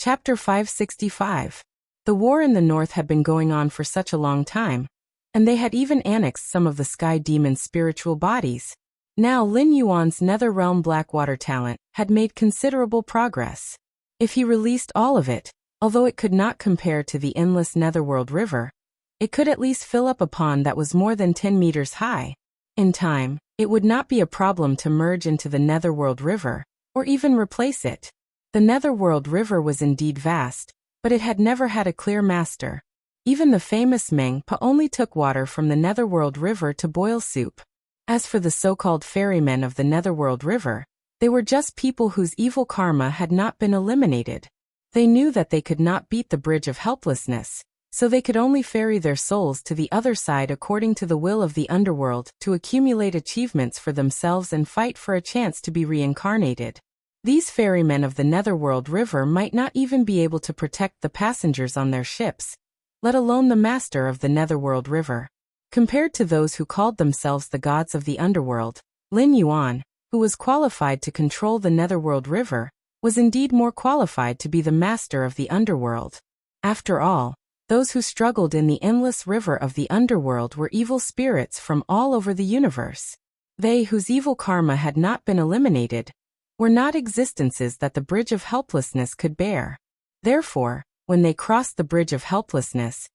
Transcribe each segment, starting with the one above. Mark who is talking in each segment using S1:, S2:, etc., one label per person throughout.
S1: Chapter 565. The war in the north had been going on for such a long time, and they had even annexed some of the sky demon's spiritual bodies. Now Lin Yuan's nether-realm Blackwater talent had made considerable progress. If he released all of it, although it could not compare to the endless netherworld river, it could at least fill up a pond that was more than 10 meters high. In time, it would not be a problem to merge into the netherworld river, or even replace it. The netherworld river was indeed vast, but it had never had a clear master. Even the famous Meng Pa only took water from the netherworld river to boil soup. As for the so-called ferrymen of the netherworld river, they were just people whose evil karma had not been eliminated. They knew that they could not beat the bridge of helplessness, so they could only ferry their souls to the other side according to the will of the underworld to accumulate achievements for themselves and fight for a chance to be reincarnated. These ferrymen of the netherworld river might not even be able to protect the passengers on their ships, let alone the master of the netherworld river. Compared to those who called themselves the gods of the underworld, Lin Yuan, who was qualified to control the netherworld river, was indeed more qualified to be the master of the underworld. After all, those who struggled in the endless river of the underworld were evil spirits from all over the universe. They whose evil karma had not been eliminated were not existences that the bridge of helplessness could bear. Therefore, when they crossed the bridge of helplessness,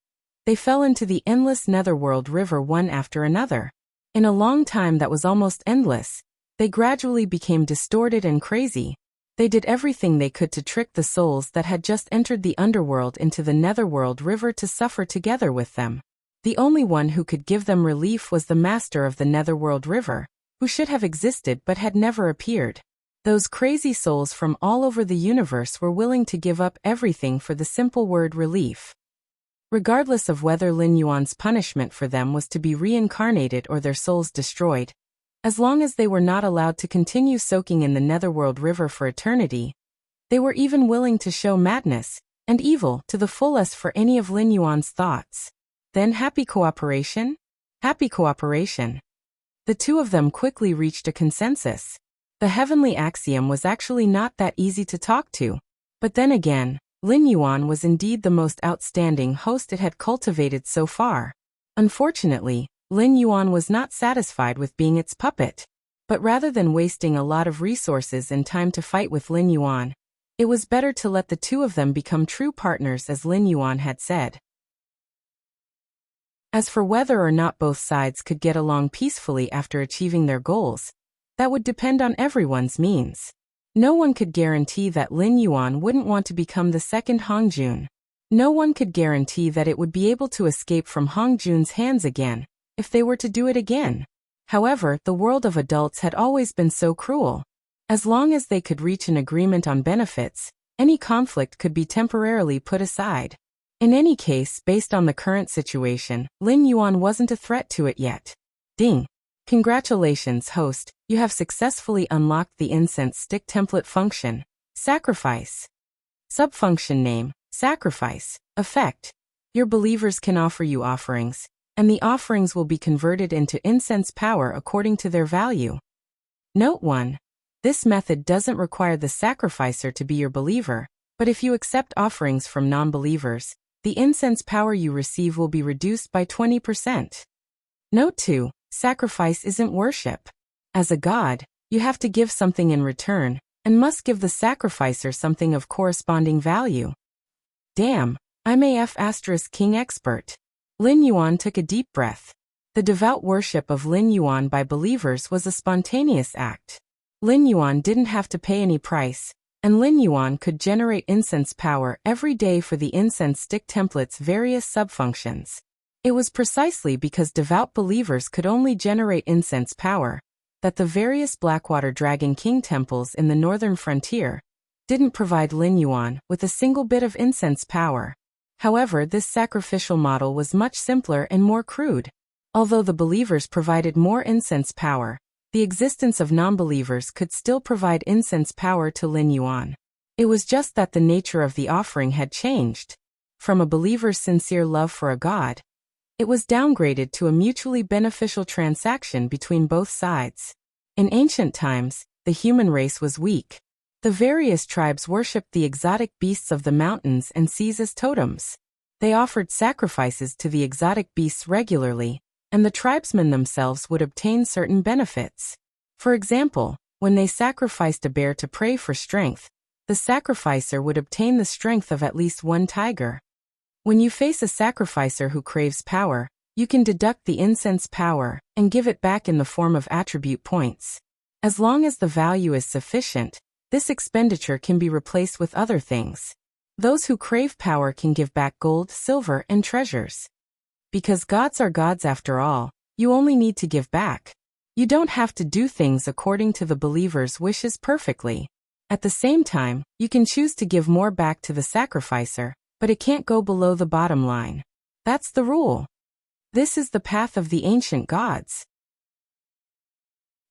S1: they fell into the endless netherworld river one after another. In a long time that was almost endless, they gradually became distorted and crazy. They did everything they could to trick the souls that had just entered the underworld into the netherworld river to suffer together with them. The only one who could give them relief was the master of the netherworld river, who should have existed but had never appeared. Those crazy souls from all over the universe were willing to give up everything for the simple word relief. Regardless of whether Lin Yuan's punishment for them was to be reincarnated or their souls destroyed, as long as they were not allowed to continue soaking in the netherworld river for eternity, they were even willing to show madness and evil to the fullest for any of Lin Yuan's thoughts. Then happy cooperation? Happy cooperation. The two of them quickly reached a consensus. The heavenly axiom was actually not that easy to talk to. But then again, Lin Yuan was indeed the most outstanding host it had cultivated so far. Unfortunately, Lin Yuan was not satisfied with being its puppet. But rather than wasting a lot of resources and time to fight with Lin Yuan, it was better to let the two of them become true partners, as Lin Yuan had said. As for whether or not both sides could get along peacefully after achieving their goals, that would depend on everyone's means. No one could guarantee that Lin Yuan wouldn't want to become the second Hongjun. No one could guarantee that it would be able to escape from Hongjun's hands again, if they were to do it again. However, the world of adults had always been so cruel. As long as they could reach an agreement on benefits, any conflict could be temporarily put aside. In any case, based on the current situation, Lin Yuan wasn't a threat to it yet. Ding! Congratulations, host, you have successfully unlocked the incense stick template function. Sacrifice. Subfunction name, Sacrifice. Effect. Your believers can offer you offerings, and the offerings will be converted into incense power according to their value. Note 1. This method doesn't require the sacrificer to be your believer, but if you accept offerings from non-believers, the incense power you receive will be reduced by 20%. Note 2. Sacrifice isn't worship. As a god, you have to give something in return, and must give the sacrificer something of corresponding value. Damn, I'm AF * King expert. Lin Yuan took a deep breath. The devout worship of Lin Yuan by believers was a spontaneous act. Lin Yuan didn't have to pay any price, and Lin Yuan could generate incense power every day for the incense stick template's various subfunctions. It was precisely because devout believers could only generate incense power that the various Blackwater Dragon King temples in the northern frontier didn't provide Lin Yuan with a single bit of incense power. However, this sacrificial model was much simpler and more crude. Although the believers provided more incense power, the existence of non-believers could still provide incense power to Lin Yuan. It was just that the nature of the offering had changed. From a believer's sincere love for a god, it was downgraded to a mutually beneficial transaction between both sides. In ancient times, the human race was weak. The various tribes worshipped the exotic beasts of the mountains and seas as totems. They offered sacrifices to the exotic beasts regularly, and the tribesmen themselves would obtain certain benefits. For example, when they sacrificed a bear to pray for strength, the sacrificer would obtain the strength of at least one tiger. When you face a sacrificer who craves power, you can deduct the incense power and give it back in the form of attribute points. As long as the value is sufficient, this expenditure can be replaced with other things. Those who crave power can give back gold, silver, and treasures. Because gods are gods after all, you only need to give back. You don't have to do things according to the believer's wishes perfectly. At the same time, you can choose to give more back to the sacrificer, but it can't go below the bottom line. That's the rule. This is the path of the ancient gods.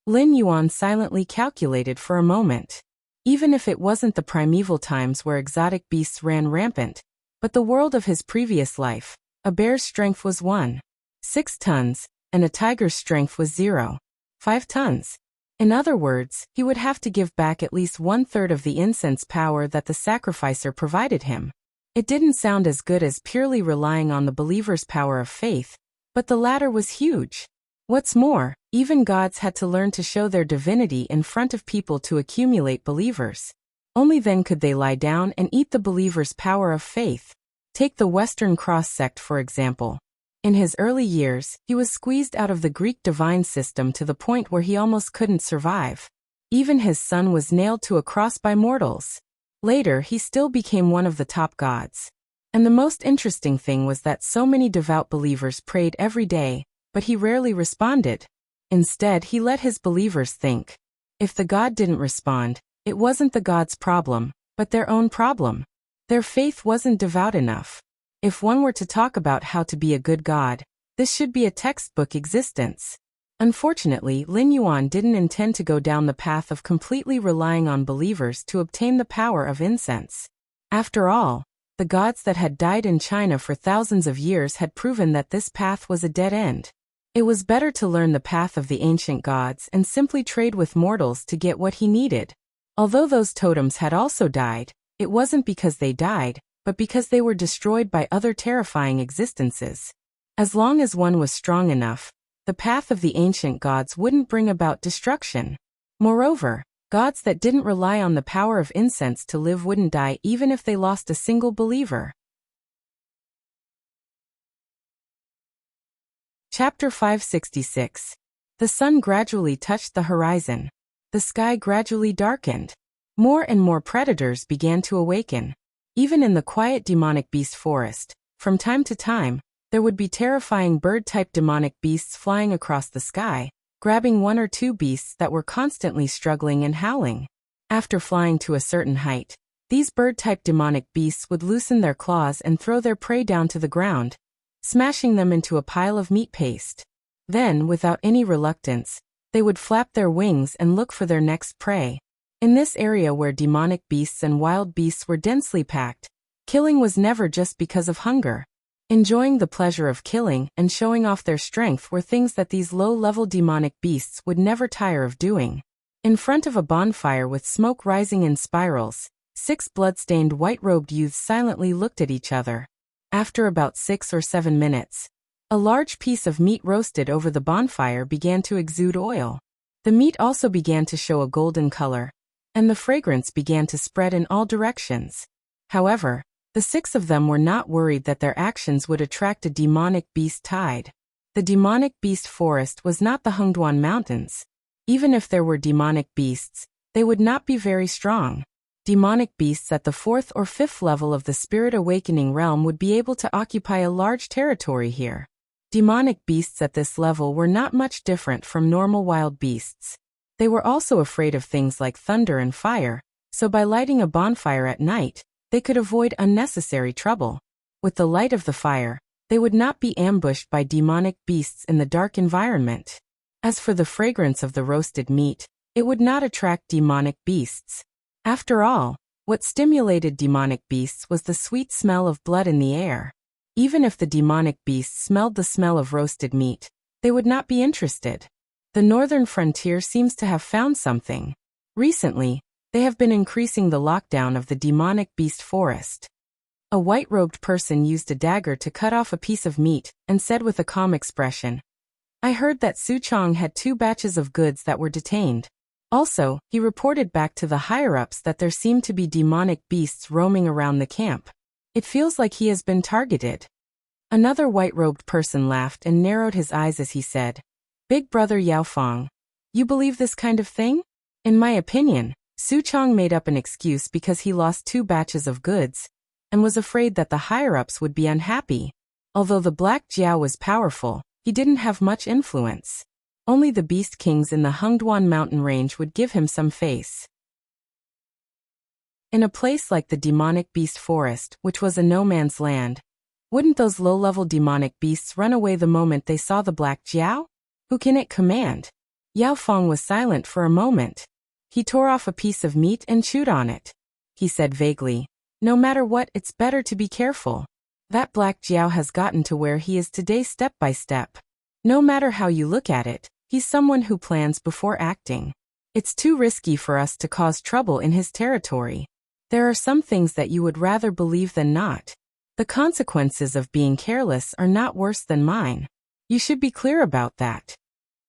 S1: Lin Yuan silently calculated for a moment. Even if it wasn't the primeval times where exotic beasts ran rampant, but the world of his previous life, a bear's strength was 1.6 tons, and a tiger's strength was 0.5 tons. In other words, he would have to give back at least 1/3 of the incense power that the sacrificer provided him. It didn't sound as good as purely relying on the believer's power of faith, but the latter was huge. What's more, even gods had to learn to show their divinity in front of people to accumulate believers. Only then could they lie down and eat the believer's power of faith. Take the Western Cross sect for example. In his early years, he was squeezed out of the Greek divine system to the point where he almost couldn't survive. Even his son was nailed to a cross by mortals. Later, he still became one of the top gods. And the most interesting thing was that so many devout believers prayed every day, but he rarely responded. Instead, he let his believers think. If the god didn't respond, it wasn't the god's problem, but their own problem. Their faith wasn't devout enough. If one were to talk about how to be a good god, this should be a textbook existence. Unfortunately, Lin Yuan didn't intend to go down the path of completely relying on believers to obtain the power of incense. After all, the gods that had died in China for thousands of years had proven that this path was a dead end. It was better to learn the path of the ancient gods and simply trade with mortals to get what he needed. Although those totems had also died, it wasn't because they died, but because they were destroyed by other terrifying existences. As long as one was strong enough, the path of the ancient gods wouldn't bring about destruction. Moreover, gods that didn't rely on the power of incense to live wouldn't die even if they lost a single believer. Chapter 566. The sun gradually touched the horizon. The sky gradually darkened. More and more predators began to awaken. Even in the quiet demonic beast forest, from time to time, there would be terrifying bird-type demonic beasts flying across the sky, grabbing one or two beasts that were constantly struggling and howling. After flying to a certain height, these bird-type demonic beasts would loosen their claws and throw their prey down to the ground, smashing them into a pile of meat paste. Then, without any reluctance, they would flap their wings and look for their next prey. In this area where demonic beasts and wild beasts were densely packed, killing was never just because of hunger. Enjoying the pleasure of killing and showing off their strength were things that these low-level demonic beasts would never tire of doing. In front of a bonfire with smoke rising in spirals, 6 blood-stained white-robed youths silently looked at each other. After about 6 or 7 minutes, a large piece of meat roasted over the bonfire began to exude oil. The meat also began to show a golden color, and the fragrance began to spread in all directions. However, the 6 of them were not worried that their actions would attract a demonic beast tide. The demonic beast forest was not the Hengduan Mountains. Even if there were demonic beasts, they would not be very strong. Demonic beasts at the 4th or 5th level of the Spirit Awakening realm would be able to occupy a large territory here. Demonic beasts at this level were not much different from normal wild beasts. They were also afraid of things like thunder and fire, so by lighting a bonfire at night, they could avoid unnecessary trouble. With the light of the fire, they would not be ambushed by demonic beasts in the dark environment. As for the fragrance of the roasted meat, it would not attract demonic beasts. After all, what stimulated demonic beasts was the sweet smell of blood in the air. Even if the demonic beasts smelled the smell of roasted meat, they would not be interested. The northern frontier seems to have found something. Recently, They have been increasing the lockdown of the demonic beast forest. A white-robed person used a dagger to cut off a piece of meat and said with a calm expression, "I heard that Suchong had 2 batches of goods that were detained. Also, he reported back to the higher-ups that there seemed to be demonic beasts roaming around the camp. It feels like he has been targeted." Another white-robed person laughed and narrowed his eyes as he said, "Big brother Yao Fong, you believe this kind of thing? In my opinion, Suchong made up an excuse because he lost 2 batches of goods and was afraid that the higher-ups would be unhappy. Although the Black Jiao was powerful, he didn't have much influence. Only the beast kings in the Hengduan mountain range would give him some face." In a place like the demonic beast forest, which was a no-man's land, wouldn't those low-level demonic beasts run away the moment they saw the Black Jiao? Who can it command? Yao Fong was silent for a moment. He tore off a piece of meat and chewed on it. He said vaguely, "No matter what, it's better to be careful. That Black Jiao has gotten to where he is today step by step. No matter how you look at it, he's someone who plans before acting. It's too risky for us to cause trouble in his territory. There are some things that you would rather believe than not. The consequences of being careless are not worse than mine. You should be clear about that."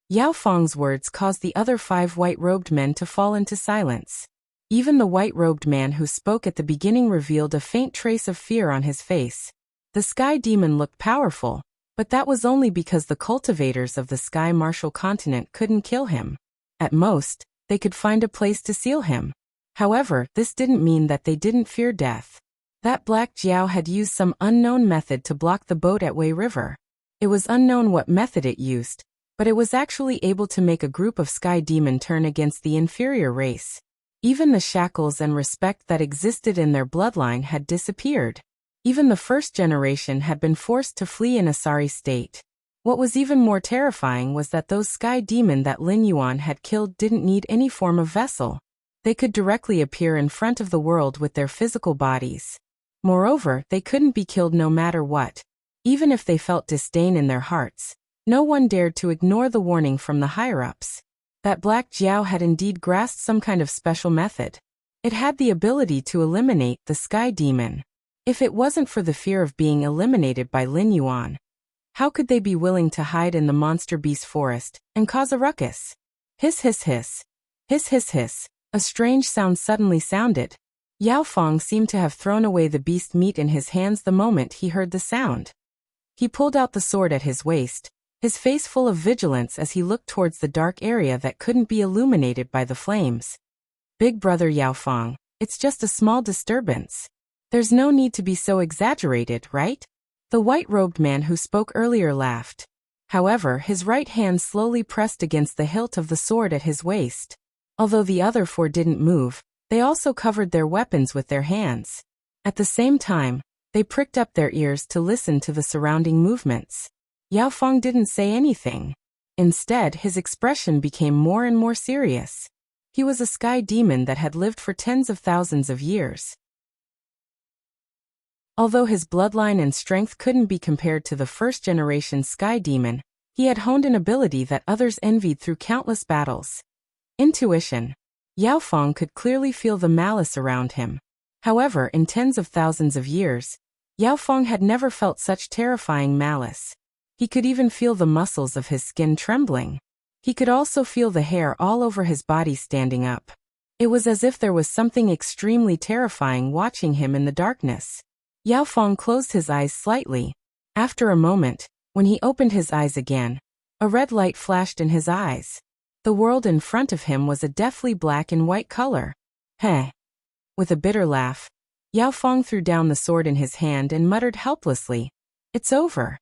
S1: Yao Fong's words caused the other 5 white-robed men to fall into silence. Even the white-robed man who spoke at the beginning revealed a faint trace of fear on his face. The sky demon looked powerful, but that was only because the cultivators of the Sky Martial continent couldn't kill him. At most, they could find a place to seal him. However, this didn't mean that they didn't fear death. That Black Jiao had used some unknown method to block the boat at Wei River. It was unknown what method it used, but it was actually able to make a group of sky demon turn against the inferior race. Even the shackles and respect that existed in their bloodline had disappeared. Even the first generation had been forced to flee in a sorry state. What was even more terrifying was that those sky demon that Lin Yuan had killed didn't need any form of vessel. They could directly appear in front of the world with their physical bodies. Moreover, they couldn't be killed no matter what. Even if they felt disdain in their hearts, no one dared to ignore the warning from the higher-ups. That Black Jiao had indeed grasped some kind of special method. It had the ability to eliminate the sky demon. If it wasn't for the fear of being eliminated by Lin Yuan, how could they be willing to hide in the monster beast forest and cause a ruckus? Hiss hiss hiss. Hiss hiss hiss. A strange sound suddenly sounded. Yao Fong seemed to have thrown away the beast meat in his hands the moment he heard the sound. He pulled out the sword at his waist, his face full of vigilance as he looked towards the dark area that couldn't be illuminated by the flames. "Big brother Yao Fong, it's just a small disturbance. There's no need to be so exaggerated, right?" The white-robed man who spoke earlier laughed. However, his right hand slowly pressed against the hilt of the sword at his waist. Although the other 4 didn't move, they also covered their weapons with their hands. At the same time, they pricked up their ears to listen to the surrounding movements. Yao Fong didn't say anything. Instead, his expression became more and more serious. He was a sky demon that had lived for tens of thousands of years. Although his bloodline and strength couldn't be compared to the first-generation sky demon, he had honed an ability that others envied through countless battles. Intuition. Yao Fong could clearly feel the malice around him. However, in tens of thousands of years, Yao Fong had never felt such terrifying malice. He could even feel the muscles of his skin trembling. He could also feel the hair all over his body standing up. It was as if there was something extremely terrifying watching him in the darkness. Yao Fong closed his eyes slightly. After a moment, when he opened his eyes again, a red light flashed in his eyes. The world in front of him was a deathly black and white color. Heh. With a bitter laugh, Yao Fong threw down the sword in his hand and muttered helplessly, "It's over."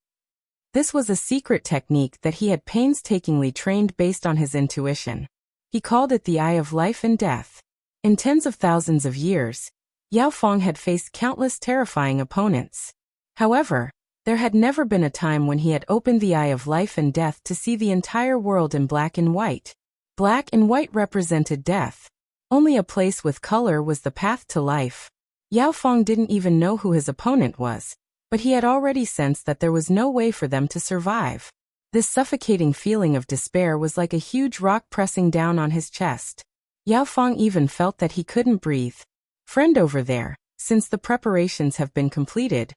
S1: This was a secret technique that he had painstakingly trained based on his intuition. He called it the Eye of Life and Death. In tens of thousands of years, Yao Fong had faced countless terrifying opponents. However, there had never been a time when he had opened the Eye of Life and Death to see the entire world in black and white. Black and white represented death. Only a place with color was the path to life. Yao Fong didn't even know who his opponent was, but he had already sensed that there was no way for them to survive. This suffocating feeling of despair was like a huge rock pressing down on his chest. Yao Fong even felt that he couldn't breathe. "Friend over there, since the preparations have been completed,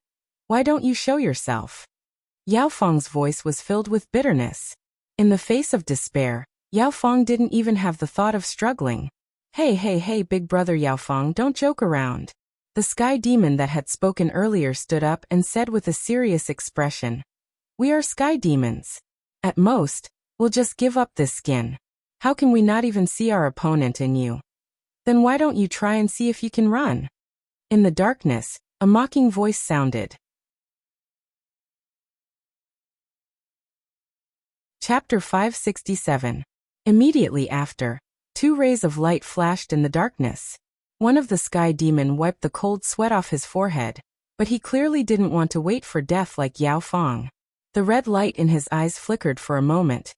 S1: why don't you show yourself?" Yao Fong's voice was filled with bitterness. In the face of despair, Yao Fong didn't even have the thought of struggling. Hey, big brother Yao Fong, don't joke around." The sky demon that had spoken earlier stood up and said with a serious expression, "We are sky demons. At most, we'll just give up this skin. How can we not even see our opponent in you? Then why don't you try and see if you can run?" In the darkness, a mocking voice sounded. Chapter 567. Immediately after, 2 rays of light flashed in the darkness. One of the sky demon wiped the cold sweat off his forehead, but he clearly didn't want to wait for death like Yao Fong. The red light in his eyes flickered for a moment,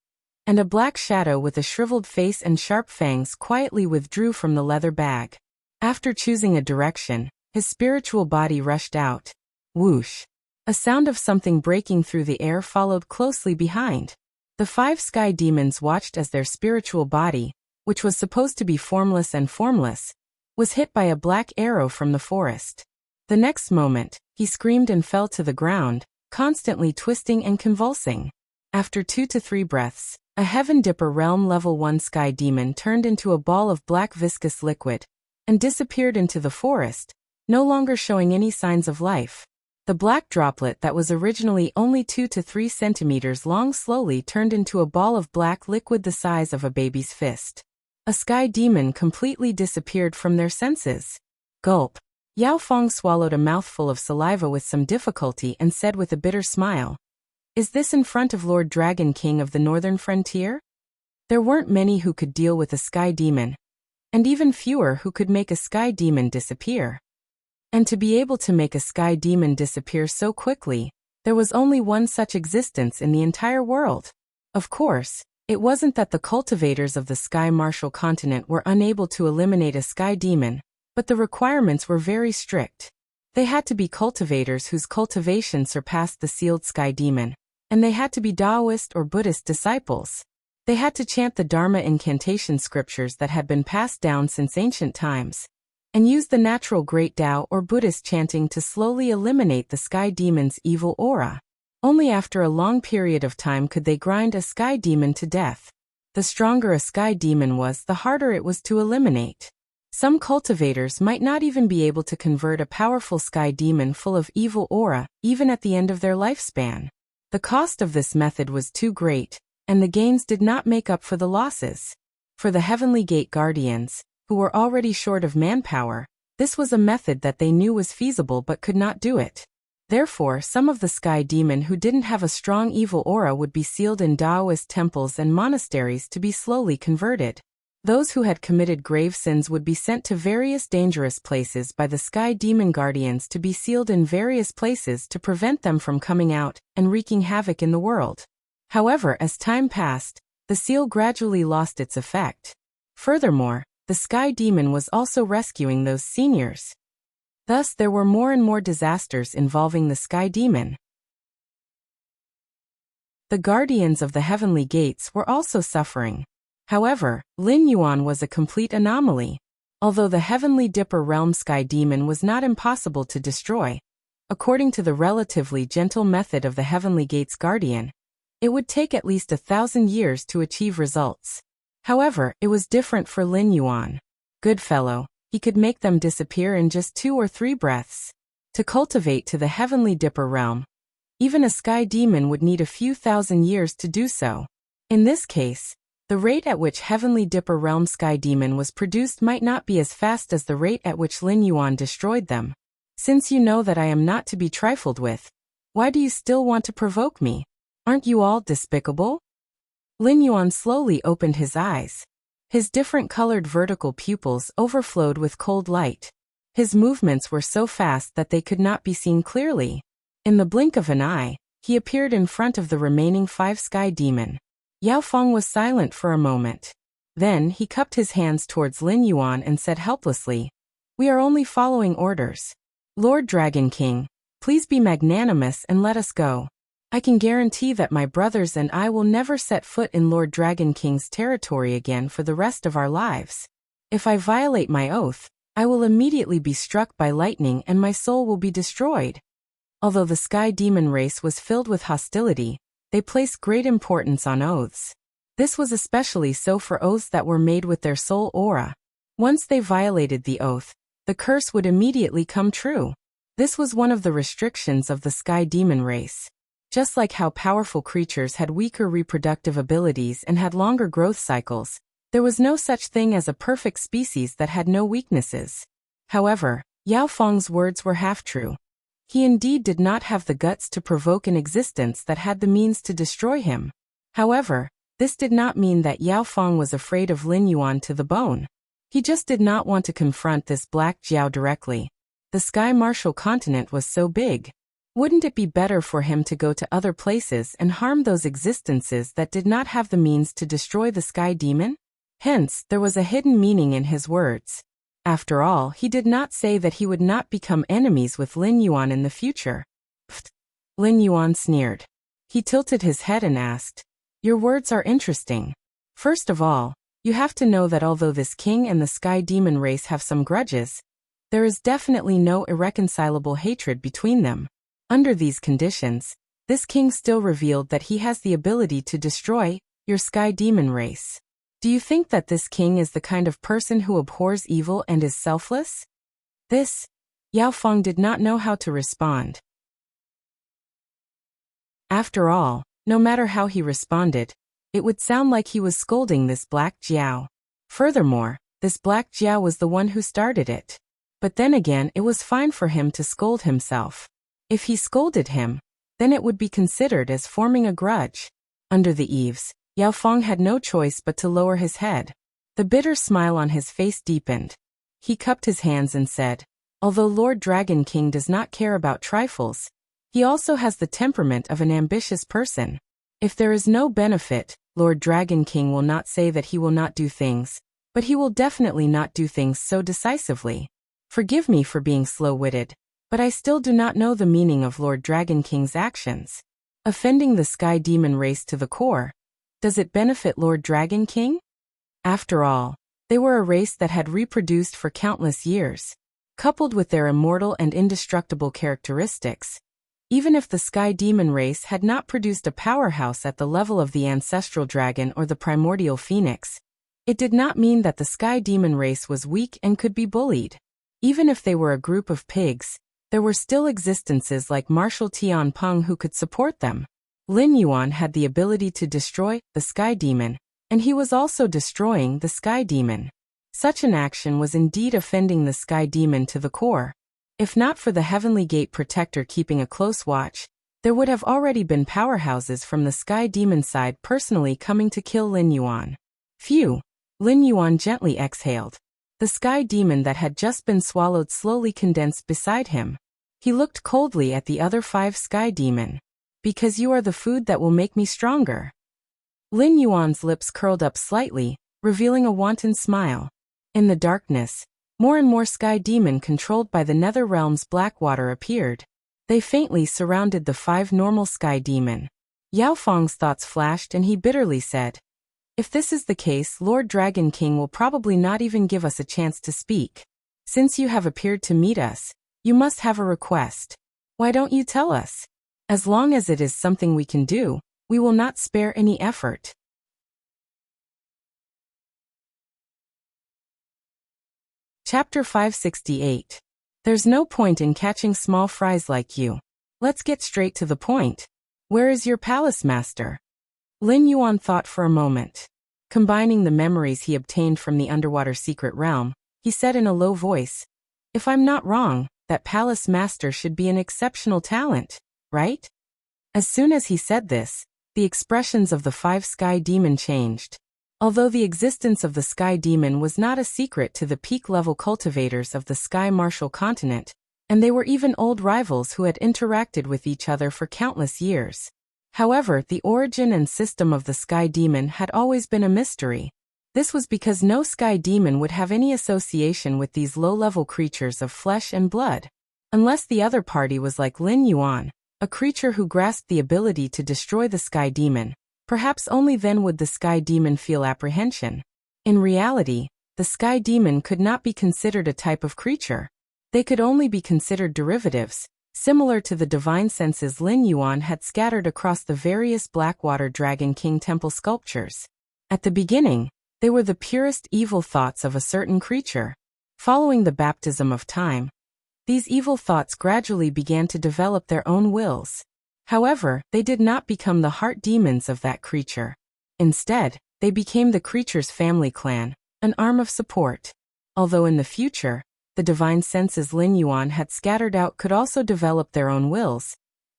S1: and a black shadow with a shriveled face and sharp fangs quietly withdrew from the leather bag. After choosing a direction, his spiritual body rushed out. Whoosh! A sound of something breaking through the air followed closely behind. The 5 sky demons watched as their spiritual body, which was supposed to be formless and formless, was hit by a black arrow from the forest. The next moment, he screamed and fell to the ground, constantly twisting and convulsing. After 2 to 3 breaths, a Heaven Dipper Realm Level 1 sky demon turned into a ball of black viscous liquid and disappeared into the forest, no longer showing any signs of life. The black droplet that was originally only 2 to 3 centimeters long slowly turned into a ball of black liquid the size of a baby's fist. A sky demon completely disappeared from their senses. Gulp. Yao Fong swallowed a mouthful of saliva with some difficulty and said with a bitter smile, "Is this in front of Lord Dragon King of the Northern Frontier?" There weren't many who could deal with a sky demon, and even fewer who could make a sky demon disappear. And to be able to make a sky demon disappear so quickly, there was only one such existence in the entire world. Of course, it wasn't that the cultivators of the Sky Martial Continent were unable to eliminate a sky demon, but the requirements were very strict. They had to be cultivators whose cultivation surpassed the sealed sky demon, and they had to be Taoist or Buddhist disciples. They had to chant the Dharma incantation scriptures that had been passed down since ancient times, and use the natural Great Tao or Buddhist chanting to slowly eliminate the sky demon's evil aura. Only after a long period of time could they grind a sky demon to death. The stronger a sky demon was, the harder it was to eliminate. Some cultivators might not even be able to convert a powerful sky demon full of evil aura, even at the end of their lifespan. The cost of this method was too great, and the gains did not make up for the losses. For the Heavenly Gate Guardians, who were already short of manpower, this was a method that they knew was feasible but could not do it. Therefore, some of the sky demon who didn't have a strong evil aura would be sealed in Taoist temples and monasteries to be slowly converted. Those who had committed grave sins would be sent to various dangerous places by the sky demon guardians to be sealed in various places to prevent them from coming out and wreaking havoc in the world. However, as time passed, the seal gradually lost its effect. Furthermore, the sky demon was also rescuing those seniors. Thus, there were more and more disasters involving the sky demon. The guardians of the heavenly gates were also suffering. However, Lin Yuan was a complete anomaly. Although the Heavenly Dipper Realm Sky Demon was not impossible to destroy, according to the relatively gentle method of the Heavenly Gates Guardian, it would take at least 1,000 years to achieve results. However, it was different for Lin Yuan. Good fellow, he could make them disappear in just 2 or 3 breaths. To cultivate to the Heavenly Dipper Realm, even a sky demon would need a few thousand years to do so. In this case, the rate at which Heavenly Dipper Realm Sky Demon was produced might not be as fast as the rate at which Lin Yuan destroyed them. Since you know that I am not to be trifled with, why do you still want to provoke me? Aren't you all despicable? Lin Yuan slowly opened his eyes. His different colored vertical pupils overflowed with cold light. His movements were so fast that they could not be seen clearly. In the blink of an eye, he appeared in front of the remaining 5 sky demon. Yao Fong was silent for a moment. Then he cupped his hands towards Lin Yuan and said helplessly, "We are only following orders. Lord Dragon King, please be magnanimous and let us go. I can guarantee that my brothers and I will never set foot in Lord Dragon King's territory again for the rest of our lives." If I violate my oath, I will immediately be struck by lightning and my soul will be destroyed. Although the sky demon race was filled with hostility, they placed great importance on oaths. This was especially so for oaths that were made with their soul aura. Once they violated the oath, the curse would immediately come true. This was one of the restrictions of the sky demon race. Just like how powerful creatures had weaker reproductive abilities and had longer growth cycles, there was no such thing as a perfect species that had no weaknesses. However, Yao Feng's words were half true. He indeed did not have the guts to provoke an existence that had the means to destroy him. However, this did not mean that Yao Feng was afraid of Lin Yuan to the bone. He just did not want to confront this black Jiao directly. The sky martial continent was so big. Wouldn't it be better for him to go to other places and harm those existences that did not have the means to destroy the sky demon? Hence, there was a hidden meaning in his words. After all, he did not say that he would not become enemies with Lin Yuan in the future. Pfft. Lin Yuan sneered. He tilted his head and asked, "Your words are interesting. First of all, you have to know that although this king and the sky demon race have some grudges, there is definitely no irreconcilable hatred between them. Under these conditions, this king still revealed that he has the ability to destroy your sky demon race. Do you think that this king is the kind of person who abhors evil and is selfless?" This, Yao Feng did not know how to respond. After all, no matter how he responded, it would sound like he was scolding this black Jiao. Furthermore, this black Jiao was the one who started it. But then again, it was fine for him to scold himself. If he scolded him, then it would be considered as forming a grudge. Under the eaves, Yao Feng had no choice but to lower his head. The bitter smile on his face deepened. He cupped his hands and said, "Although Lord Dragon King does not care about trifles, he also has the temperament of an ambitious person. If there is no benefit, Lord Dragon King will not say that he will not do things, but he will definitely not do things so decisively. Forgive me for being slow-witted, but I still do not know the meaning of Lord Dragon King's actions. Offending the sky demon race to the core. Does it benefit Lord Dragon King?" After all, they were a race that had reproduced for countless years. Coupled with their immortal and indestructible characteristics, even if the sky demon race had not produced a powerhouse at the level of the ancestral dragon or the primordial phoenix, it did not mean that the sky demon race was weak and could be bullied. Even if they were a group of pigs, there were still existences like Marshal Tian Peng who could support them. Lin Yuan had the ability to destroy the sky demon, and he was also destroying the sky demon. Such an action was indeed offending the sky demon to the core. If not for the Heavenly Gate Protector keeping a close watch, there would have already been powerhouses from the sky demon side personally coming to kill Lin Yuan. Phew! Lin Yuan gently exhaled. The sky demon that had just been swallowed slowly condensed beside him. He looked coldly at the other 5 sky demon. "Because you are the food that will make me stronger." Lin Yuan's lips curled up slightly, revealing a wanton smile. In the darkness, more and more sky demon controlled by the nether realm's Blackwater appeared. They faintly surrounded the 5 normal sky demon. Yao Feng's thoughts flashed and he bitterly said, "If this is the case, Lord Dragon King will probably not even give us a chance to speak. Since you have appeared to meet us, you must have a request. Why don't you tell us? As long as it is something we can do, we will not spare any effort." Chapter 568. There's no point in catching small fries like you. Let's get straight to the point. Where is your palace master? Lin Yuan thought for a moment. Combining the memories he obtained from the underwater secret realm, he said in a low voice, "If I'm not wrong, that palace master should be an exceptional talent, right?" As soon as he said this, the expressions of the 5 sky demon changed. Although the existence of the sky demon was not a secret to the peak-level cultivators of the sky martial continent, and they were even old rivals who had interacted with each other for countless years. However, the origin and system of the sky demon had always been a mystery. This was because no sky demon would have any association with these low-level creatures of flesh and blood. Unless the other party was like Lin Yuan, a creature who grasped the ability to destroy the sky demon, perhaps only then would the sky demon feel apprehension. In reality, the sky demon could not be considered a type of creature. They could only be considered derivatives, similar to the divine senses Lin Yuan had scattered across the various Blackwater Dragon King temple sculptures. At the beginning, they were the purest evil thoughts of a certain creature. Following the baptism of time, these evil thoughts gradually began to develop their own wills. However, they did not become the heart demons of that creature. Instead, they became the creature's family clan, an arm of support. Although in the future, the divine senses Lin Yuan had scattered out could also develop their own wills,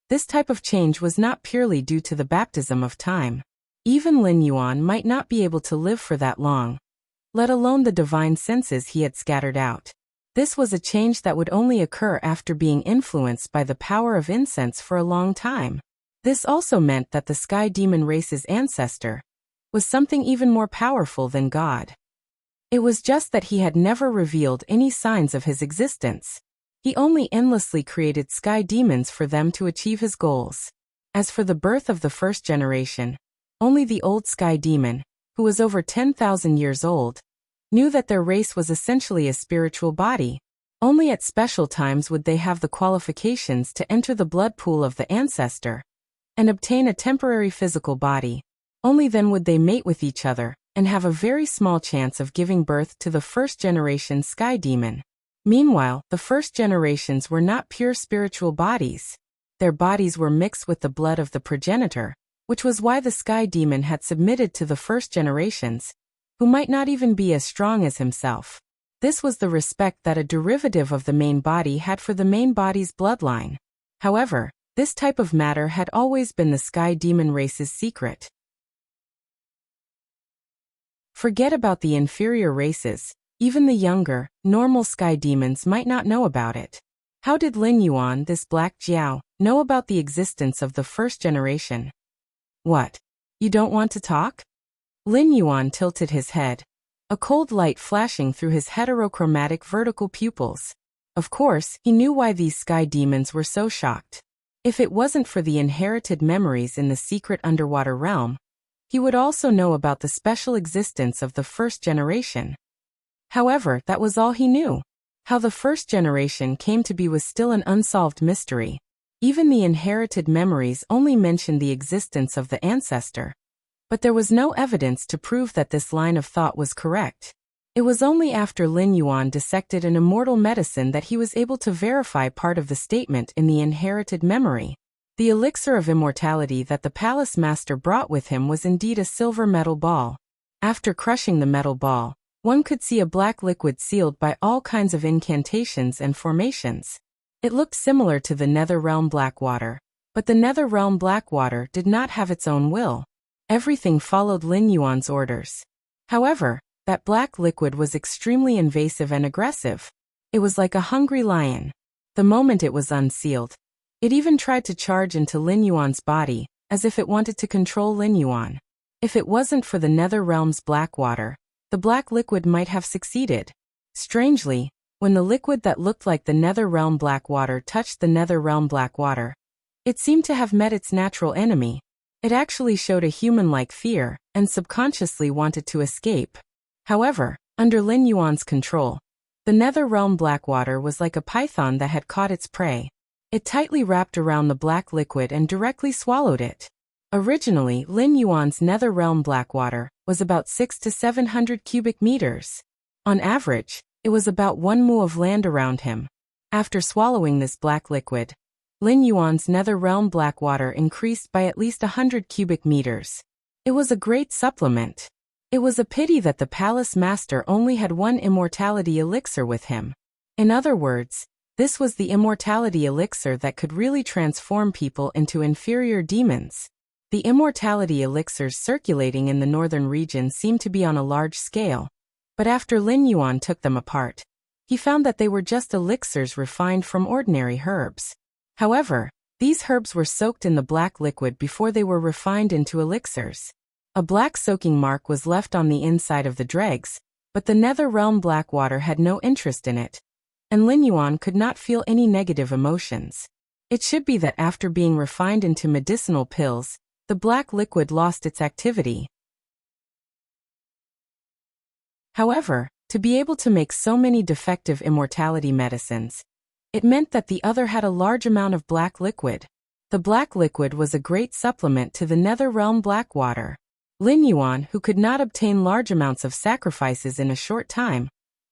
S1: this type of change was not purely due to the baptism of time. Even Lin Yuan might not be able to live for that long, let alone the divine senses he had scattered out. This was a change that would only occur after being influenced by the power of incense for a long time. This also meant that the sky demon race's ancestor was something even more powerful than God. It was just that he had never revealed any signs of his existence. He only endlessly created sky demons for them to achieve his goals. As for the birth of the first generation, only the old sky demon, who was over 10,000 years old, knew that their race was essentially a spiritual body. Only at special times would they have the qualifications to enter the blood pool of the ancestor and obtain a temporary physical body. Only then would they mate with each other and have a very small chance of giving birth to the first generation sky demon. Meanwhile, the first generations were not pure spiritual bodies. Their bodies were mixed with the blood of the progenitor, which was why the sky demon had submitted to the first generations, who might not even be as strong as himself. This was the respect that a derivative of the main body had for the main body's bloodline. However, this type of matter had always been the sky demon race's secret. Forget about the inferior races, even the younger, normal sky demons might not know about it. How did Lin Yuan, this black Jiao, know about the existence of the first generation? What? You don't want to talk? Lin Yuan tilted his head, a cold light flashing through his heterochromatic vertical pupils. Of course, he knew why these sky demons were so shocked. If it wasn't for the inherited memories in the secret underwater realm, he would also know about the special existence of the first generation. However, that was all he knew. How the first generation came to be was still an unsolved mystery. Even the inherited memories only mentioned the existence of the ancestor. But there was no evidence to prove that this line of thought was correct. It was only after Lin Yuan dissected an immortal medicine that he was able to verify part of the statement in the inherited memory. The elixir of immortality that the palace master brought with him was indeed a silver metal ball. After crushing the metal ball, one could see a black liquid sealed by all kinds of incantations and formations. It looked similar to the Nether Realm Blackwater, but the Nether Realm Blackwater did not have its own will. Everything followed Lin Yuan's orders. However, that black liquid was extremely invasive and aggressive. It was like a hungry lion. The moment it was unsealed, it even tried to charge into Lin Yuan's body, as if it wanted to control Lin Yuan. If it wasn't for the Nether Realm's Blackwater, the black liquid might have succeeded. Strangely, when the liquid that looked like the Nether Realm Blackwater touched the Nether Realm Blackwater, it seemed to have met its natural enemy. It actually showed a human-like fear, and subconsciously wanted to escape. However, under Lin Yuan's control, the Nether Realm Blackwater was like a python that had caught its prey. It tightly wrapped around the black liquid and directly swallowed it. Originally, Lin Yuan's Nether Realm Blackwater was about 600 to 700 cubic meters. On average, it was about 1 mu of land around him. After swallowing this black liquid, Lin Yuan's Nether Realm Blackwater increased by at least 100 cubic meters. It was a great supplement. It was a pity that the palace master only had one immortality elixir with him. In other words, this was the immortality elixir that could really transform people into inferior demons. The immortality elixirs circulating in the northern region seemed to be on a large scale, but after Lin Yuan took them apart, he found that they were just elixirs refined from ordinary herbs. However, these herbs were soaked in the black liquid before they were refined into elixirs. A black soaking mark was left on the inside of the dregs, but the Nether Realm Blackwater had no interest in it, and Lin Yuan could not feel any negative emotions. It should be that after being refined into medicinal pills, the black liquid lost its activity. However, To be able to make so many defective immortality medicines, it meant that the other had a large amount of black liquid. The black liquid was a great supplement to the nether realm black water. Lin Yuan, who could not obtain large amounts of sacrifices in a short time,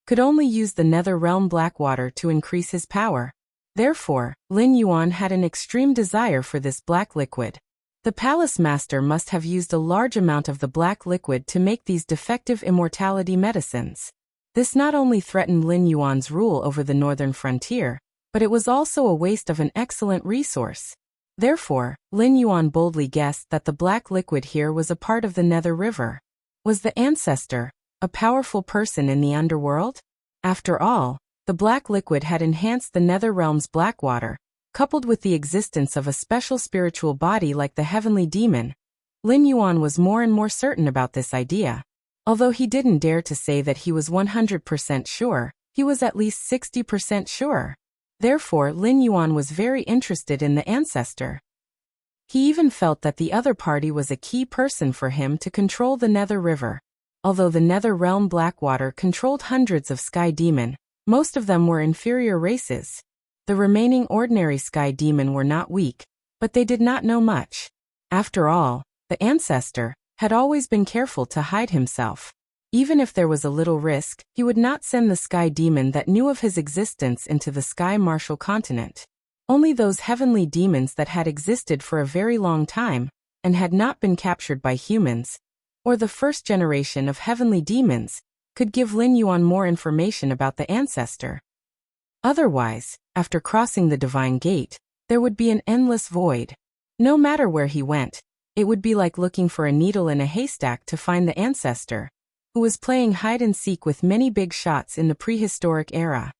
S1: could only use the nether realm black water to increase his power. Therefore, Lin Yuan had an extreme desire for this black liquid. The palace master must have used a large amount of the black liquid to make these defective immortality medicines. This not only threatened Lin Yuan's rule over the northern frontier, but it was also a waste of an excellent resource. Therefore, Lin Yuan boldly guessed that the black liquid here was a part of the Nether River. Was the ancestor a powerful person in the underworld? After all, the black liquid had enhanced the Nether Realm's black water, coupled with the existence of a special spiritual body like the heavenly demon. Lin Yuan was more and more certain about this idea. Although he didn't dare to say that he was 100% sure, he was at least 60% sure. Therefore, Lin Yuan was very interested in the ancestor. He even felt that the other party was a key person for him to control the Nether River. Although the Nether Realm Blackwater controlled hundreds of Sky Demon, most of them were inferior races. The remaining ordinary Sky Demon were not weak, but they did not know much. After all, the ancestor had always been careful to hide himself. Even if there was a little risk, he would not send the Sky Demon that knew of his existence into the Sky Martial continent. Only those heavenly demons that had existed for a very long time, and had not been captured by humans, or the first generation of heavenly demons, could give Lin Yuan more information about the ancestor. Otherwise, after crossing the Divine Gate, there would be an endless void. No matter where he went, it would be like looking for a needle in a haystack to find the ancestor, who was playing hide-and-seek with many big shots in the prehistoric era.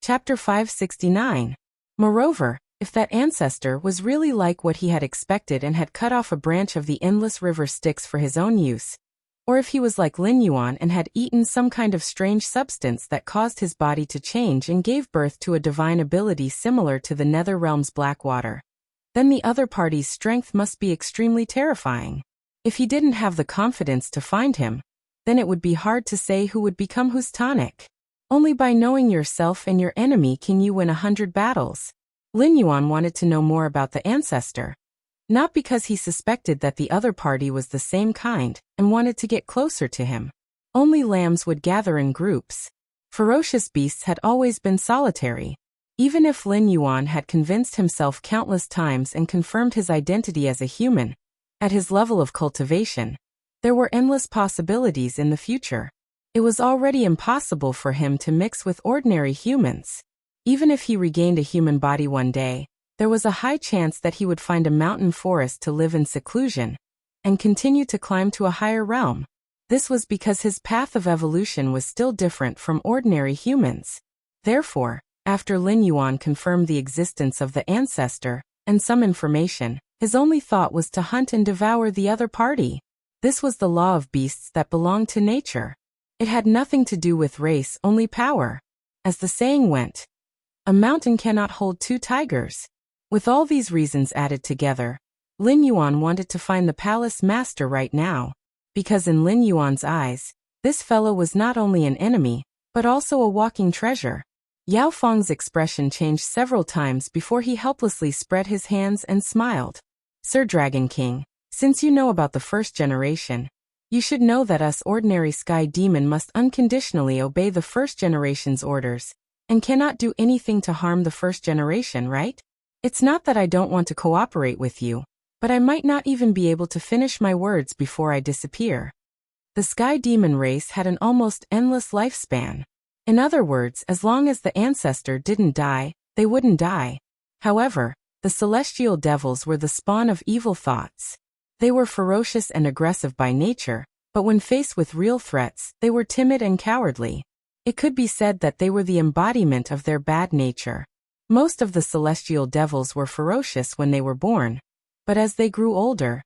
S1: Chapter 569. Moreover, if that ancestor was really like what he had expected and had cut off a branch of the endless river Styx for his own use, or if he was like Lin Yuan and had eaten some kind of strange substance that caused his body to change and gave birth to a divine ability similar to the Nether Realm's Blackwater, then the other party's strength must be extremely terrifying. If he didn't have the confidence to find him, then it would be hard to say who would become whose tonic. Only by knowing yourself and your enemy can you win 100 battles. Lin Yuan wanted to know more about the ancestor, not because he suspected that the other party was the same kind and wanted to get closer to him. Only lambs would gather in groups. Ferocious beasts had always been solitary. Even if Lin Yuan had convinced himself countless times and confirmed his identity as a human, at his level of cultivation, there were endless possibilities in the future. It was already impossible for him to mix with ordinary humans. Even if he regained a human body one day, there was a high chance that he would find a mountain forest to live in seclusion and continue to climb to a higher realm. This was because his path of evolution was still different from ordinary humans. Therefore, after Lin Yuan confirmed the existence of the ancestor and some information, his only thought was to hunt and devour the other party. This was the law of beasts that belonged to nature. It had nothing to do with race, only power. As the saying went, a mountain cannot hold two tigers. With all these reasons added together, Lin Yuan wanted to find the palace master right now, because in Lin Yuan's eyes, this fellow was not only an enemy, but also a walking treasure. Yao Feng's expression changed several times before he helplessly spread his hands and smiled. Sir Dragon King, since you know about the first generation, you should know that us ordinary Sky Demon must unconditionally obey the first generation's orders, and cannot do anything to harm the first generation, right? It's not that I don't want to cooperate with you, but I might not even be able to finish my words before I disappear. The Sky Demon race had an almost endless lifespan. In other words, as long as the ancestor didn't die, they wouldn't die. However, the celestial devils were the spawn of evil thoughts. They were ferocious and aggressive by nature, but when faced with real threats, they were timid and cowardly. It could be said that they were the embodiment of their bad nature. Most of the celestial devils were ferocious when they were born, but as they grew older,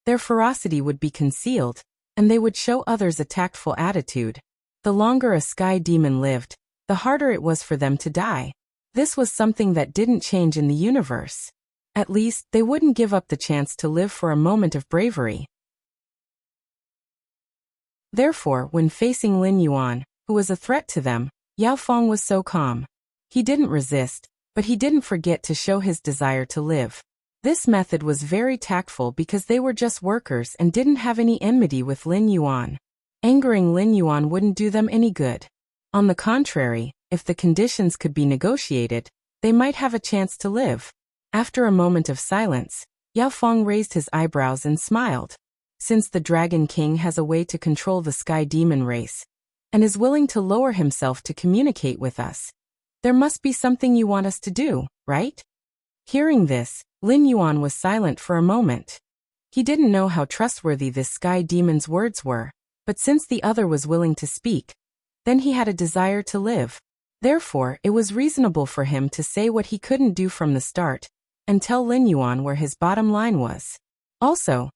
S1: their ferocity would be concealed, and they would show others a tactful attitude. The longer a Sky Demon lived, the harder it was for them to die. This was something that didn't change in the universe. At least, they wouldn't give up the chance to live for a moment of bravery. Therefore, when facing Lin Yuan, who was a threat to them, Yao Feng was so calm. He didn't resist, but he didn't forget to show his desire to live. This method was very tactful because they were just workers and didn't have any enmity with Lin Yuan. Angering Lin Yuan wouldn't do them any good. On the contrary, if the conditions could be negotiated, they might have a chance to live. After a moment of silence, Yao Feng raised his eyebrows and smiled. Since the Dragon King has a way to control the Sky Demon race, and is willing to lower himself to communicate with us, there must be something you want us to do, right? Hearing this, Lin Yuan was silent for a moment. He didn't know how trustworthy this Sky Demon's words were, but since the other was willing to speak, then he had a desire to live. Therefore, it was reasonable for him to say what he couldn't do from the start, and tell Lin Yuan where his bottom line was. Also,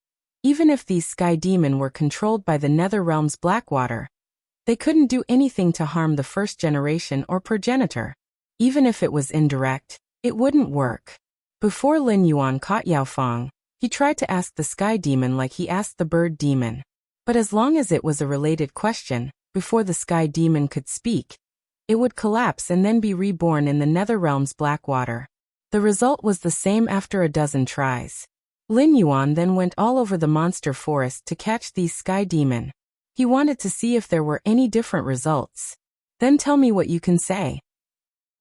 S1: even if these Sky Demon were controlled by the Nether Realm's Blackwater, they couldn't do anything to harm the first generation or progenitor. Even if it was indirect, it wouldn't work. Before Lin Yuan caught Yao Feng, he tried to ask the Sky Demon like he asked the Bird Demon. But as long as it was a related question, before the Sky Demon could speak, it would collapse and then be reborn in the Netherrealm's Blackwater. The result was the same after a dozen tries. Lin Yuan then went all over the monster forest to catch these Sky Demon. He wanted to see if there were any different results. Then tell me what you can say.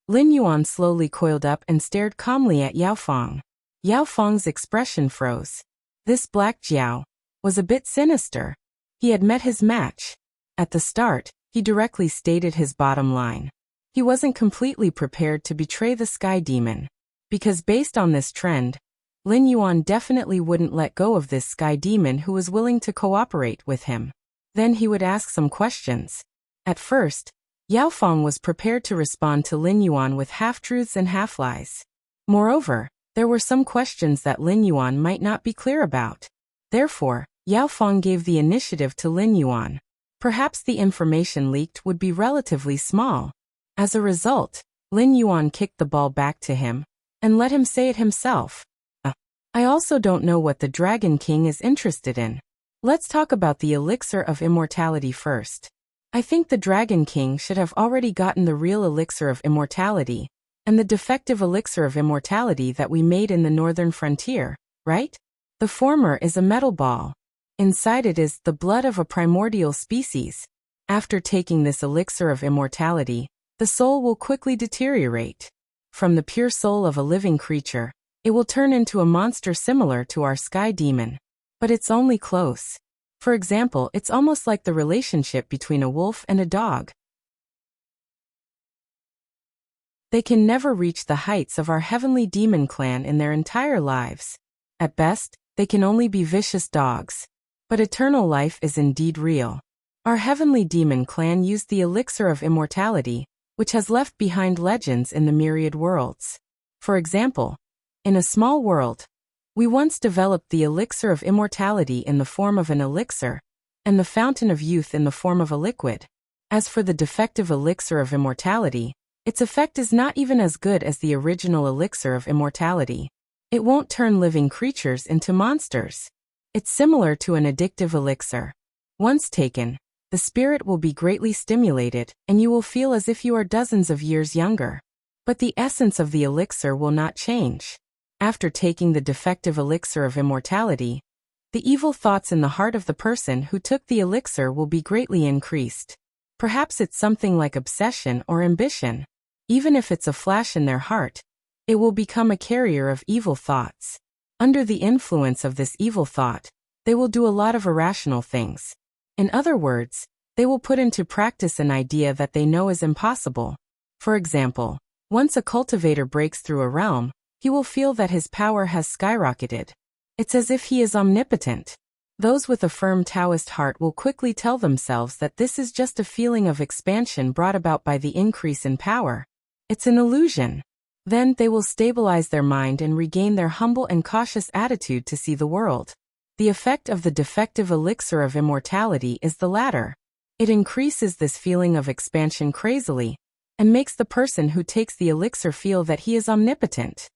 S1: Lin Yuan slowly coiled up and stared calmly at Yao Feng. Yao Feng's expression froze. This Black Jiao was a bit sinister. He had met his match. At the start, he directly stated his bottom line. He wasn't completely prepared to betray the Sky Demon, because based on this trend, Lin Yuan definitely wouldn't let go of this Sky Demon who was willing to cooperate with him. Then he would ask some questions. At first, Yao Feng was prepared to respond to Lin Yuan with half-truths and half-lies. Moreover, there were some questions that Lin Yuan might not be clear about. Therefore, Yao Feng gave the initiative to Lin Yuan. Perhaps the information leaked would be relatively small. As a result, Lin Yuan kicked the ball back to him and let him say it himself. I also don't know what the Dragon King is interested in. Let's talk about the elixir of immortality first. I think the Dragon King should have already gotten the real elixir of immortality and the defective elixir of immortality that we made in the northern frontier, right? The former is a metal ball. Inside it is the blood of a primordial species. After taking this elixir of immortality, the soul will quickly deteriorate. From the pure soul of a living creature, it will turn into a monster similar to our Sky Demon. But it's only close. For example, it's almost like the relationship between a wolf and a dog. They can never reach the heights of our heavenly demon clan in their entire lives. At best, they can only be vicious dogs. But eternal life is indeed real. Our heavenly demon clan used the elixir of immortality, which has left behind legends in the myriad worlds. For example, in a small world, we once developed the elixir of immortality in the form of an elixir, and the fountain of youth in the form of a liquid. As for the defective elixir of immortality, its effect is not even as good as the original elixir of immortality. It won't turn living creatures into monsters. It's similar to an addictive elixir. Once taken, the spirit will be greatly stimulated, and you will feel as if you are dozens of years younger. But the essence of the elixir will not change. After taking the defective elixir of immortality, the evil thoughts in the heart of the person who took the elixir will be greatly increased. Perhaps it's something like obsession or ambition. Even if it's a flash in their heart, it will become a carrier of evil thoughts. Under the influence of this evil thought, they will do a lot of irrational things. In other words, they will put into practice an idea that they know is impossible. For example, once a cultivator breaks through a realm, he will feel that his power has skyrocketed. It's as if he is omnipotent. Those with a firm Taoist heart will quickly tell themselves that this is just a feeling of expansion brought about by the increase in power. It's an illusion. Then they will stabilize their mind and regain their humble and cautious attitude to see the world. The effect of the defective elixir of immortality is the latter. It increases this feeling of expansion crazily, and makes the person who takes the elixir feel that he is omnipotent.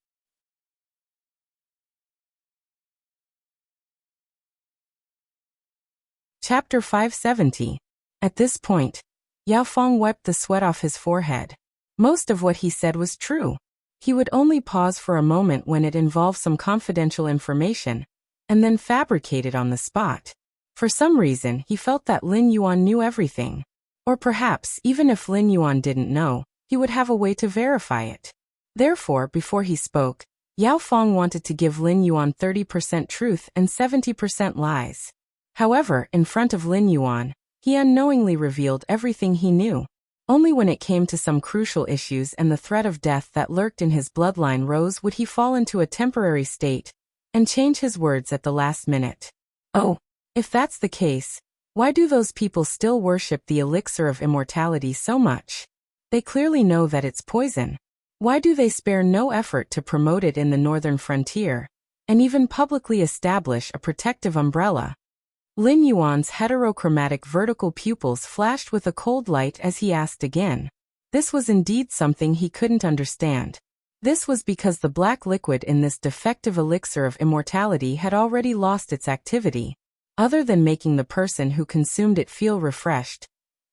S1: Chapter 570. At this point, Yao Fong wiped the sweat off his forehead. Most of what he said was true. He would only pause for a moment when it involved some confidential information, and then fabricate it on the spot. For some reason, he felt that Lin Yuan knew everything. Or perhaps, even if Lin Yuan didn't know, he would have a way to verify it. Therefore, before he spoke, Yao Fong wanted to give Lin Yuan 30% truth and 70% lies. However, in front of Lin Yuan, he unknowingly revealed everything he knew. Only when it came to some crucial issues and the threat of death that lurked in his bloodline rose would he fall into a temporary state and change his words at the last minute. Oh, if that's the case, why do those people still worship the elixir of immortality so much? They clearly know that it's poison. Why do they spare no effort to promote it in the northern frontier, and even publicly establish a protective umbrella? Lin Yuan's heterochromatic vertical pupils flashed with a cold light as he asked again. This was indeed something he couldn't understand. This was because the black liquid in this defective elixir of immortality had already lost its activity. Other than making the person who consumed it feel refreshed,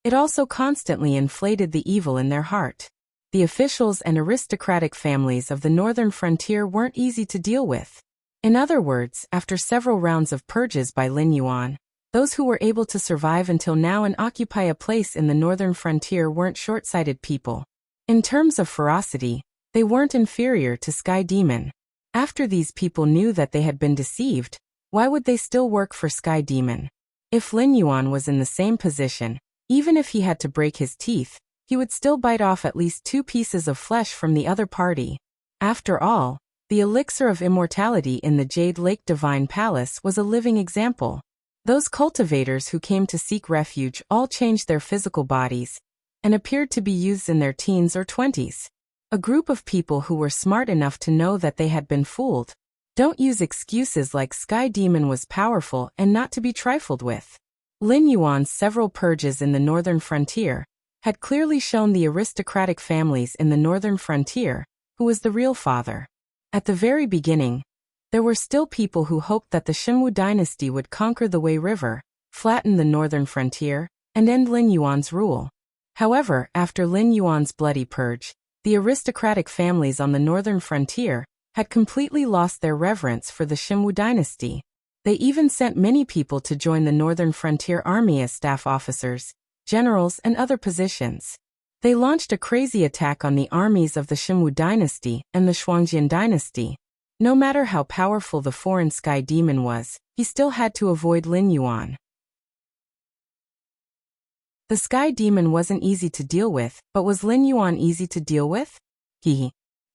S1: it also constantly inflated the evil in their heart. The officials and aristocratic families of the northern frontier weren't easy to deal with. In other words, after several rounds of purges by Lin Yuan, those who were able to survive until now and occupy a place in the northern frontier weren't short-sighted people. In terms of ferocity, they weren't inferior to Sky Demon. After these people knew that they had been deceived, why would they still work for Sky Demon? If Lin Yuan was in the same position, even if he had to break his teeth, he would still bite off at least 2 pieces of flesh from the other party. After all, the elixir of immortality in the Jade Lake Divine Palace was a living example. Those cultivators who came to seek refuge all changed their physical bodies and appeared to be youths in their teens or 20s. A group of people who were smart enough to know that they had been fooled. Don't use excuses like Sky Demon was powerful and not to be trifled with. Lin Yuan's several purges in the northern frontier had clearly shown the aristocratic families in the northern frontier who was the real father. At the very beginning, there were still people who hoped that the Xinwu dynasty would conquer the Wei River, flatten the northern frontier, and end Lin Yuan's rule. However, after Lin Yuan's bloody purge, the aristocratic families on the northern frontier had completely lost their reverence for the Xinwu dynasty. They even sent many people to join the Northern Frontier Army as staff officers, generals, and other positions. They launched a crazy attack on the armies of the Xinwu dynasty and the Shuangjian dynasty. No matter how powerful the foreign Sky Demon was, he still had to avoid Lin Yuan. The Sky Demon wasn't easy to deal with, but was Lin Yuan easy to deal with?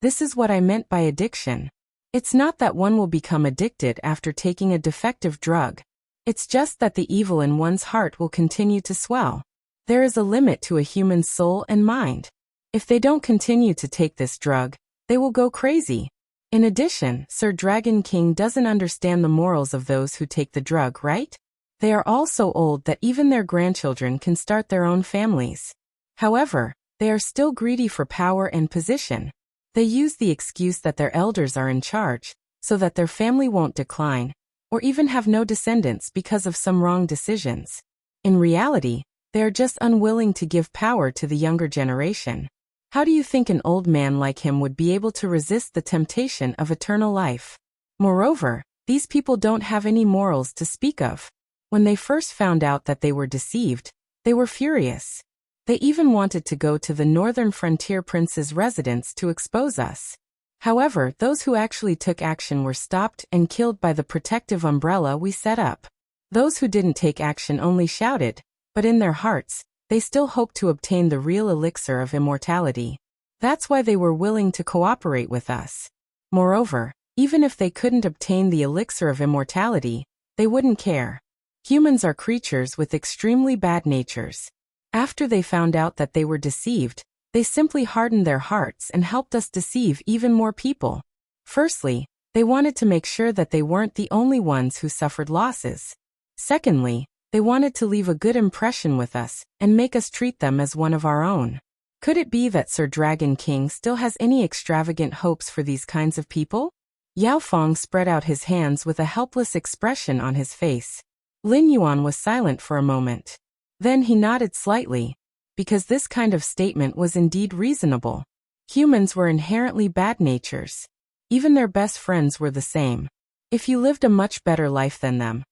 S1: This is what I meant by addiction. It's not that one will become addicted after taking a defective drug. It's just that the evil in one's heart will continue to swell. There is a limit to a human's soul and mind. If they don't continue to take this drug, they will go crazy. In addition, Sir Dragon King doesn't understand the morals of those who take the drug, right? They are all so old that even their grandchildren can start their own families. However, they are still greedy for power and position. They use the excuse that their elders are in charge, so that their family won't decline, or even have no descendants because of some wrong decisions. In reality, they are just unwilling to give power to the younger generation. How do you think an old man like him would be able to resist the temptation of eternal life? Moreover, these people don't have any morals to speak of. When they first found out that they were deceived, they were furious. They even wanted to go to the Northern Frontier Prince's residence to expose us. However, those who actually took action were stopped and killed by the protective umbrella we set up. Those who didn't take action only shouted, but in their hearts, they still hoped to obtain the real elixir of immortality. That's why they were willing to cooperate with us. Moreover, even if they couldn't obtain the elixir of immortality, they wouldn't care. Humans are creatures with extremely bad natures. After they found out that they were deceived, they simply hardened their hearts and helped us deceive even more people. Firstly, they wanted to make sure that they weren't the only ones who suffered losses. Secondly, they wanted to leave a good impression with us and make us treat them as one of our own. Could it be that Sir Dragon King still has any extravagant hopes for these kinds of people? Yao Fong spread out his hands with a helpless expression on his face. Lin Yuan was silent for a moment. Then he nodded slightly, because this kind of statement was indeed reasonable. Humans were inherently bad natures. Even their best friends were the same. If you lived a much better life than them,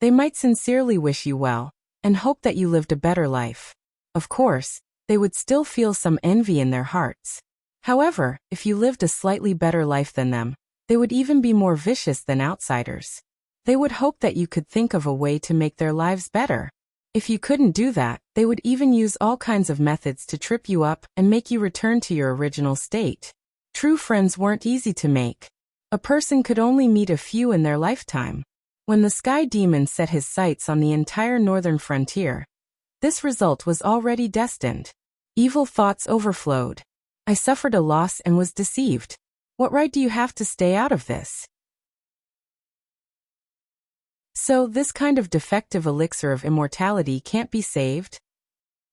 S1: they might sincerely wish you well, and hope that you lived a better life. Of course, they would still feel some envy in their hearts. However, if you lived a slightly better life than them, they would even be more vicious than outsiders. They would hope that you could think of a way to make their lives better. If you couldn't do that, they would even use all kinds of methods to trip you up and make you return to your original state. True friends weren't easy to make. A person could only meet a few in their lifetime. When the sky demon set his sights on the entire northern frontier, this result was already destined. Evil thoughts overflowed. I suffered a loss and was deceived. What right do you have to stay out of this? So, this kind of defective elixir of immortality can't be saved?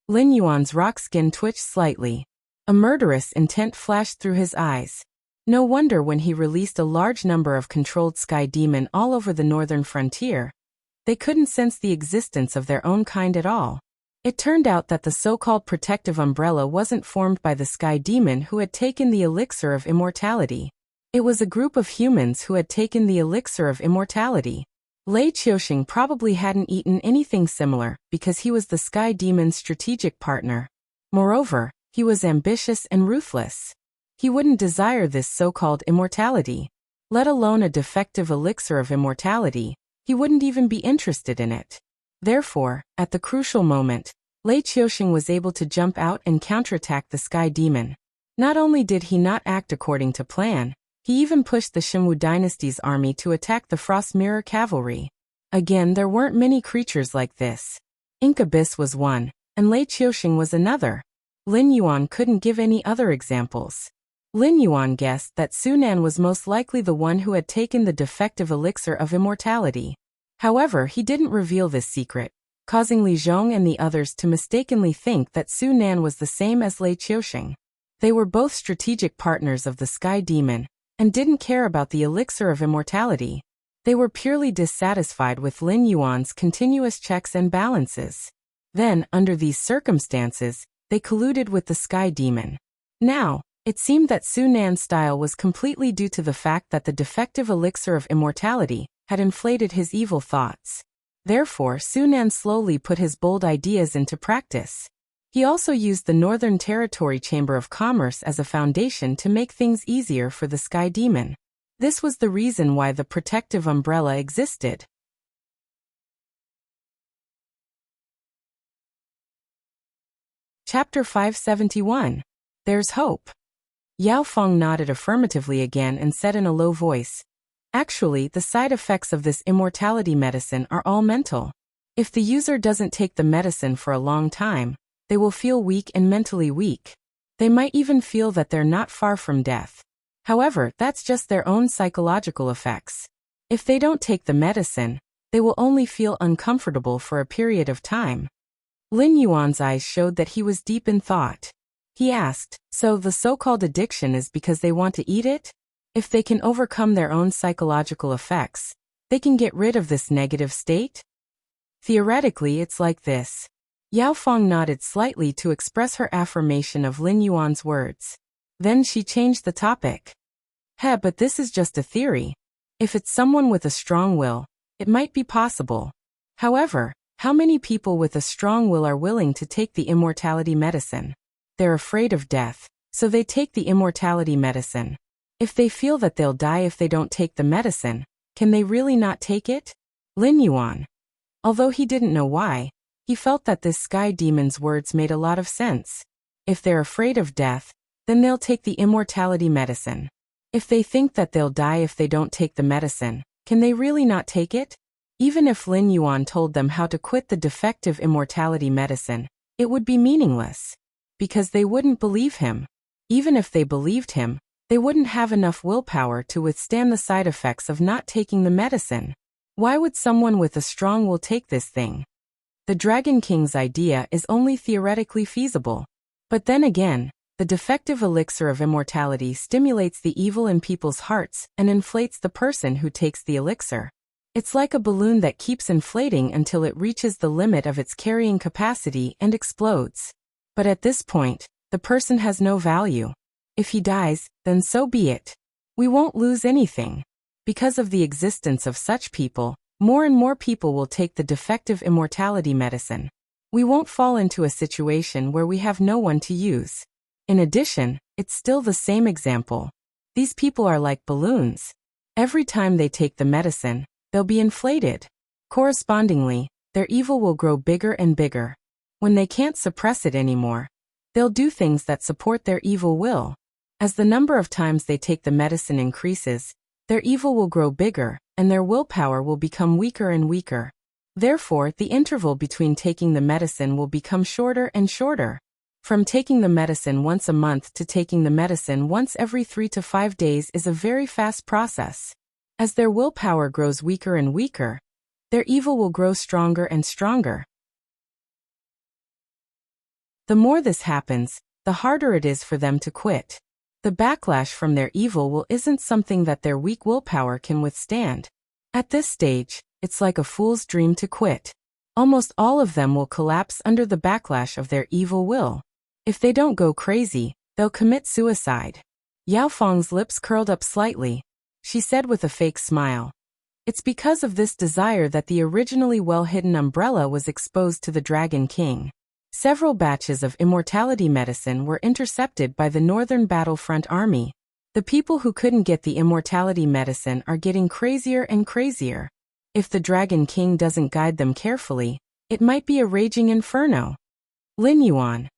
S1: Lin Yuan's rock skin twitched slightly. A murderous intent flashed through his eyes. No wonder when he released a large number of controlled sky demon all over the northern frontier, they couldn't sense the existence of their own kind at all. It turned out that the so-called protective umbrella wasn't formed by the sky demon who had taken the elixir of immortality. It was a group of humans who had taken the elixir of immortality. Lei Qiuxing probably hadn't eaten anything similar because he was the sky demon's strategic partner. Moreover, he was ambitious and ruthless. He wouldn't desire this so-called immortality, let alone a defective elixir of immortality. He wouldn't even be interested in it. Therefore, at the crucial moment, Lei Qiuxing was able to jump out and counterattack the sky demon. Not only did he not act according to plan, he even pushed the Xinwu dynasty's army to attack the Frost Mirror Cavalry. Again, there weren't many creatures like this. Ink Abyss was one, and Lei Qiuxing was another. Lin Yuan couldn't give any other examples. Lin Yuan guessed that Sunan was most likely the one who had taken the defective elixir of immortality. However, he didn't reveal this secret, causing Li Zhong and the others to mistakenly think that Sunan was the same as Lei Qiuxing. They were both strategic partners of the Sky Demon, and didn't care about the elixir of immortality. They were purely dissatisfied with Lin Yuan's continuous checks and balances. Then, under these circumstances, they colluded with the Sky Demon. Now, it seemed that Sunan's style was completely due to the fact that the defective elixir of immortality had inflated his evil thoughts. Therefore, Sunan slowly put his bold ideas into practice. He also used the Northern Territory Chamber of Commerce as a foundation to make things easier for the Sky Demon. This was the reason why the protective umbrella existed. Chapter 571. There's Hope. Yao Feng nodded affirmatively again and said in a low voice, "Actually, the side effects of this immortality medicine are all mental. If the user doesn't take the medicine for a long time, they will feel weak and mentally weak. They might even feel that they're not far from death. However, that's just their own psychological effects. If they don't take the medicine, they will only feel uncomfortable for a period of time." Lin Yuan's eyes showed that he was deep in thought. He asked, "So the so-called addiction is because they want to eat it? If they can overcome their own psychological effects, they can get rid of this negative state? Theoretically, it's like this." Yao Feng nodded slightly to express her affirmation of Lin Yuan's words. Then she changed the topic. But this is just a theory. If it's someone with a strong will, it might be possible. However, how many people with a strong will are willing to take the immortality medicine? They're afraid of death, so they take the immortality medicine. If they feel that they'll die if they don't take the medicine, can they really not take it? Lin Yuan. Although he didn't know why, he felt that this Sky Demon's words made a lot of sense. If they're afraid of death, then they'll take the immortality medicine. If they think that they'll die if they don't take the medicine, can they really not take it? Even if Lin Yuan told them how to quit the defective immortality medicine, it would be meaningless. Because they wouldn't believe him. Even if they believed him, they wouldn't have enough willpower to withstand the side effects of not taking the medicine. Why would someone with a strong will take this thing? The Dragon King's idea is only theoretically feasible. But then again, the defective elixir of immortality stimulates the evil in people's hearts and inflates the person who takes the elixir. It's like a balloon that keeps inflating until it reaches the limit of its carrying capacity and explodes. But at this point, the person has no value. If he dies, then so be it. We won't lose anything. Because of the existence of such people, more and more people will take the defective immortality medicine. We won't fall into a situation where we have no one to use. In addition, it's still the same example. These people are like balloons. Every time they take the medicine, they'll be inflated. Correspondingly, their evil will grow bigger and bigger. When they can't suppress it anymore, they'll do things that support their evil will. As the number of times they take the medicine increases, their evil will grow bigger, and their willpower will become weaker and weaker. Therefore, the interval between taking the medicine will become shorter and shorter. From taking the medicine once a month to taking the medicine once every 3 to 5 days is a very fast process. As their willpower grows weaker and weaker, their evil will grow stronger and stronger. The more this happens, the harder it is for them to quit. The backlash from their evil will isn't something that their weak willpower can withstand. At this stage, it's like a fool's dream to quit. Almost all of them will collapse under the backlash of their evil will. If they don't go crazy, they'll commit suicide. Yao Feng's lips curled up slightly. She said with a fake smile, "It's because of this desire that the originally well-hidden umbrella was exposed to the Dragon King." Several batches of immortality medicine were intercepted by the Northern Battlefront Army. The people who couldn't get the immortality medicine are getting crazier and crazier. If the Dragon King doesn't guide them carefully, it might be a raging inferno. Lin Yuan.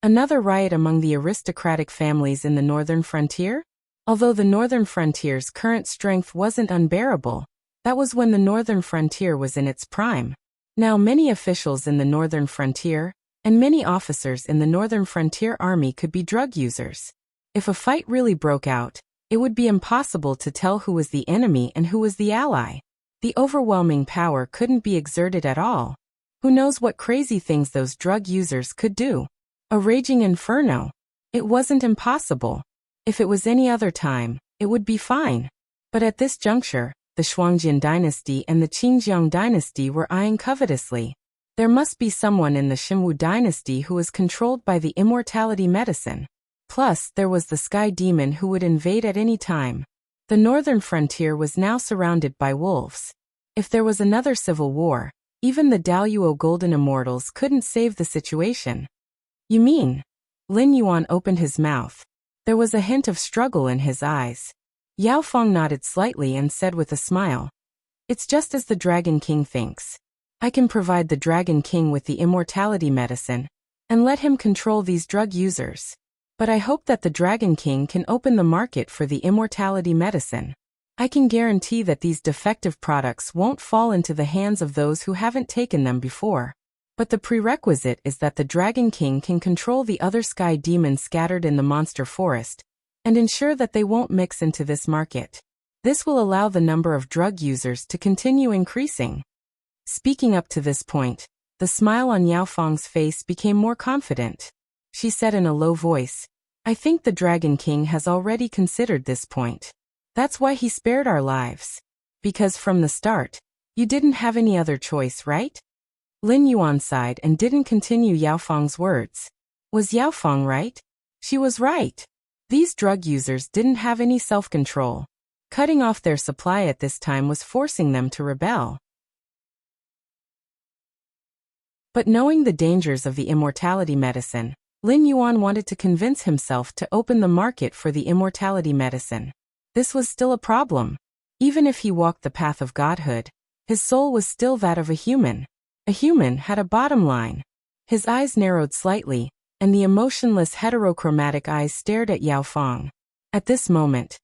S1: Another riot among the aristocratic families in the northern frontier? Although the northern frontier's current strength wasn't unbearable, that was when the northern frontier was in its prime. Now many officials in the northern frontier, and many officers in the Northern Frontier Army could be drug users. If a fight really broke out, it would be impossible to tell who was the enemy and who was the ally. The overwhelming power couldn't be exerted at all. Who knows what crazy things those drug users could do? A raging inferno. It wasn't impossible. If it was any other time, it would be fine. But at this juncture, the Shuangjian dynasty and the Qingjiang dynasty were eyeing covetously. There must be someone in the Xinwu dynasty who was controlled by the immortality medicine. Plus, there was the sky demon who would invade at any time. The northern frontier was now surrounded by wolves. If there was another civil war, even the Daoyuo Golden Immortals couldn't save the situation. You mean? Lin Yuan opened his mouth. There was a hint of struggle in his eyes. Yao Feng nodded slightly and said with a smile, "It's just as the Dragon King thinks. I can provide the Dragon King with the immortality medicine, and let him control these drug users. But I hope that the Dragon King can open the market for the immortality medicine. I can guarantee that these defective products won't fall into the hands of those who haven't taken them before. But the prerequisite is that the Dragon King can control the other sky demons scattered in the monster forest, and ensure that they won't mix into this market. This will allow the number of drug users to continue increasing." Speaking up to this point, the smile on Yao Feng's face became more confident. She said in a low voice, "I think the Dragon King has already considered this point. That's why he spared our lives. Because from the start, you didn't have any other choice, right?" Lin Yuan sighed and didn't continue Yao Feng's words. Was Yao Feng right? She was right. These drug users didn't have any self-control. Cutting off their supply at this time was forcing them to rebel. But knowing the dangers of the immortality medicine, Lin Yuan wanted to convince himself to open the market for the immortality medicine. This was still a problem. Even if he walked the path of godhood, his soul was still that of a human. A human had a bottom line. His eyes narrowed slightly, and the emotionless heterochromatic eyes stared at Yao Feng. At this moment,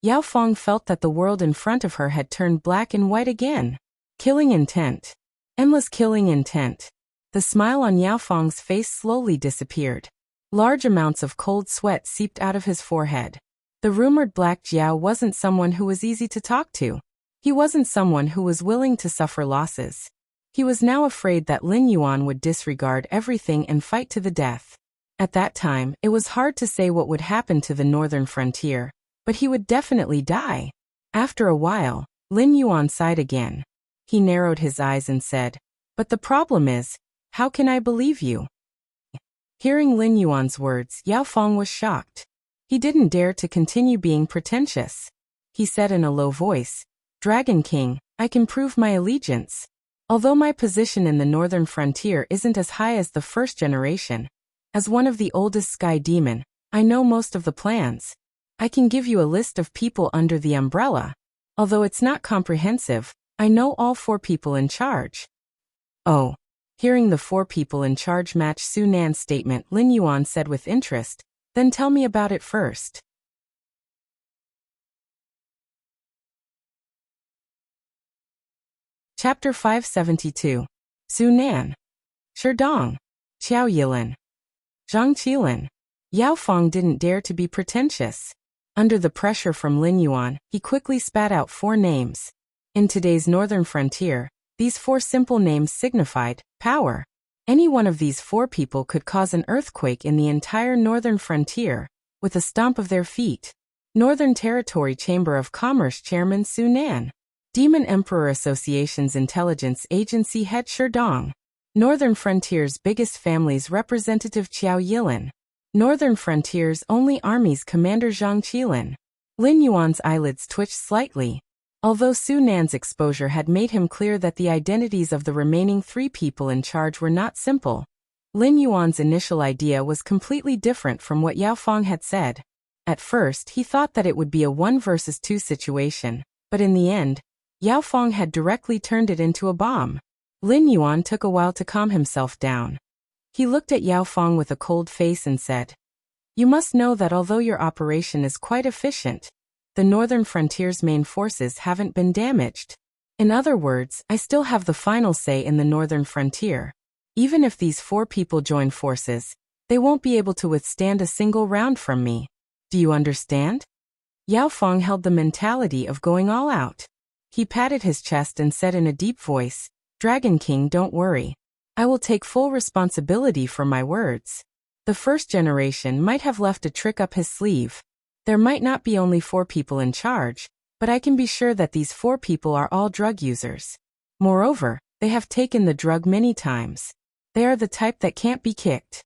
S1: Yao Feng felt that the world in front of her had turned black and white again. Killing intent. Endless killing intent. The smile on Yao Feng's face slowly disappeared. Large amounts of cold sweat seeped out of his forehead. The rumored Black Jiao wasn't someone who was easy to talk to. He wasn't someone who was willing to suffer losses. He was now afraid that Lin Yuan would disregard everything and fight to the death. At that time, it was hard to say what would happen to the northern frontier, but he would definitely die. After a while, Lin Yuan sighed again. He narrowed his eyes and said, "But the problem is, how can I believe you?" Hearing Lin Yuan's words, Yao Fong was shocked. He didn't dare to continue being pretentious. He said in a low voice, "Dragon King, I can prove my allegiance. Although my position in the northern frontier isn't as high as the first generation, as one of the oldest sky demon, I know most of the plans. I can give you a list of people under the umbrella. Although it's not comprehensive, I know all 4 people in charge." "Oh." Hearing the 4 people in charge match Su Nan's statement, Lin Yuan said with interest, "Then tell me about it first." Chapter 572. Su Nan. Sherdong. Qiao Yilin. Zhang Qilin. Yao Fong didn't dare to be pretentious. Under the pressure from Lin Yuan, he quickly spat out 4 names. In today's northern frontier, these 4 simple names signified power. Any one of these 4 people could cause an earthquake in the entire northern frontier, with a stomp of their feet. Northern Territory Chamber of Commerce Chairman Su Nan. Demon Emperor Association's Intelligence Agency Head Sherdong. Northern Frontier's Biggest Families Representative Qiao Yilin. Northern Frontier's Only Army's Commander Zhang Qilin. Lin Yuan's eyelids twitched slightly. Although Su Nan's exposure had made him clear that the identities of the remaining 3 people in charge were not simple, Lin Yuan's initial idea was completely different from what Yao Fong had said. At first, he thought that it would be a 1 versus 2 situation, but in the end, Yao Fong had directly turned it into a bomb. Lin Yuan took a while to calm himself down. He looked at Yao Fong with a cold face and said, "You must know that although your operation is quite efficient, the northern frontier's main forces haven't been damaged. In other words, I still have the final say in the northern frontier. Even if these 4 people join forces, they won't be able to withstand a single round from me. Do you understand?" Yao Fong held the mentality of going all out. He patted his chest and said in a deep voice, "Dragon King, don't worry. I will take full responsibility for my words. The first generation might have left a trick up his sleeve. There might not be only 4 people in charge, but I can be sure that these 4 people are all drug users. Moreover, they have taken the drug many times. They are the type that can't be kicked."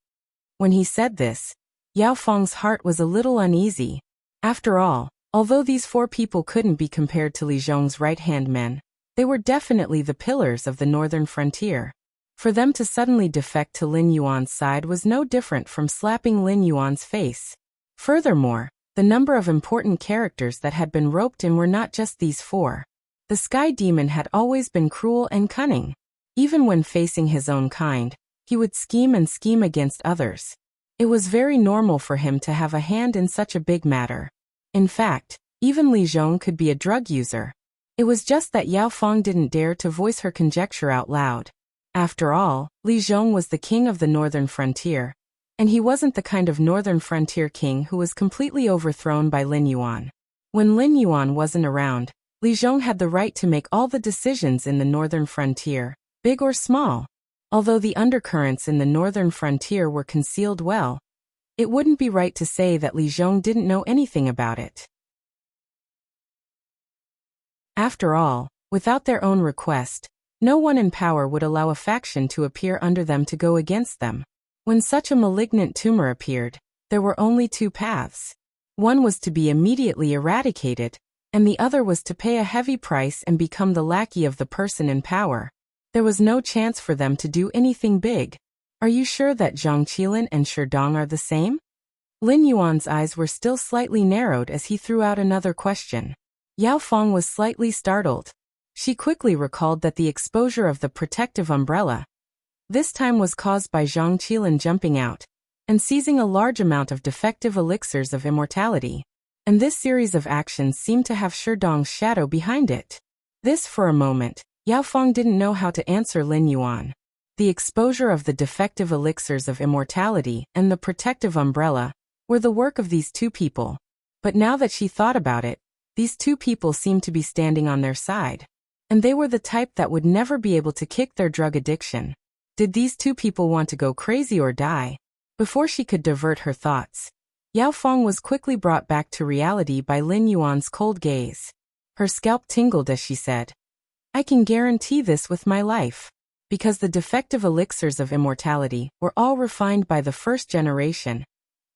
S1: When he said this, Yao Fong's heart was a little uneasy. After all, although these 4 people couldn't be compared to Li Zhong's right-hand men, they were definitely the pillars of the northern frontier. For them to suddenly defect to Lin Yuan's side was no different from slapping Lin Yuan's face. Furthermore, the number of important characters that had been roped in were not just these 4. The Sky Demon had always been cruel and cunning. Even when facing his own kind, he would scheme and scheme against others. It was very normal for him to have a hand in such a big matter. In fact, even Li Zhong could be a drug user. It was just that Yao Fong didn't dare to voice her conjecture out loud. After all, Li Zhong was the king of the northern frontier, and he wasn't the kind of northern frontier king who was completely overthrown by Lin Yuan. When Lin Yuan wasn't around, Li Zhong had the right to make all the decisions in the northern frontier, big or small. Although the undercurrents in the northern frontier were concealed well, it wouldn't be right to say that Li Zhong didn't know anything about it. After all, without their own request, no one in power would allow a faction to appear under them to go against them. When such a malignant tumor appeared, there were only 2 paths. One was to be immediately eradicated, and the other was to pay a heavy price and become the lackey of the person in power. There was no chance for them to do anything big. Are you sure that Zhang Qilin and Sherdong are the same? Lin Yuan's eyes were still slightly narrowed as he threw out another question. Yao Fong was slightly startled. She quickly recalled that the exposure of the protective umbrella this time was caused by Zhang Qilin jumping out and seizing a large amount of defective elixirs of immortality. And this series of actions seemed to have Sherdong's shadow behind it. This, for a moment, Yao Fong didn't know how to answer Lin Yuan. The exposure of the defective elixirs of immortality and the protective umbrella were the work of these 2 people. But now that she thought about it, these 2 people seemed to be standing on their side. And they were the type that would never be able to kick their drug addiction. Did these 2 people want to go crazy or die? Before she could divert her thoughts, Yao Fong was quickly brought back to reality by Lin Yuan's cold gaze. Her scalp tingled as she said, "I can guarantee this with my life." Because the defective elixirs of immortality were all refined by the first generation,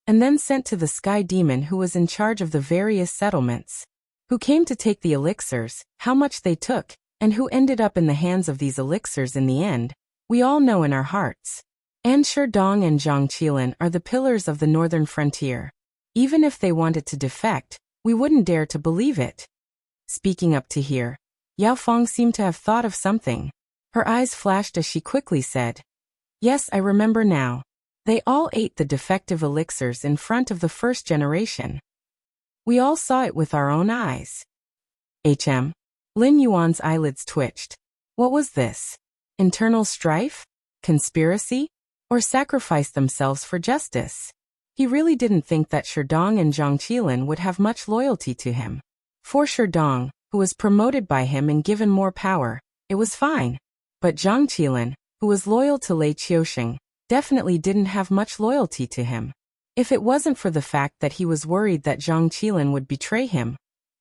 S1: and then sent to the sky demon who was in charge of the various settlements, who came to take the elixirs, how much they took, and who ended up in the hands of these elixirs in the end, we all know in our hearts. Anshir Dong and Zhang Qilin are the pillars of the northern frontier. Even if they wanted to defect, we wouldn't dare to believe it. Speaking up to hear, Yao Fong seemed to have thought of something. Her eyes flashed as she quickly said, "Yes, I remember now. They all ate the defective elixirs in front of the first generation. We all saw it with our own eyes." Lin Yuan's eyelids twitched. What was this? Internal strife? Conspiracy? Or sacrifice themselves for justice? He really didn't think that Sherdong and Zhang Qilin would have much loyalty to him. For Sherdong, who was promoted by him and given more power, it was fine. But Zhang Qilin, who was loyal to Lei Qiusheng, definitely didn't have much loyalty to him. If it wasn't for the fact that he was worried that Zhang Qilin would betray him,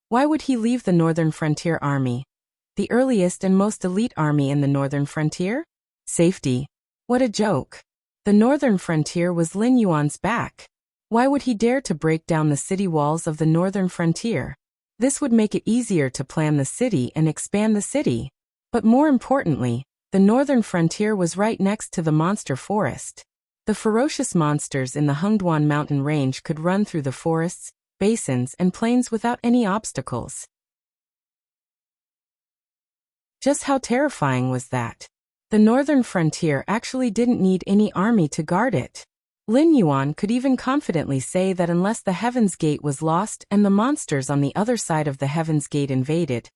S1: why would he leave the Northern Frontier Army? The earliest and most elite army in the Northern Frontier? Safety. What a joke. The Northern Frontier was Lin Yuan's back. Why would he dare to break down the city walls of the Northern Frontier? This would make it easier to plan the city and expand the city. But more importantly, the Northern Frontier was right next to the monster forest. The ferocious monsters in the Hengduan mountain range could run through the forests, basins, and plains without any obstacles. Just how terrifying was that? The Northern Frontier actually didn't need any army to guard it. Lin Yuan could even confidently say that unless the Heaven's Gate was lost and the monsters on the other side of the Heaven's Gate invaded,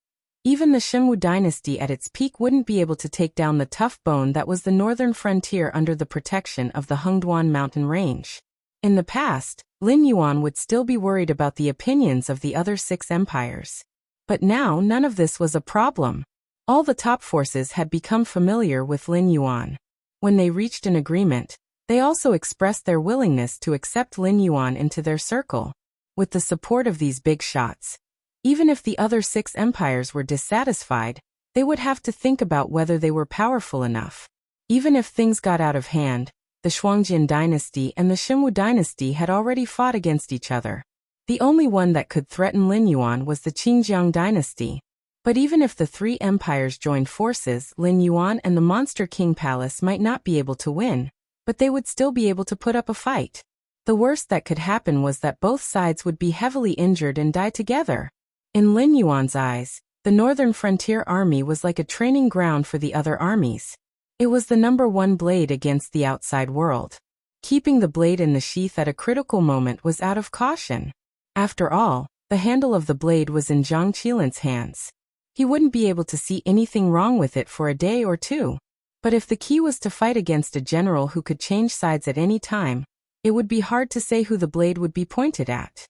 S1: even the Shengwu dynasty at its peak wouldn't be able to take down the tough bone that was the Northern Frontier under the protection of the Hengduan mountain range. In the past, Lin Yuan would still be worried about the opinions of the other 6 empires. But now none of this was a problem. All the top forces had become familiar with Lin Yuan. When they reached an agreement, they also expressed their willingness to accept Lin Yuan into their circle. With the support of these big shots, even if the other 6 empires were dissatisfied, they would have to think about whether they were powerful enough. Even if things got out of hand, the Shuangjin dynasty and the Shengwu dynasty had already fought against each other. The only one that could threaten Lin Yuan was the Qingjiang dynasty. But even if the 3 empires joined forces, Lin Yuan and the Monster King Palace might not be able to win, but they would still be able to put up a fight. The worst that could happen was that both sides would be heavily injured and die together. In Lin Yuan's eyes, the Northern Frontier Army was like a training ground for the other armies. It was the #1 blade against the outside world. Keeping the blade in the sheath at a critical moment was out of caution. After all, the handle of the blade was in Zhang Qilin's hands. He wouldn't be able to see anything wrong with it for a day or 2. But if the key was to fight against a general who could change sides at any time, it would be hard to say who the blade would be pointed at.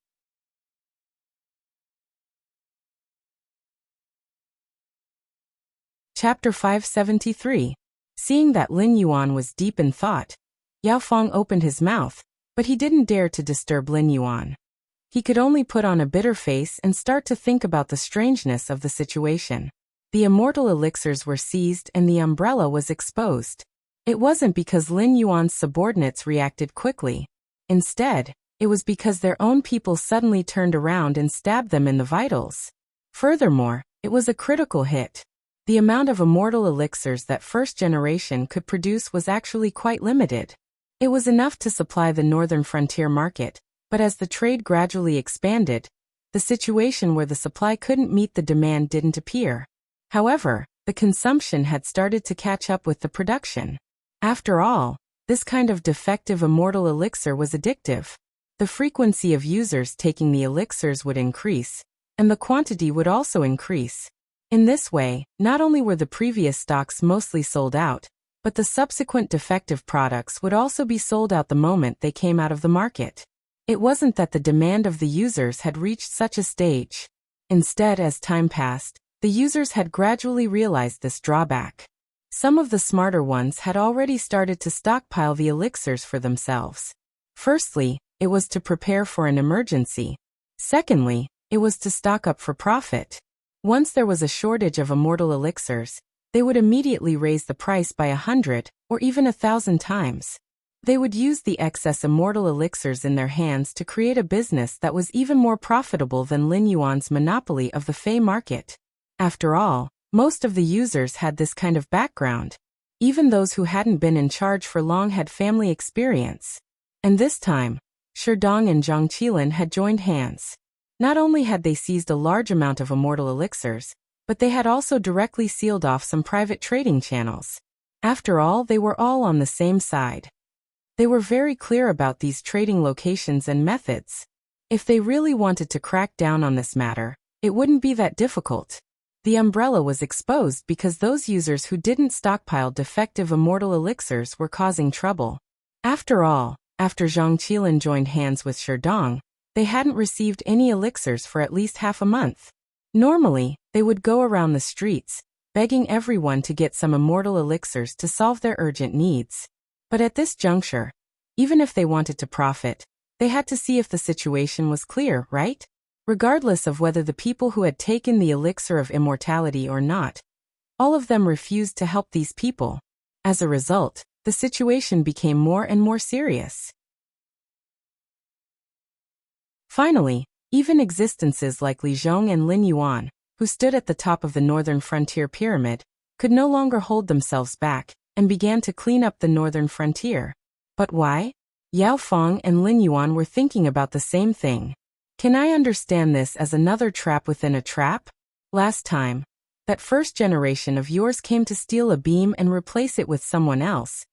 S1: Chapter 573. Seeing that Lin Yuan was deep in thought, Yao Fong opened his mouth, but he didn't dare to disturb Lin Yuan. He could only put on a bitter face and start to think about the strangeness of the situation. The immortal elixirs were seized and the umbrella was exposed. It wasn't because Lin Yuan's subordinates reacted quickly. Instead, it was because their own people suddenly turned around and stabbed them in the vitals. Furthermore, it was a critical hit. The amount of immortal elixirs that first generation could produce was actually quite limited. It was enough to supply the Northern Frontier market, but as the trade gradually expanded, the situation where the supply couldn't meet the demand didn't appear. However, the consumption had started to catch up with the production. After all, this kind of defective immortal elixir was addictive. The frequency of users taking the elixirs would increase, and the quantity would also increase. In this way, not only were the previous stocks mostly sold out, but the subsequent defective products would also be sold out the moment they came out of the market. It wasn't that the demand of the users had reached such a stage. Instead, as time passed, the users had gradually realized this drawback. Some of the smarter ones had already started to stockpile the elixirs for themselves. Firstly, it was to prepare for an emergency. Secondly, it was to stock up for profit. Once there was a shortage of immortal elixirs, they would immediately raise the price by 100 or even 1,000 times. They would use the excess immortal elixirs in their hands to create a business that was even more profitable than Lin Yuan's monopoly of the Fey market. After all, most of the users had this kind of background. Even those who hadn't been in charge for long had family experience. And this time, Sherdong and Zhang Qilin had joined hands. Not only had they seized a large amount of immortal elixirs, but they had also directly sealed off some private trading channels. After all, they were all on the same side. They were very clear about these trading locations and methods. If they really wanted to crack down on this matter, it wouldn't be that difficult. The umbrella was exposed because those users who didn't stockpile defective immortal elixirs were causing trouble. After all, after Zhang Qilin joined hands with Sherdong, they hadn't received any elixirs for at least half a month. Normally, they would go around the streets, begging everyone to get some immortal elixirs to solve their urgent needs. But at this juncture, even if they wanted to profit, they had to see if the situation was clear, right? Regardless of whether the people who had taken the elixir of immortality or not, all of them refused to help these people. As a result, the situation became more and more serious. Finally, even existences like Li Zhong and Lin Yuan, who stood at the top of the northern frontier pyramid, could no longer hold themselves back, and began to clean up the northern frontier. But why? Yao Feng and Lin Yuan were thinking about the same thing. Can I understand this as another trap within a trap? Last time, that first generation of yours came to steal a beam and replace it with someone else,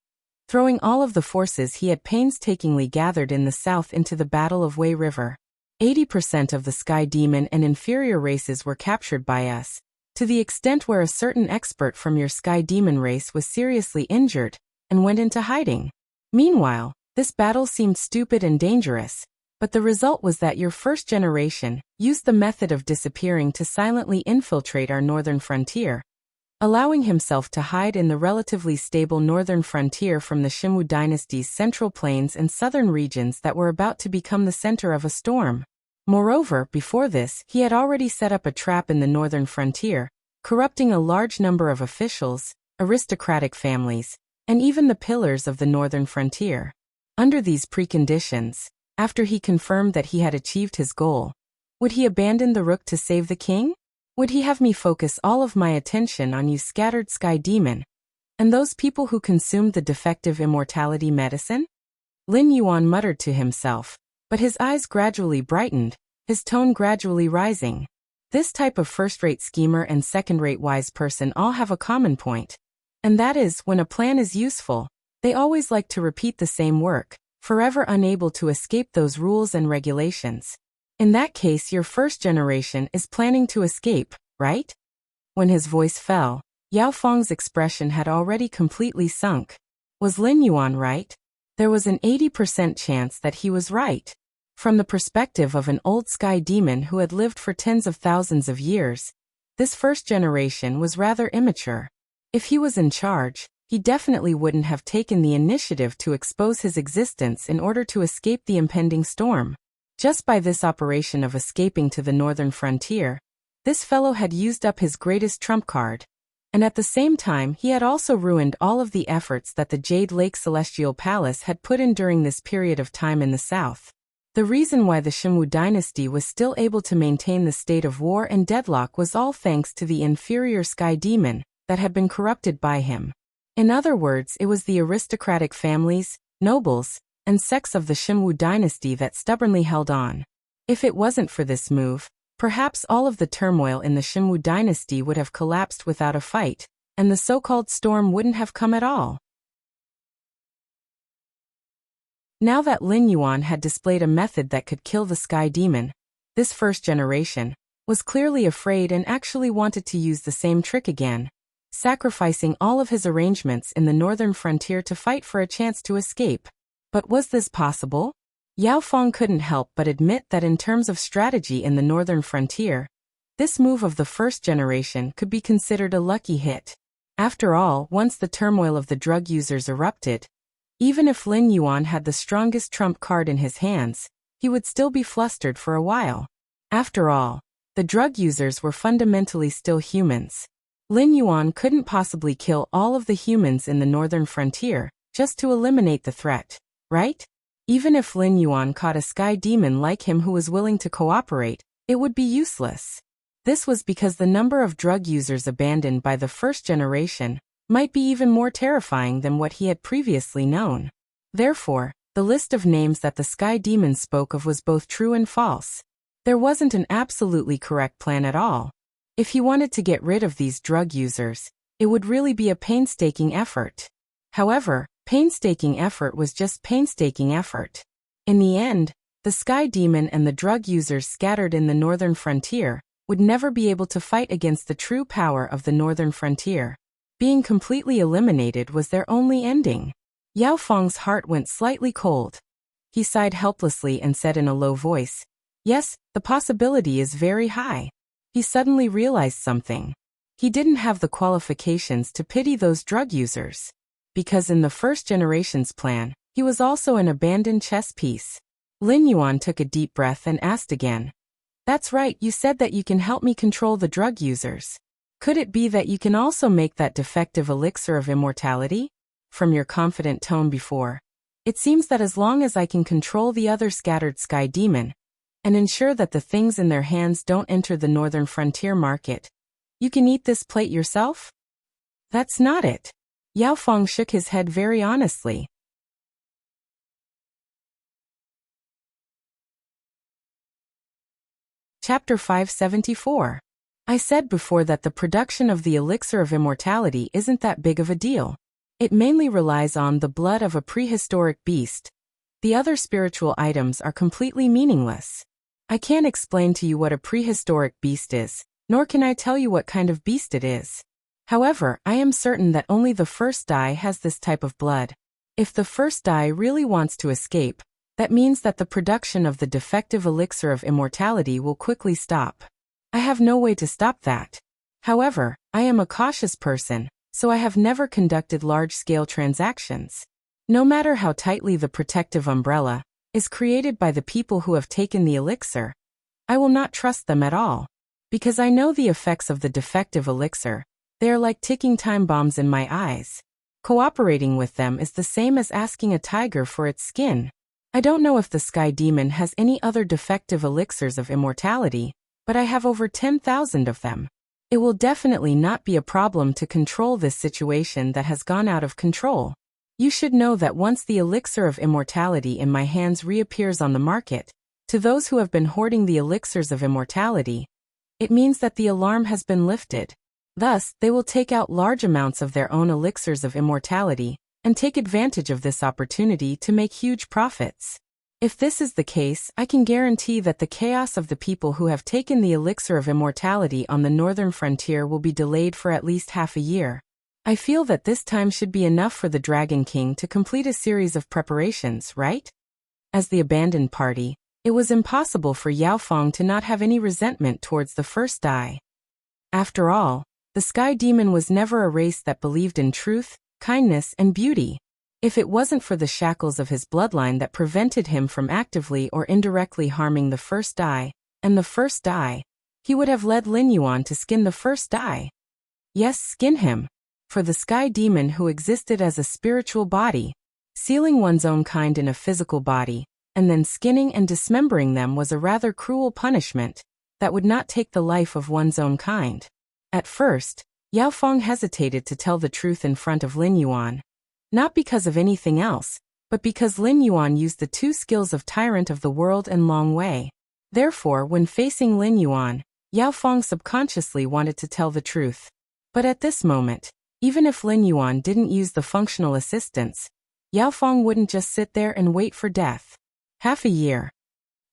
S1: throwing all of the forces he had painstakingly gathered in the south into the Battle of Wei River. 80% of the Sky Demon and inferior races were captured by us, to the extent where a certain expert from your Sky Demon race was seriously injured and went into hiding. Meanwhile, this battle seemed stupid and dangerous, but the result was that your first generation used the method of disappearing to silently infiltrate our northern frontier, allowing himself to hide in the relatively stable northern frontier from the Xinwu dynasty's central plains and southern regions that were about to become the center of a storm. Moreover, before this, he had already set up a trap in the northern frontier, corrupting a large number of officials, aristocratic families, and even the pillars of the northern frontier. Under these preconditions, after he confirmed that he had achieved his goal, would he abandon the Rook to save the king? Would he have me focus all of my attention on you scattered Sky Demon, and those people who consumed the defective immortality medicine? Lin Yuan muttered to himself, but his eyes gradually brightened, his tone gradually rising. This type of first-rate schemer and second-rate wise person all have a common point, and that is, when a plan is useful, they always like to repeat the same work, forever unable to escape those rules and regulations. In that case, your first generation is planning to escape, right? When his voice fell, Yao Feng's expression had already completely sunk. Was Lin Yuan right? There was an 80% chance that he was right. From the perspective of an old Sky Demon who had lived for tens of thousands of years, this first generation was rather immature. If he was in charge, he definitely wouldn't have taken the initiative to expose his existence in order to escape the impending storm. Just by this operation of escaping to the northern frontier, this fellow had used up his greatest trump card. And at the same time, he had also ruined all of the efforts that the Jade Lake Celestial Palace had put in during this period of time in the south. The reason why the Xinwu dynasty was still able to maintain the state of war and deadlock was all thanks to the inferior Sky Demon that had been corrupted by him. In other words, it was the aristocratic families, nobles, and sects of the Xinwu dynasty that stubbornly held on. If it wasn't for this move, perhaps all of the turmoil in the Xinwu dynasty would have collapsed without a fight, and the so-called storm wouldn't have come at all. Now that Lin Yuan had displayed a method that could kill the Sky Demon, this first generation was clearly afraid and actually wanted to use the same trick again, sacrificing all of his arrangements in the northern frontier to fight for a chance to escape. But was this possible? Yao Feng couldn't help but admit that in terms of strategy in the northern frontier, this move of the first generation could be considered a lucky hit. After all, once the turmoil of the drug users erupted, even if Lin Yuan had the strongest trump card in his hands, he would still be flustered for a while. After all, The drug users were fundamentally still humans. Lin Yuan couldn't possibly kill all of the humans in the northern frontier just to eliminate the threat, right? Even if Lin Yuan caught a sky demon like him who was willing to cooperate, it would be useless. This was because the number of drug users abandoned by the first generation might be even more terrifying than what he had previously known. Therefore, the list of names that the sky demon spoke of was both true and false. There wasn't an absolutely correct plan at all. If he wanted to get rid of these drug users, it would really be a painstaking effort. However, painstaking effort was just painstaking effort. In the end, the sky demon and the drug users scattered in the northern frontier would never be able to fight against the true power of the northern frontier. Being completely eliminated was their only ending. Yao Feng's heart went slightly cold. He sighed helplessly and said in a low voice, "Yes, the possibility is very high." He suddenly realized something. He didn't have the qualifications to pity those drug users. Because in the first generation's plan, he was also an abandoned chess piece. Lin Yuan took a deep breath and asked again, "That's right, you said that you can help me control the drug users. Could it be that you can also make that defective elixir of immortality?" From your confident tone before, it seems that as long as I can control the other scattered sky demon, and ensure that the things in their hands don't enter the northern frontier market, you can eat this plate yourself? That's not it. Yao Feng shook his head very honestly. Chapter 574. I said before that the production of the elixir of immortality isn't that big of a deal. It mainly relies on the blood of a prehistoric beast. The other spiritual items are completely meaningless. I can't explain to you what a prehistoric beast is, nor can I tell you what kind of beast it is. However, I am certain that only the first die has this type of blood. If the first die really wants to escape, that means that the production of the defective elixir of immortality will quickly stop. I have no way to stop that. However, I am a cautious person, so I have never conducted large-scale transactions. No matter how tightly the protective umbrella is created by the people who have taken the elixir, I will not trust them at all. Because I know the effects of the defective elixir, they are like ticking time bombs in my eyes. Cooperating with them is the same as asking a tiger for its skin. I don't know if the sky demon has any other defective elixirs of immortality, but I have over 10,000 of them. It will definitely not be a problem to control this situation that has gone out of control. You should know that once the elixir of immortality in my hands reappears on the market, to those who have been hoarding the elixirs of immortality, it means that the alarm has been lifted. Thus, they will take out large amounts of their own elixirs of immortality and take advantage of this opportunity to make huge profits. If this is the case, I can guarantee that the chaos of the people who have taken the elixir of immortality on the northern frontier will be delayed for at least half a year. I feel that this time should be enough for the Dragon King to complete a series of preparations, right? As the abandoned party, it was impossible for Yao Feng to not have any resentment towards the first die. After all, the Sky Demon was never a race that believed in truth, kindness, and beauty. If it wasn't for the shackles of his bloodline that prevented him from actively or indirectly harming the first die, and the first die, he would have led Lin Yuan to skin the first die. Yes, skin him. For the Sky Demon who existed as a spiritual body, sealing one's own kind in a physical body, and then skinning and dismembering them was a rather cruel punishment that would not take the life of one's own kind. At first, Yao Feng hesitated to tell the truth in front of Lin Yuan. Not because of anything else, but because Lin Yuan used the two skills of Tyrant of the World and Long Wei. Therefore, when facing Lin Yuan, Yao Feng subconsciously wanted to tell the truth. But at this moment, even if Lin Yuan didn't use the functional assistance, Yao Feng wouldn't just sit there and wait for death. Half a year.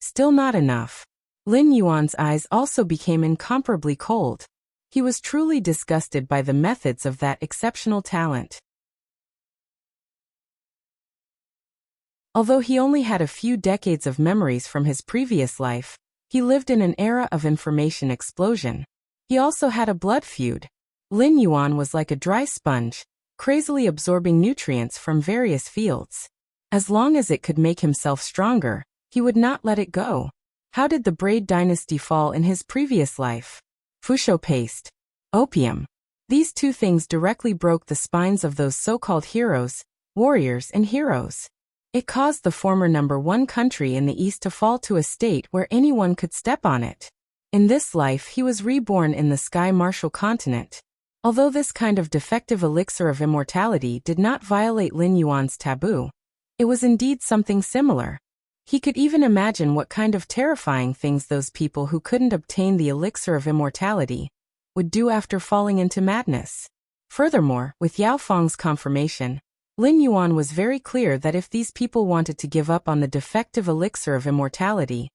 S1: Still not enough. Lin Yuan's eyes also became incomparably cold. He was truly disgusted by the methods of that exceptional talent. Although he only had a few decades of memories from his previous life, he lived in an era of information explosion. He also had a blood feud. Lin Yuan was like a dry sponge, crazily absorbing nutrients from various fields. As long as it could make himself stronger, he would not let it go. How did the Braid dynasty fall in his previous life? Fusho paste. Opium. These two things directly broke the spines of those so-called heroes, warriors and heroes. It caused the former #1 country in the East to fall to a state where anyone could step on it. In this life he was reborn in the Sky Martial continent. Although this kind of defective elixir of immortality did not violate Lin Yuan's taboo, it was indeed something similar. He could even imagine what kind of terrifying things those people who couldn't obtain the elixir of immortality would do after falling into madness. Furthermore, with Yao Feng's confirmation, Lin Yuan was very clear that if these people wanted to give up on the defective elixir of immortality,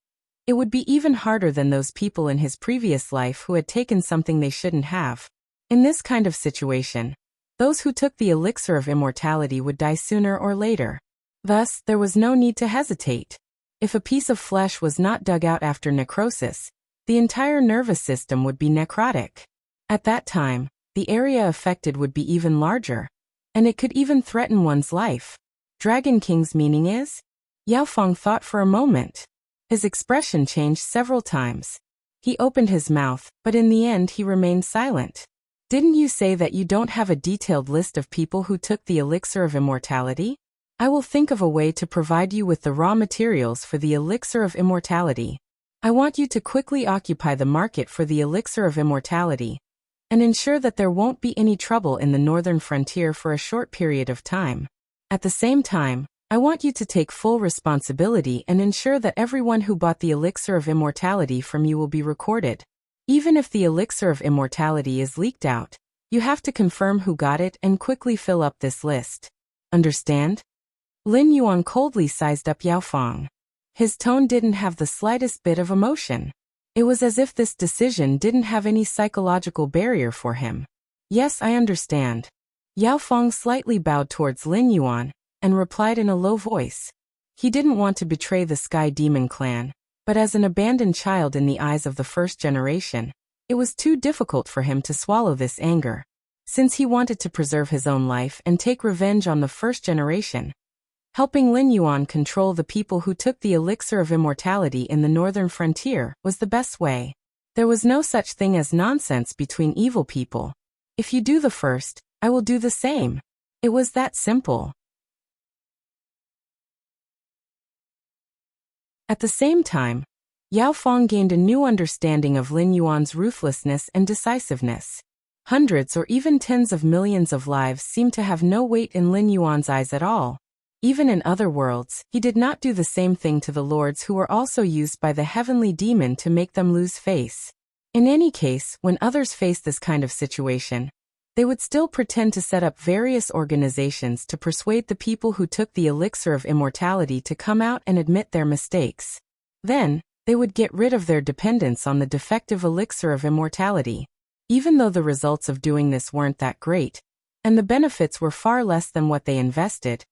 S1: it would be even harder than those people in his previous life who had taken something they shouldn't have. In this kind of situation, those who took the elixir of immortality would die sooner or later. Thus, there was no need to hesitate. If a piece of flesh was not dug out after necrosis, the entire nervous system would be necrotic. At that time, the area affected would be even larger, and it could even threaten one's life. Dragon King's meaning is? Yao Feng thought for a moment. His expression changed several times. He opened his mouth, but in the end he remained silent. Didn't you say that you don't have a detailed list of people who took the elixir of immortality? I will think of a way to provide you with the raw materials for the elixir of immortality. I want you to quickly occupy the market for the elixir of immortality, and ensure that there won't be any trouble in the northern frontier for a short period of time. At the same time, I want you to take full responsibility and ensure that everyone who bought the elixir of immortality from you will be recorded. Even if the elixir of immortality is leaked out, you have to confirm who got it and quickly fill up this list. Understand? Lin Yuan coldly sized up Yao Feng. His tone didn't have the slightest bit of emotion. It was as if this decision didn't have any psychological barrier for him. Yes, I understand. Yao Feng slightly bowed towards Lin Yuan and replied in a low voice. He didn't want to betray the Sky Demon clan, but as an abandoned child in the eyes of the first generation, it was too difficult for him to swallow this anger. Since he wanted to preserve his own life and take revenge on the first generation, helping Lin Yuan control the people who took the elixir of immortality in the northern frontier was the best way. There was no such thing as nonsense between evil people. If you do the first, I will do the same. It was that simple. At the same time, Yao Feng gained a new understanding of Lin Yuan's ruthlessness and decisiveness. Hundreds or even tens of millions of lives seemed to have no weight in Lin Yuan's eyes at all. Even in other worlds, he did not do the same thing to the lords who were also used by the heavenly demon to make them lose face. In any case, when others faced this kind of situation, they would still pretend to set up various organizations to persuade the people who took the elixir of immortality to come out and admit their mistakes. Then, they would get rid of their dependence on the defective elixir of immortality. Even though the results of doing this weren't that great, and the benefits were far less than what they invested,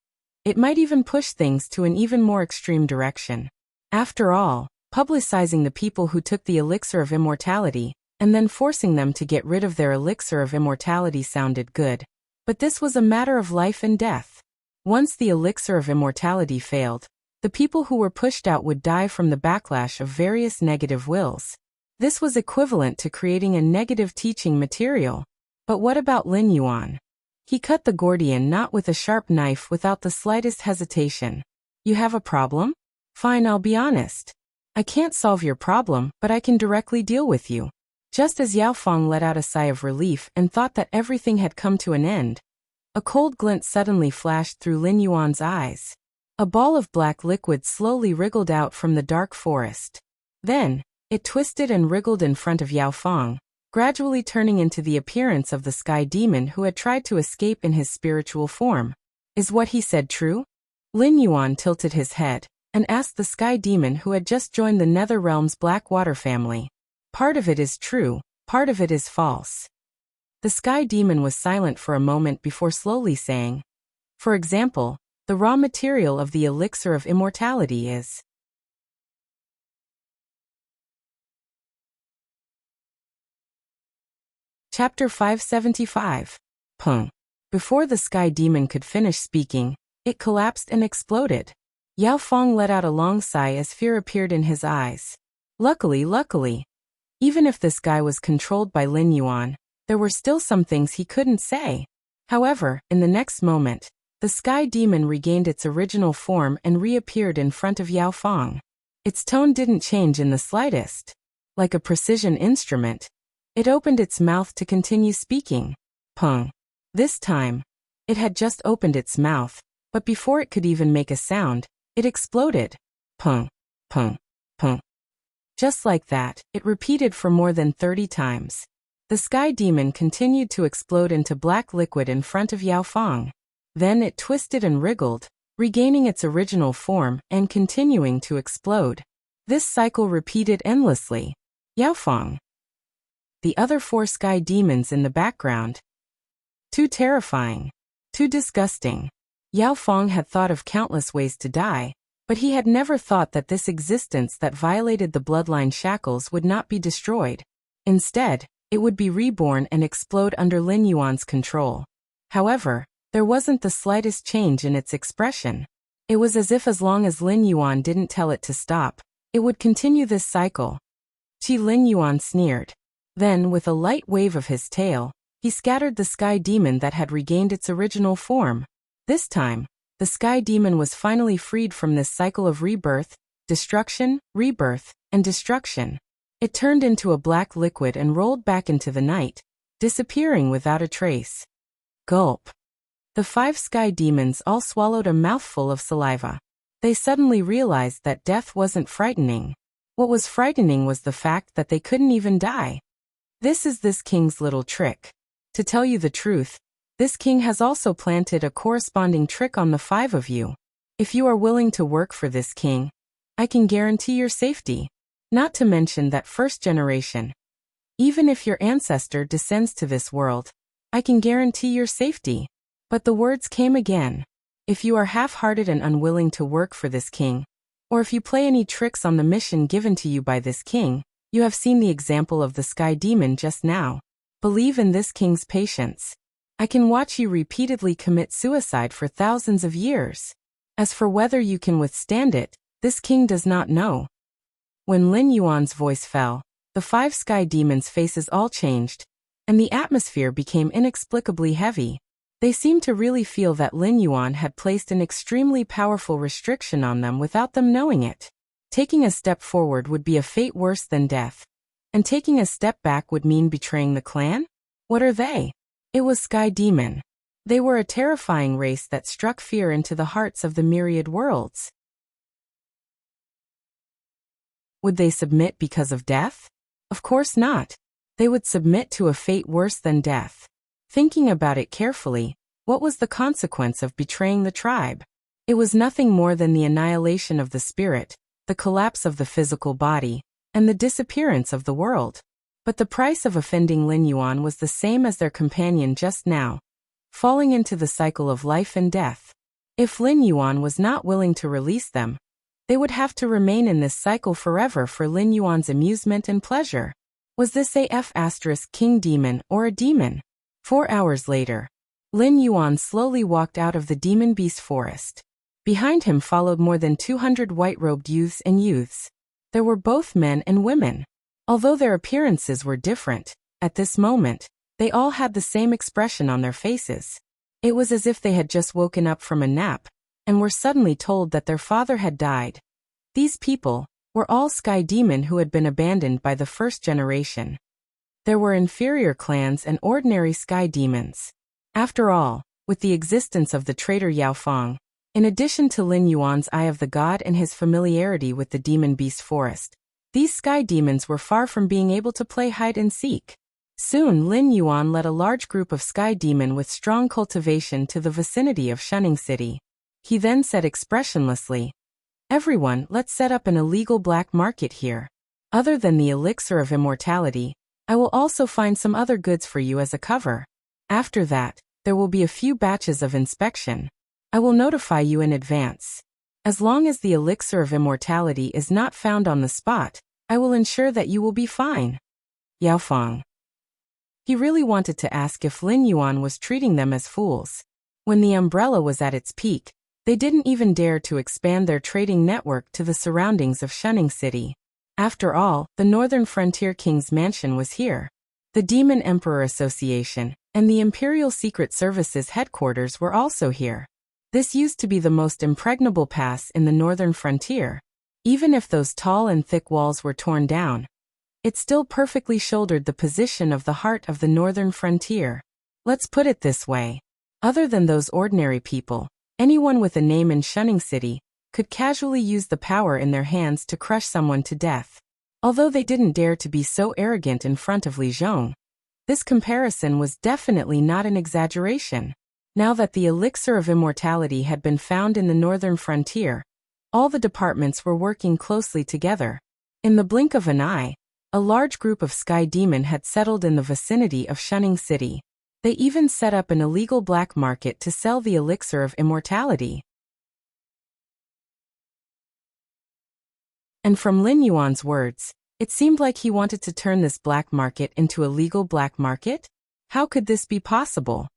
S1: it might even push things to an even more extreme direction. After all, publicizing the people who took the elixir of immortality, and then forcing them to get rid of their elixir of immortality sounded good. But this was a matter of life and death. Once the elixir of immortality failed, the people who were pushed out would die from the backlash of various negative wills. This was equivalent to creating a negative teaching material. But what about Lin Yuan? He cut the Gordian knot with a sharp knife without the slightest hesitation. You have a problem? Fine, I'll be honest. I can't solve your problem, but I can directly deal with you. Just as Yao Feng let out a sigh of relief and thought that everything had come to an end, a cold glint suddenly flashed through Lin Yuan's eyes. A ball of black liquid slowly wriggled out from the dark forest. Then, it twisted and wriggled in front of Yao Feng, gradually turning into the appearance of the Sky Demon who had tried to escape in his spiritual form. Is what he said true? Lin Yuan tilted his head and asked the Sky Demon who had just joined the Nether Realm's Black Water family. Part of it is true, part of it is false. The Sky Demon was silent for a moment before slowly saying, for example, the raw material of the elixir of immortality is. Chapter 575. Pung. Before the Sky Demon could finish speaking, it collapsed and exploded. Yao Feng let out a long sigh as fear appeared in his eyes. Luckily, even if the sky was controlled by Lin Yuan, there were still some things he couldn't say. However, in the next moment, the sky demon regained its original form and reappeared in front of Yao Fong. Its tone didn't change in the slightest. Like a precision instrument, it opened its mouth to continue speaking. Pung. This time, it had just opened its mouth, but before it could even make a sound, it exploded. Pung, pung, pung. Just like that, it repeated for more than 30 times. The sky demon continued to explode into black liquid in front of Yao Fong. Then it twisted and wriggled, regaining its original form and continuing to explode. This cycle repeated endlessly. Yao Fong. The other 4 sky demons in the background. Too terrifying. Too disgusting. Yao Fong had thought of countless ways to die, but he had never thought that this existence that violated the bloodline shackles would not be destroyed. Instead, it would be reborn and explode under Lin Yuan's control. However, there wasn't the slightest change in its expression. It was as long as Lin Yuan didn't tell it to stop, it would continue this cycle. Lin Yuan sneered. Then, with a light wave of his tail, he scattered the sky demon that had regained its original form. This time, the sky demon was finally freed from this cycle of rebirth, destruction, rebirth, and destruction. It turned into a black liquid and rolled back into the night, disappearing without a trace. Gulp. The 5 sky demons all swallowed a mouthful of saliva. They suddenly realized that death wasn't frightening. What was frightening was the fact that they couldn't even die. This is this king's little trick. To tell you the truth, this king has also planted a corresponding trick on the 5 of you. If you are willing to work for this king, I can guarantee your safety. Not to mention that first generation. Even if your ancestor descends to this world, I can guarantee your safety. But the words came again. If you are half-hearted and unwilling to work for this king, or if you play any tricks on the mission given to you by this king, you have seen the example of the sky demon just now. Believe in this king's patience. I can watch you repeatedly commit suicide for thousands of years. As for whether you can withstand it, this king does not know. When Lin Yuan's voice fell, the 5 sky demons' faces all changed, and the atmosphere became inexplicably heavy. They seemed to really feel that Lin Yuan had placed an extremely powerful restriction on them without them knowing it. Taking a step forward would be a fate worse than death. And taking a step back would mean betraying the clan? What are they? It was Sky Demon. They were a terrifying race that struck fear into the hearts of the myriad worlds. Would they submit because of death? Of course not. They would submit to a fate worse than death. Thinking about it carefully, what was the consequence of betraying the tribe? It was nothing more than the annihilation of the spirit, the collapse of the physical body, and the disappearance of the world. But the price of offending Lin Yuan was the same as their companion just now, falling into the cycle of life and death. If Lin Yuan was not willing to release them, they would have to remain in this cycle forever for Lin Yuan's amusement and pleasure. Was this a king demon or a demon? 4 hours later, Lin Yuan slowly walked out of the demon beast forest. Behind him followed more than 200 white-robed youths and youths. There were both men and women. Although their appearances were different, at this moment, they all had the same expression on their faces. It was as if they had just woken up from a nap, and were suddenly told that their father had died. These people were all sky demon who had been abandoned by the first generation. There were inferior clans and ordinary sky demons. After all, with the existence of the traitor Yao Fong, in addition to Lin Yuan's Eye of the God and his familiarity with the demon beast forest, these sky demons were far from being able to play hide and seek. Soon Lin Yuan led a large group of sky demon with strong cultivation to the vicinity of Shunning City. He then said expressionlessly, "Everyone, let's set up an illegal black market here. Other than the elixir of immortality, I will also find some other goods for you as a cover. After that, there will be a few batches of inspection. I will notify you in advance. As long as the elixir of immortality is not found on the spot, I will ensure that you will be fine." Yao Fong. He really wanted to ask if Lin Yuan was treating them as fools. When the umbrella was at its peak, they didn't even dare to expand their trading network to the surroundings of Shunning City. After all, the Northern Frontier King's mansion was here. The Demon Emperor Association and the Imperial Secret Service's headquarters were also here. This used to be the most impregnable pass in the northern frontier. Even if those tall and thick walls were torn down, it still perfectly shouldered the position of the heart of the northern frontier. Let's put it this way. Other than those ordinary people, anyone with a name in Shunning City could casually use the power in their hands to crush someone to death. Although they didn't dare to be so arrogant in front of Li Zhong, this comparison was definitely not an exaggeration. Now that the elixir of immortality had been found in the northern frontier, all the departments were working closely together. In the blink of an eye, a large group of Sky Demon had settled in the vicinity of Shunning City. They even set up an illegal black market to sell the elixir of immortality. And from Lin Yuan's words, it seemed like he wanted to turn this black market into a legal black market? How could this be possible?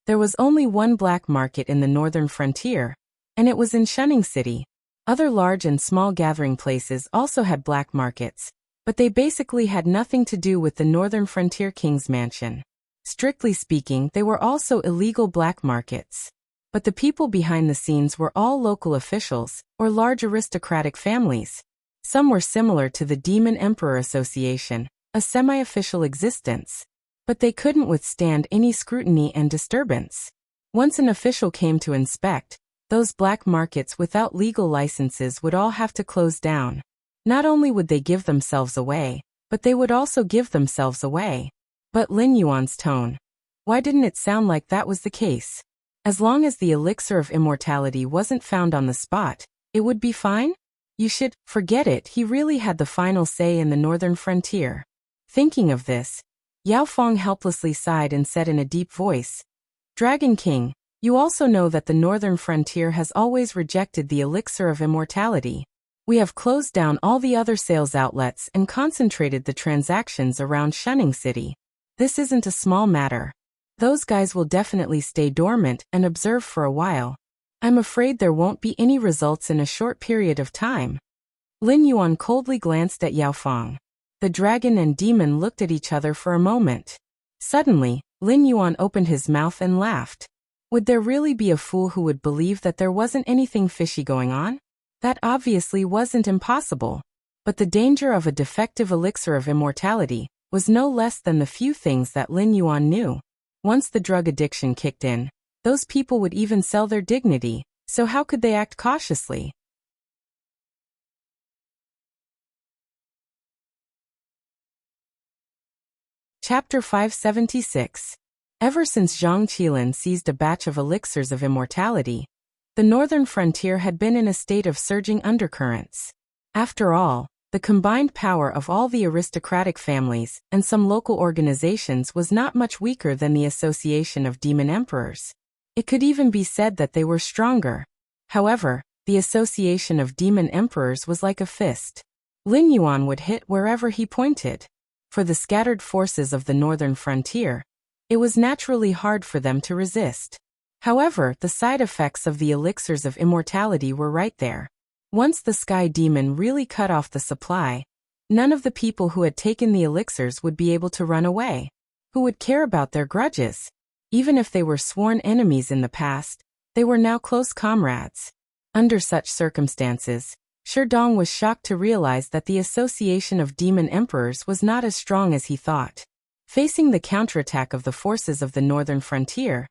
S1: There was only one black market in the northern frontier, and it was in Shunning City. Other large and small gathering places also had black markets, but they basically had nothing to do with the Northern Frontier King's mansion. Strictly speaking, they were also illegal black markets. But the people behind the scenes were all local officials or large aristocratic families. Some were similar to the Demon Emperor Association, a semi-official existence. But they couldn't withstand any scrutiny and disturbance. Once an official came to inspect, those black markets without legal licenses would all have to close down. Not only would they give themselves away, but they would also give themselves away. But Lin Yuan's tone. Why didn't it sound like that was the case? As long as the elixir of immortality wasn't found on the spot, it would be fine? You should forget it. He really had the final say in the northern frontier. Thinking of this, Yao Fong helplessly sighed and said in a deep voice, Dragon King, you also know that the northern frontier has always rejected the elixir of immortality. We have closed down all the other sales outlets and concentrated the transactions around Shunning City. This isn't a small matter. Those guys will definitely stay dormant and observe for a while. I'm afraid there won't be any results in a short period of time. Lin Yuan coldly glanced at Yao Fong. The dragon and demon looked at each other for a moment. Suddenly, Lin Yuan opened his mouth and laughed. Would there really be a fool who would believe that there wasn't anything fishy going on? That obviously wasn't impossible. But the danger of a defective elixir of immortality was no less than the few things that Lin Yuan knew. Once the drug addiction kicked in, those people would even sell their dignity, so how could they act cautiously? Chapter 576. Ever since Zhang Qilin seized a batch of elixirs of immortality, the northern frontier had been in a state of surging undercurrents. After all, the combined power of all the aristocratic families and some local organizations was not much weaker than the Association of Demon Emperors. It could even be said that they were stronger. However, the Association of Demon Emperors was like a fist. Lin Yuan would hit wherever he pointed. For the scattered forces of the northern frontier, it was naturally hard for them to resist. However, the side effects of the elixirs of immortality were right there. Once the Sky Demon really cut off the supply, none of the people who had taken the elixirs would be able to run away. Who would care about their grudges? Even if they were sworn enemies in the past, they were now close comrades. Under such circumstances, Sherdong was shocked to realize that the Association of Demon Emperors was not as strong as he thought. Facing the counterattack of the forces of the northern frontier,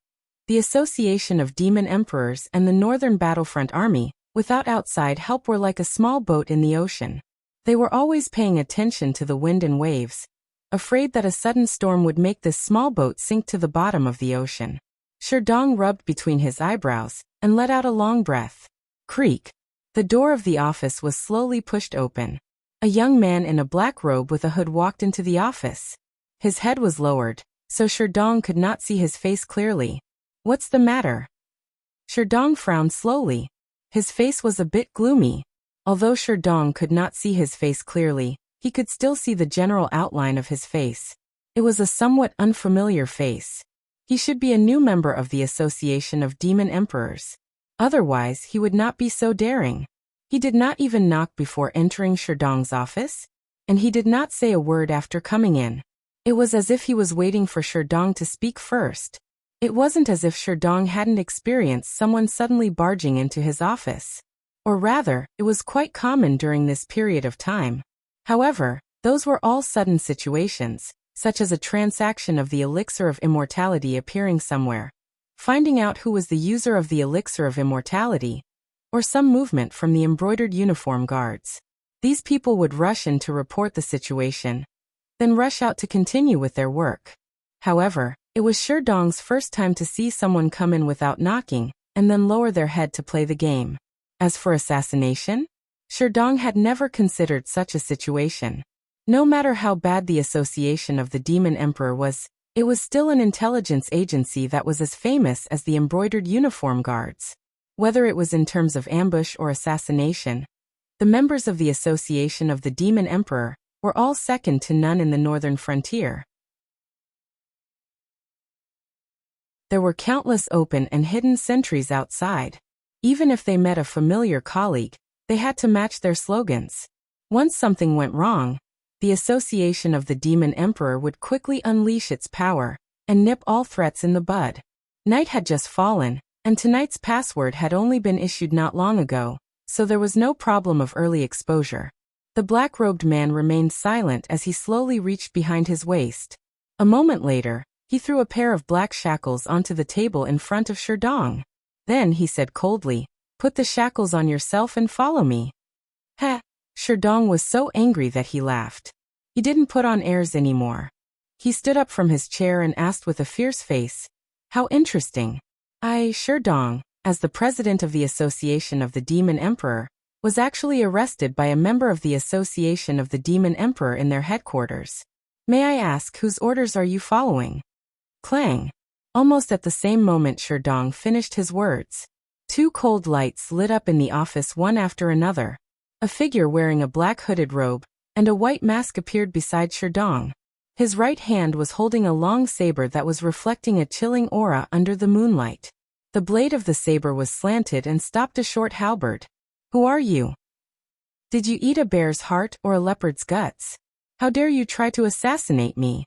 S1: the Association of Demon Emperors and the Northern Battlefront Army, without outside help, were like a small boat in the ocean. They were always paying attention to the wind and waves, afraid that a sudden storm would make this small boat sink to the bottom of the ocean. Sherdong rubbed between his eyebrows and let out a long breath. Creak. The door of the office was slowly pushed open. A young man in a black robe with a hood walked into the office. His head was lowered, so Sherdong could not see his face clearly. What's the matter? Sherdong frowned slowly. His face was a bit gloomy. Although Sherdong could not see his face clearly, he could still see the general outline of his face. It was a somewhat unfamiliar face. He should be a new member of the Association of Demon Emperors. Otherwise, he would not be so daring. He did not even knock before entering Sherdong's office. and he did not say a word after coming in. It was as if he was waiting for Sherdong to speak first. It wasn't as if Sherdong hadn't experienced someone suddenly barging into his office. Or rather, it was quite common during this period of time. However, those were all sudden situations, such as a transaction of the elixir of immortality appearing somewhere, finding out who was the user of the elixir of immortality, or some movement from the embroidered uniform guards. These people would rush in to report the situation, then rush out to continue with their work. However, it was Sherdong's first time to see someone come in without knocking, and then lower their head to play the game. As for assassination, Sherdong had never considered such a situation. No matter how bad the association of the Demon Emperor was, it was still an intelligence agency that was as famous as the embroidered uniform guards. Whether it was in terms of ambush or assassination, the members of the Association of the Demon Emperor were all second to none in the northern frontier. There were countless open and hidden sentries outside. Even if they met a familiar colleague, they had to match their slogans. Once something went wrong, the Association of the Demon Emperor would quickly unleash its power and nip all threats in the bud. Night had just fallen, and tonight's password had only been issued not long ago, so there was no problem of early exposure. The black-robed man remained silent as he slowly reached behind his waist. A moment later, he threw a pair of black shackles onto the table in front of Sherdong. Then he said coldly, "Put the shackles on yourself and follow me." "Heh." Sherdong was so angry that he laughed. He didn't put on airs anymore. He stood up from his chair and asked with a fierce face, "How interesting." Sherdong, as the president of the Association of the Demon Emperor, was actually arrested by a member of the Association of the Demon Emperor in their headquarters. "May I ask, whose orders are you following?" Clang. Almost at the same moment Sherdong finished his words, two cold lights lit up in the office one after another. A figure wearing a black hooded robe and a white mask appeared beside Sherdong. His right hand was holding a long saber that was reflecting a chilling aura under the moonlight. The blade of the saber was slanted and stopped a short halberd. "Who are you? Did you eat a bear's heart or a leopard's guts? How dare you try to assassinate me?"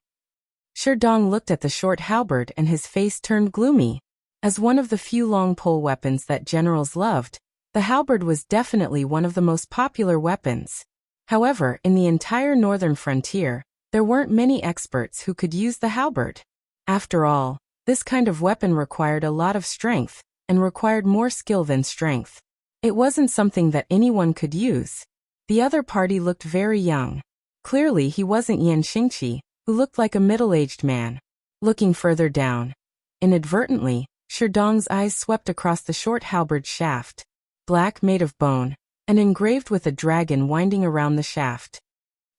S1: Sherdong looked at the short halberd and his face turned gloomy. As one of the few long pole weapons that generals loved, the halberd was definitely one of the most popular weapons. However, in the entire northern frontier, there weren't many experts who could use the halberd. After all, this kind of weapon required a lot of strength, and required more skill than strength. It wasn't something that anyone could use. The other party looked very young. Clearly he wasn't Yan Xingqi, who looked like a middle-aged man. Looking further down, inadvertently, Sherdong's eyes swept across the short halberd shaft. Black made of bone, and engraved with a dragon winding around the shaft.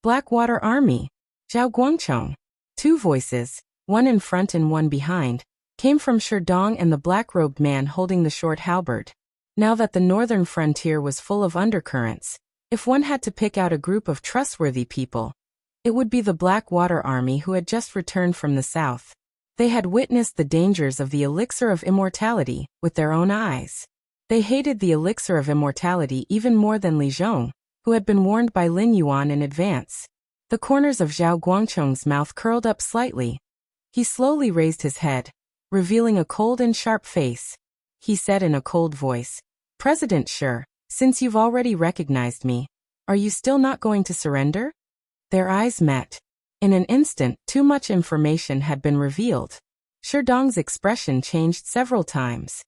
S1: "Blackwater Army, Zhao Guangchong." Two voices, one in front and one behind, came from Sherdong and the black-robed man holding the short halberd. Now that the northern frontier was full of undercurrents, if one had to pick out a group of trustworthy people, it would be the Blackwater Army who had just returned from the south. They had witnessed the dangers of the elixir of immortality with their own eyes. They hated the elixir of immortality even more than Li Zhong, who had been warned by Lin Yuan in advance. The corners of Zhao Guangchong's mouth curled up slightly. He slowly raised his head, revealing a cold and sharp face. He said in a cold voice, "President Shi, since you've already recognized me, are you still not going to surrender?" Their eyes met. In an instant, too much information had been revealed. Sherdong's expression changed several times.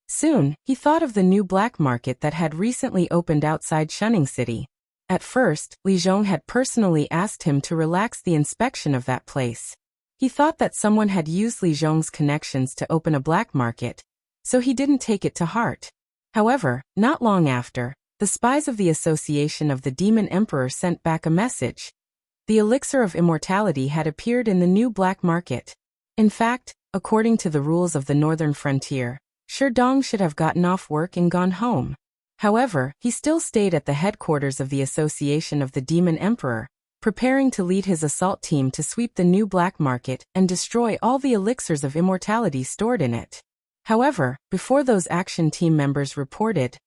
S1: Soon, he thought of the new black market that had recently opened outside Shunning City. At first, Li Zhong had personally asked him to relax the inspection of that place. He thought that someone had used Li Zhong's connections to open a black market, so he didn't take it to heart. However, not long after, the spies of the Association of the Demon Emperor sent back a message. The elixir of immortality had appeared in the new black market. In fact, according to the rules of the northern frontier, Sherdong should have gotten off work and gone home. However, he still stayed at the headquarters of the Association of the Demon Emperor, preparing to lead his assault team to sweep the new black market and destroy all the elixirs of immortality stored in it. However, before those action team members reported,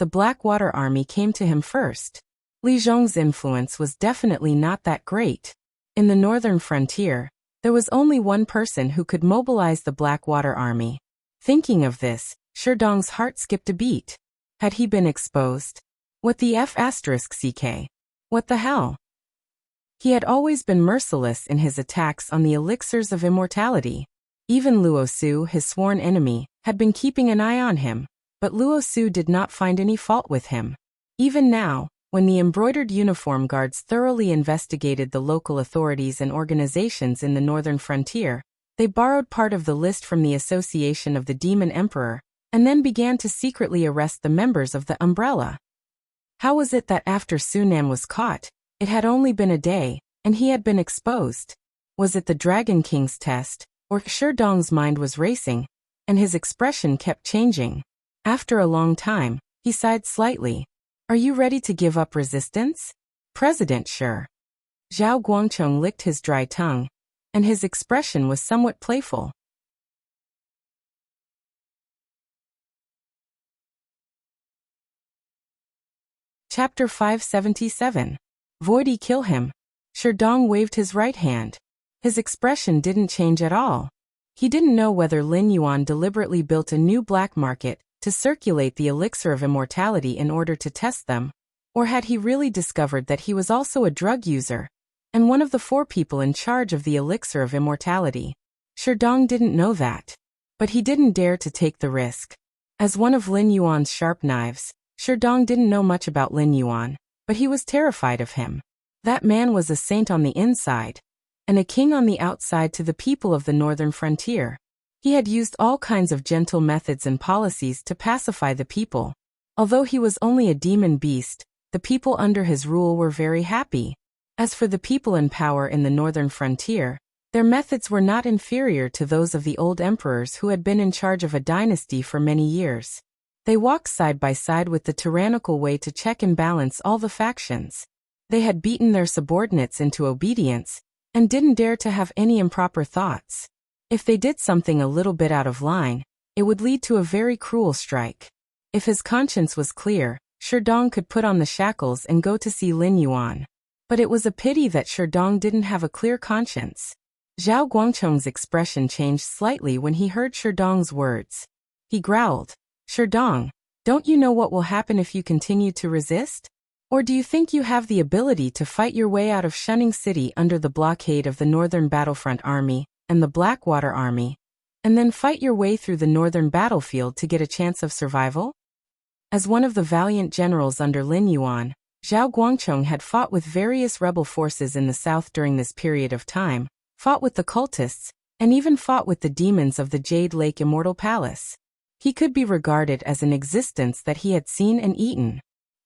S1: the Blackwater army came to him first. Li Zhong's influence was definitely not that great. In the northern frontier, there was only one person who could mobilize the Blackwater army. Thinking of this, Sherdong's heart skipped a beat. Had he been exposed? What the F***ck? What the hell? He had always been merciless in his attacks on the elixirs of immortality. Even Luo Su, his sworn enemy, had been keeping an eye on him, but Luo Su did not find any fault with him. Even now, when the embroidered uniform guards thoroughly investigated the local authorities and organizations in the northern frontier, they borrowed part of the list from the Association of the Demon Emperor, and then began to secretly arrest the members of the Umbrella. How was it that after Sunan was caught, it had only been a day, and he had been exposed? Was it the Dragon King's test, or Sherdong's mind was racing, and his expression kept changing? After a long time, he sighed slightly. Are you ready to give up resistance? President Sure. Zhao Guangcheng licked his dry tongue, and his expression was somewhat playful. Chapter 577. Voidy kill him. Sherdong waved his right hand. His expression didn't change at all. He didn't know whether Lin Yuan deliberately built a new black market to circulate the elixir of immortality in order to test them, or had he really discovered that he was also a drug user, and one of the 4 people in charge of the elixir of immortality. Sherdong didn't know that. But he didn't dare to take the risk. As one of Lin Yuan's sharp knives, Sherdong didn't know much about Lin Yuan, but he was terrified of him. That man was a saint on the inside, and a king on the outside to the people of the northern frontier. He had used all kinds of gentle methods and policies to pacify the people. Although he was only a demon beast, the people under his rule were very happy. As for the people in power in the northern frontier, their methods were not inferior to those of the old emperors who had been in charge of a dynasty for many years. They walked side by side with the tyrannical way to check and balance all the factions. They had beaten their subordinates into obedience, and didn't dare to have any improper thoughts. If they did something a little bit out of line, it would lead to a very cruel strike. If his conscience was clear, Sherdong could put on the shackles and go to see Lin Yuan. But it was a pity that Sherdong didn't have a clear conscience. Zhao Guangcheng's expression changed slightly when he heard Sherdong's words. He growled, Sherdong, don't you know what will happen if you continue to resist? Or do you think you have the ability to fight your way out of Shunning City under the blockade of the Northern Battlefront Army and the Blackwater Army, and then fight your way through the northern battlefield to get a chance of survival? As one of the valiant generals under Lin Yuan, Zhao Guangcheng had fought with various rebel forces in the south during this period of time, fought with the cultists, and even fought with the demons of the Jade Lake Immortal Palace. He could be regarded as an existence that he had seen and eaten.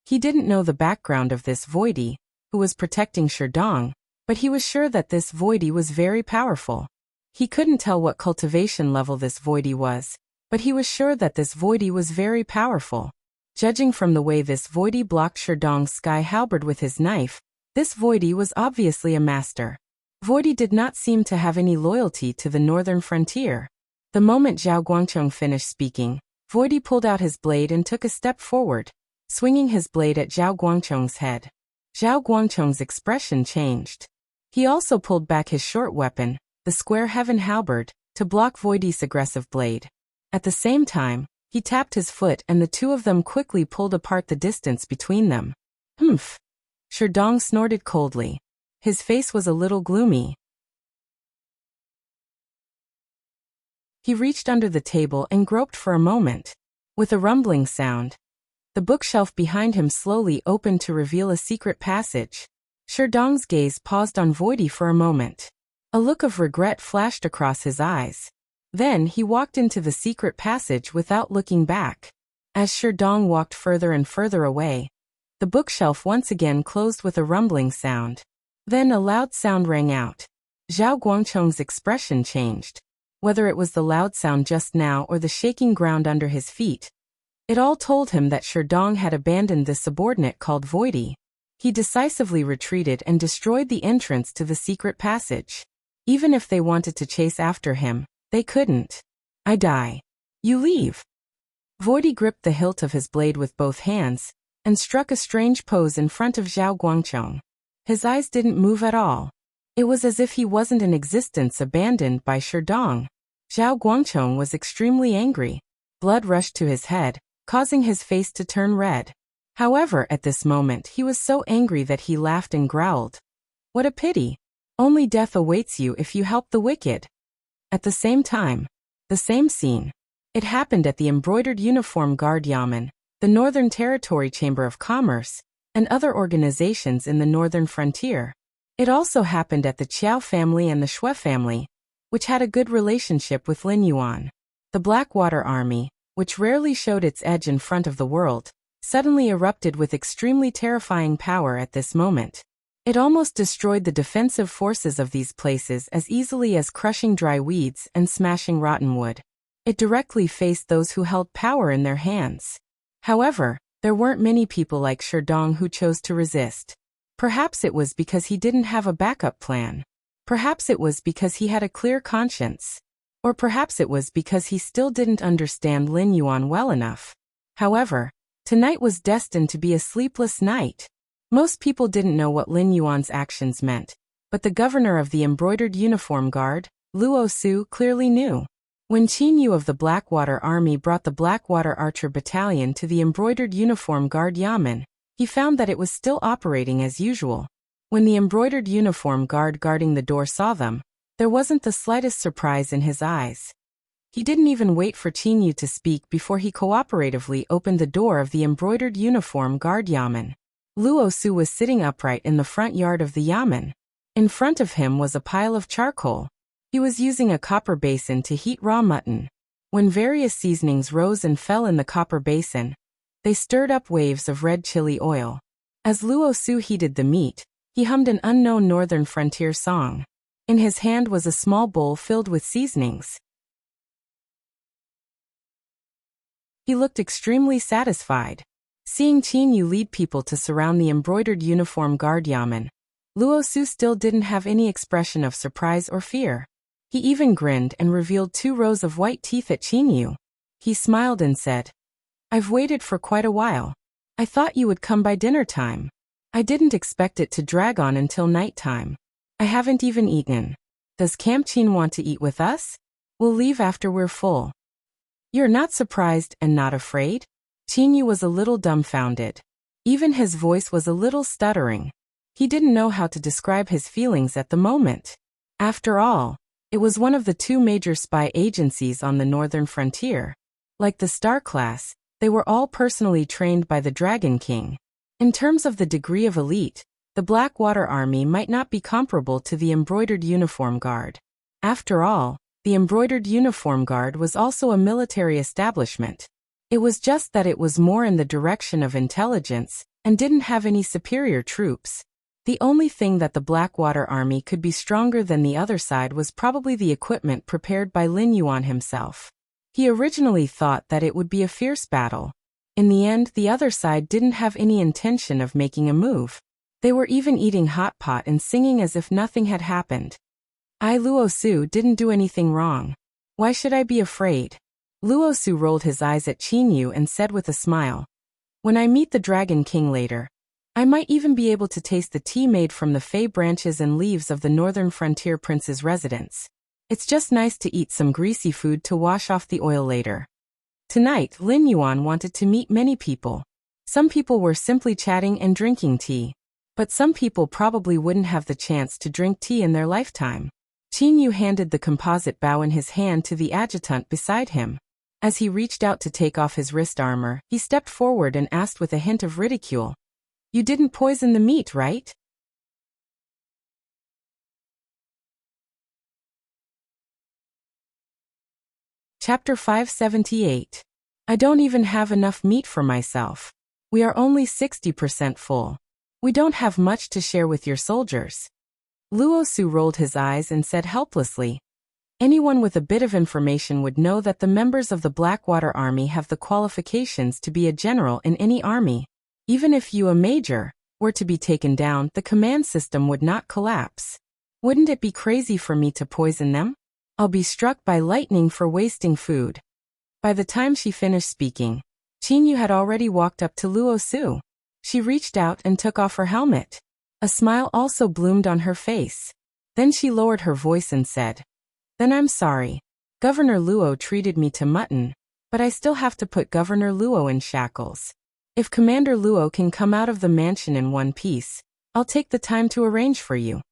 S1: He didn't know the background of this Voidy, who was protecting Sherdong, but he was sure that this Voidy was very powerful. He couldn't tell what cultivation level this Voidy was, but he was sure that this Voidy was very powerful. Judging from the way this Voidy blocked Sherdong's sky halberd with his knife, this Voidy was obviously a master. Voidy did not seem to have any loyalty to the northern frontier. The moment Zhao Guangcheng finished speaking, Voidy pulled out his blade and took a step forward, swinging his blade at Zhao Guangcheng's head. Zhao Guangcheng's expression changed. He also pulled back his short weapon, the square heaven halberd, to block Voidy's aggressive blade. At the same time, he tapped his foot and the two of them quickly pulled apart the distance between them. Humph! Sherdong snorted coldly. His face was a little gloomy. He reached under the table and groped for a moment. With a rumbling sound, the bookshelf behind him slowly opened to reveal a secret passage. Sherdong's gaze paused on Voidy for a moment. A look of regret flashed across his eyes. Then he walked into the secret passage without looking back. As Sherdong walked further and further away, the bookshelf once again closed with a rumbling sound. Then a loud sound rang out. Zhao Guangcheng's expression changed. Whether it was the loud sound just now or the shaking ground under his feet, it all told him that Sherdong had abandoned the subordinate called Voidy. He decisively retreated and destroyed the entrance to the secret passage. Even if they wanted to chase after him, they couldn't. I die. You leave. Voidy gripped the hilt of his blade with both hands and struck a strange pose in front of Zhao Guangchong. His eyes didn't move at all. It was as if he wasn't in existence, abandoned by Sherdong. Zhao Guangchong was extremely angry. Blood rushed to his head, causing his face to turn red. However, at this moment he was so angry that he laughed and growled. What a pity! Only death awaits you if you help the wicked. At the same time, the same scene. It happened at the Embroidered Uniform Guard Yamen, the Northern Territory Chamber of Commerce, and other organizations in the northern frontier. It also happened at the Qiao family and the Shui family, which had a good relationship with Lin Yuan. The Blackwater Army, which rarely showed its edge in front of the world, suddenly erupted with extremely terrifying power at this moment. It almost destroyed the defensive forces of these places as easily as crushing dry weeds and smashing rotten wood. It directly faced those who held power in their hands. However, there weren't many people like Sherdong who chose to resist. Perhaps it was because he didn't have a backup plan. Perhaps it was because he had a clear conscience. Or perhaps it was because he still didn't understand Lin Yuan well enough. However, tonight was destined to be a sleepless night. Most people didn't know what Lin Yuan's actions meant, but the governor of the Embroidered Uniform Guard, Luo Su, clearly knew. When Qin Yu of the Blackwater Army brought the Blackwater Archer Battalion to the Embroidered Uniform Guard Yamen, he found that it was still operating as usual. When the Embroidered Uniform Guard guarding the door saw them, there wasn't the slightest surprise in his eyes. He didn't even wait for Qin Yu to speak before he cooperatively opened the door of the Embroidered Uniform Guard Yamen. Luo Su was sitting upright in the front yard of the Yamen. In front of him was a pile of charcoal. He was using a copper basin to heat raw mutton. When various seasonings rose and fell in the copper basin, they stirred up waves of red chili oil. As Luo Su heated the meat, he hummed an unknown northern frontier song. In his hand was a small bowl filled with seasonings. He looked extremely satisfied. Seeing Qin Yu lead people to surround the Embroidered Uniform Guard Yamen, Luo Su still didn't have any expression of surprise or fear. He even grinned and revealed 2 rows of white teeth at Qin Yu. He smiled and said, "I've waited for quite a while. I thought you would come by dinner time. I didn't expect it to drag on until night time. I haven't even eaten. Does Camp Qin want to eat with us? We'll leave after we're full." "You're not surprised and not afraid?" Qin Yu was a little dumbfounded. Even his voice was a little stuttering. He didn't know how to describe his feelings at the moment. After all, it was one of the 2 major spy agencies on the northern frontier. Like the Star Class, they were all personally trained by the Dragon King. In terms of the degree of elite, the Blackwater Army might not be comparable to the Embroidered Uniform Guard. After all, the Embroidered Uniform Guard was also a military establishment. It was just that it was more in the direction of intelligence and didn't have any superior troops. The only thing that the Blackwater Army could be stronger than the other side was probably the equipment prepared by Lin Yuan himself. He originally thought that it would be a fierce battle. In the end, the other side didn't have any intention of making a move. They were even eating hot pot and singing as if nothing had happened. Luo Su didn't do anything wrong. Why should I be afraid? Luo Su rolled his eyes at Qin Yu and said with a smile, "When I meet the Dragon King later, I might even be able to taste the tea made from the fey branches and leaves of the northern frontier prince's residence. It's just nice to eat some greasy food to wash off the oil later." Tonight, Lin Yuan wanted to meet many people. Some people were simply chatting and drinking tea. But some people probably wouldn't have the chance to drink tea in their lifetime. Qin Yu handed the composite bow in his hand to the adjutant beside him. As he reached out to take off his wrist armor, he stepped forward and asked with a hint of ridicule, "You didn't poison the meat, right?" Chapter 578. I don't even have enough meat for myself. We are only 60% full. We don't have much to share with your soldiers. Luo Su rolled his eyes and said helplessly, "Anyone with a bit of information would know that the members of the Blackwater Army have the qualifications to be a general in any army. Even if you, a major, were to be taken down, the command system would not collapse. Wouldn't it be crazy for me to poison them? I'll be struck by lightning for wasting food." By the time she finished speaking, Qin Yu had already walked up to Luo Su. She reached out and took off her helmet. A smile also bloomed on her face. Then she lowered her voice and said, "Then I'm sorry. Governor Luo treated me to mutton, but I still have to put Governor Luo in shackles. If Commander Luo can come out of the mansion in one piece, I'll take the time to arrange for you."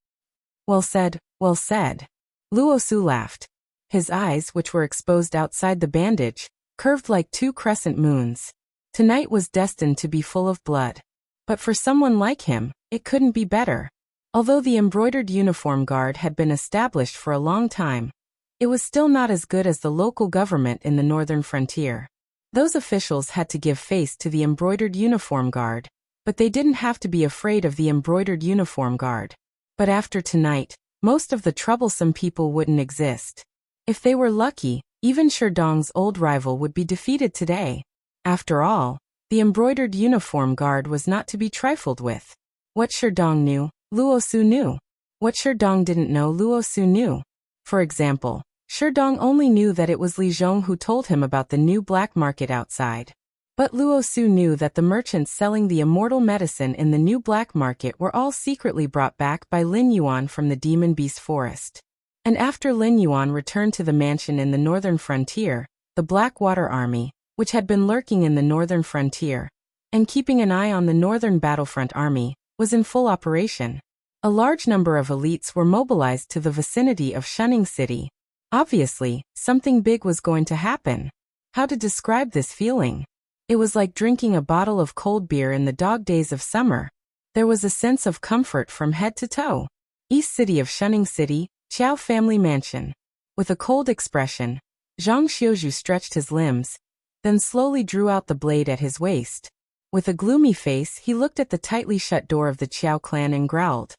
S1: Well said, well said. Luo Su laughed. His eyes, which were exposed outside the bandage, curved like two crescent moons. Tonight was destined to be full of blood. But for someone like him, it couldn't be better. Although the embroidered uniform guard had been established for a long time, it was still not as good as the local government in the northern frontier. Those officials had to give face to the embroidered uniform guard, but they didn't have to be afraid of the embroidered uniform guard. But after tonight, most of the troublesome people wouldn't exist. If they were lucky, even Sherdong's old rival would be defeated today. After all, the embroidered uniform guard was not to be trifled with. What Sherdong knew, Luo Su knew. What Sherdong didn't know, Luo Su knew. For example, Sherdong only knew that it was Li Zhong who told him about the new black market outside. But Luo Su knew that the merchants selling the immortal medicine in the new black market were all secretly brought back by Lin Yuan from the Demon Beast Forest. And after Lin Yuan returned to the mansion in the northern frontier, the Blackwater Army, which had been lurking in the northern frontier and keeping an eye on the northern battlefront army, was in full operation. A large number of elites were mobilized to the vicinity of Shunning City. Obviously, something big was going to happen. How to describe this feeling? It was like drinking a bottle of cold beer in the dog days of summer. There was a sense of comfort from head to toe. East City of Shunning City, Qiao Family Mansion. With a cold expression, Zhang Xiuzhu stretched his limbs, then slowly drew out the blade at his waist. With a gloomy face, he looked at the tightly shut door of the Qiao clan and growled.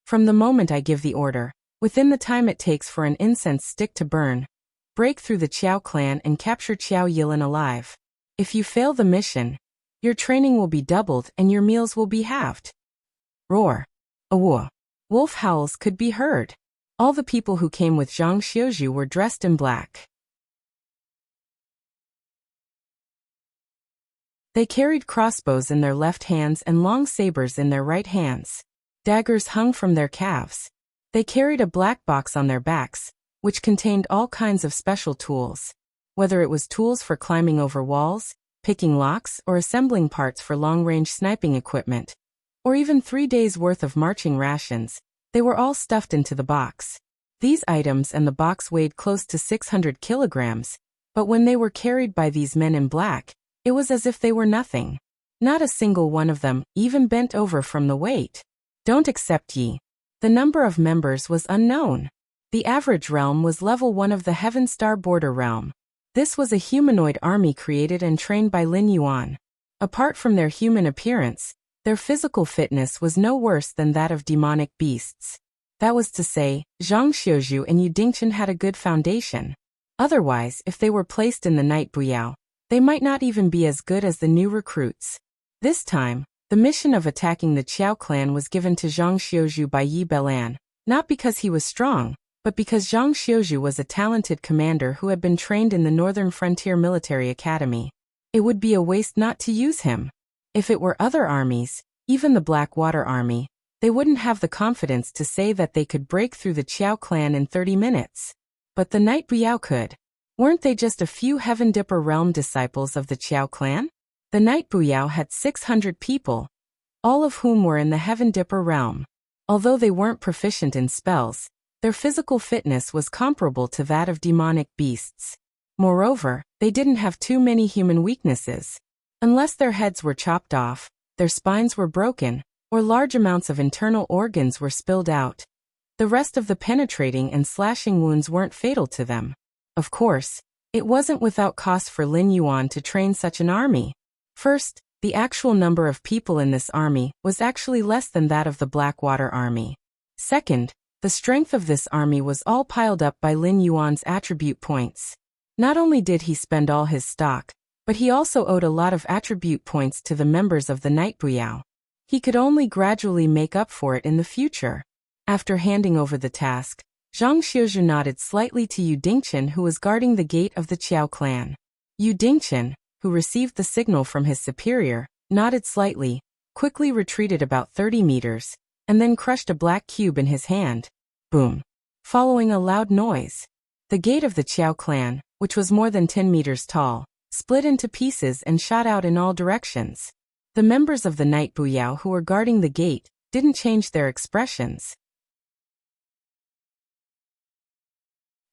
S1: "From the moment I give the order, within the time it takes for an incense stick to burn, break through the Qiao clan and capture Qiao Yilin alive. If you fail the mission, your training will be doubled and your meals will be halved." Roar. A woo. Wolf howls could be heard. All the people who came with Zhang Xiuzhu were dressed in black. They carried crossbows in their left hands and long sabers in their right hands. Daggers hung from their calves. They carried a black box on their backs, which contained all kinds of special tools. Whether it was tools for climbing over walls, picking locks, or assembling parts for long-range sniping equipment, or even 3 days' worth of marching rations, they were all stuffed into the box. These items and the box weighed close to 600 kilograms, but when they were carried by these men in black, it was as if they were nothing. Not a single one of them even bent over from the weight. Don't accept ye. The number of members was unknown. The average realm was level 1 of the Heaven Star Border realm. This was a humanoid army created and trained by Lin Yuan. Apart from their human appearance, their physical fitness was no worse than that of demonic beasts. That was to say, Zhang Xiuzhu and Yu Dingchen had a good foundation. Otherwise, if they were placed in the Night Buyao, they might not even be as good as the new recruits. This time, the mission of attacking the Qiao clan was given to Zhang Xiuzhu by Yi Belan, not because he was strong, but because Zhang Xiuzhu was a talented commander who had been trained in the Northern Frontier Military Academy. It would be a waste not to use him. If it were other armies, even the Blackwater Army, they wouldn't have the confidence to say that they could break through the Qiao clan in 30 minutes. But the Night Buyao could. Weren't they just a few Heaven Dipper realm disciples of the Qiao clan? The Night Buyao had 600 people, all of whom were in the Heaven Dipper realm. Although they weren't proficient in spells, their physical fitness was comparable to that of demonic beasts. Moreover, they didn't have too many human weaknesses. Unless their heads were chopped off, their spines were broken, or large amounts of internal organs were spilled out, the rest of the penetrating and slashing wounds weren't fatal to them. Of course, it wasn't without cost for Lin Yuan to train such an army. First, the actual number of people in this army was actually less than that of the Blackwater Army. Second, the strength of this army was all piled up by Lin Yuan's attribute points. Not only did he spend all his stock, but he also owed a lot of attribute points to the members of the Night Buyao. He could only gradually make up for it in the future. After handing over the task, Zhang Xiuzhu nodded slightly to Yu Dingchen, who was guarding the gate of the Qiao clan. Yu Dingchen, who received the signal from his superior, nodded slightly, quickly retreated about 30 meters, and then crushed a black cube in his hand. Boom. Following a loud noise. The gate of the Qiao clan, which was more than 10 meters tall, split into pieces and shot out in all directions. The members of the Night Buyao who were guarding the gate didn't change their expressions.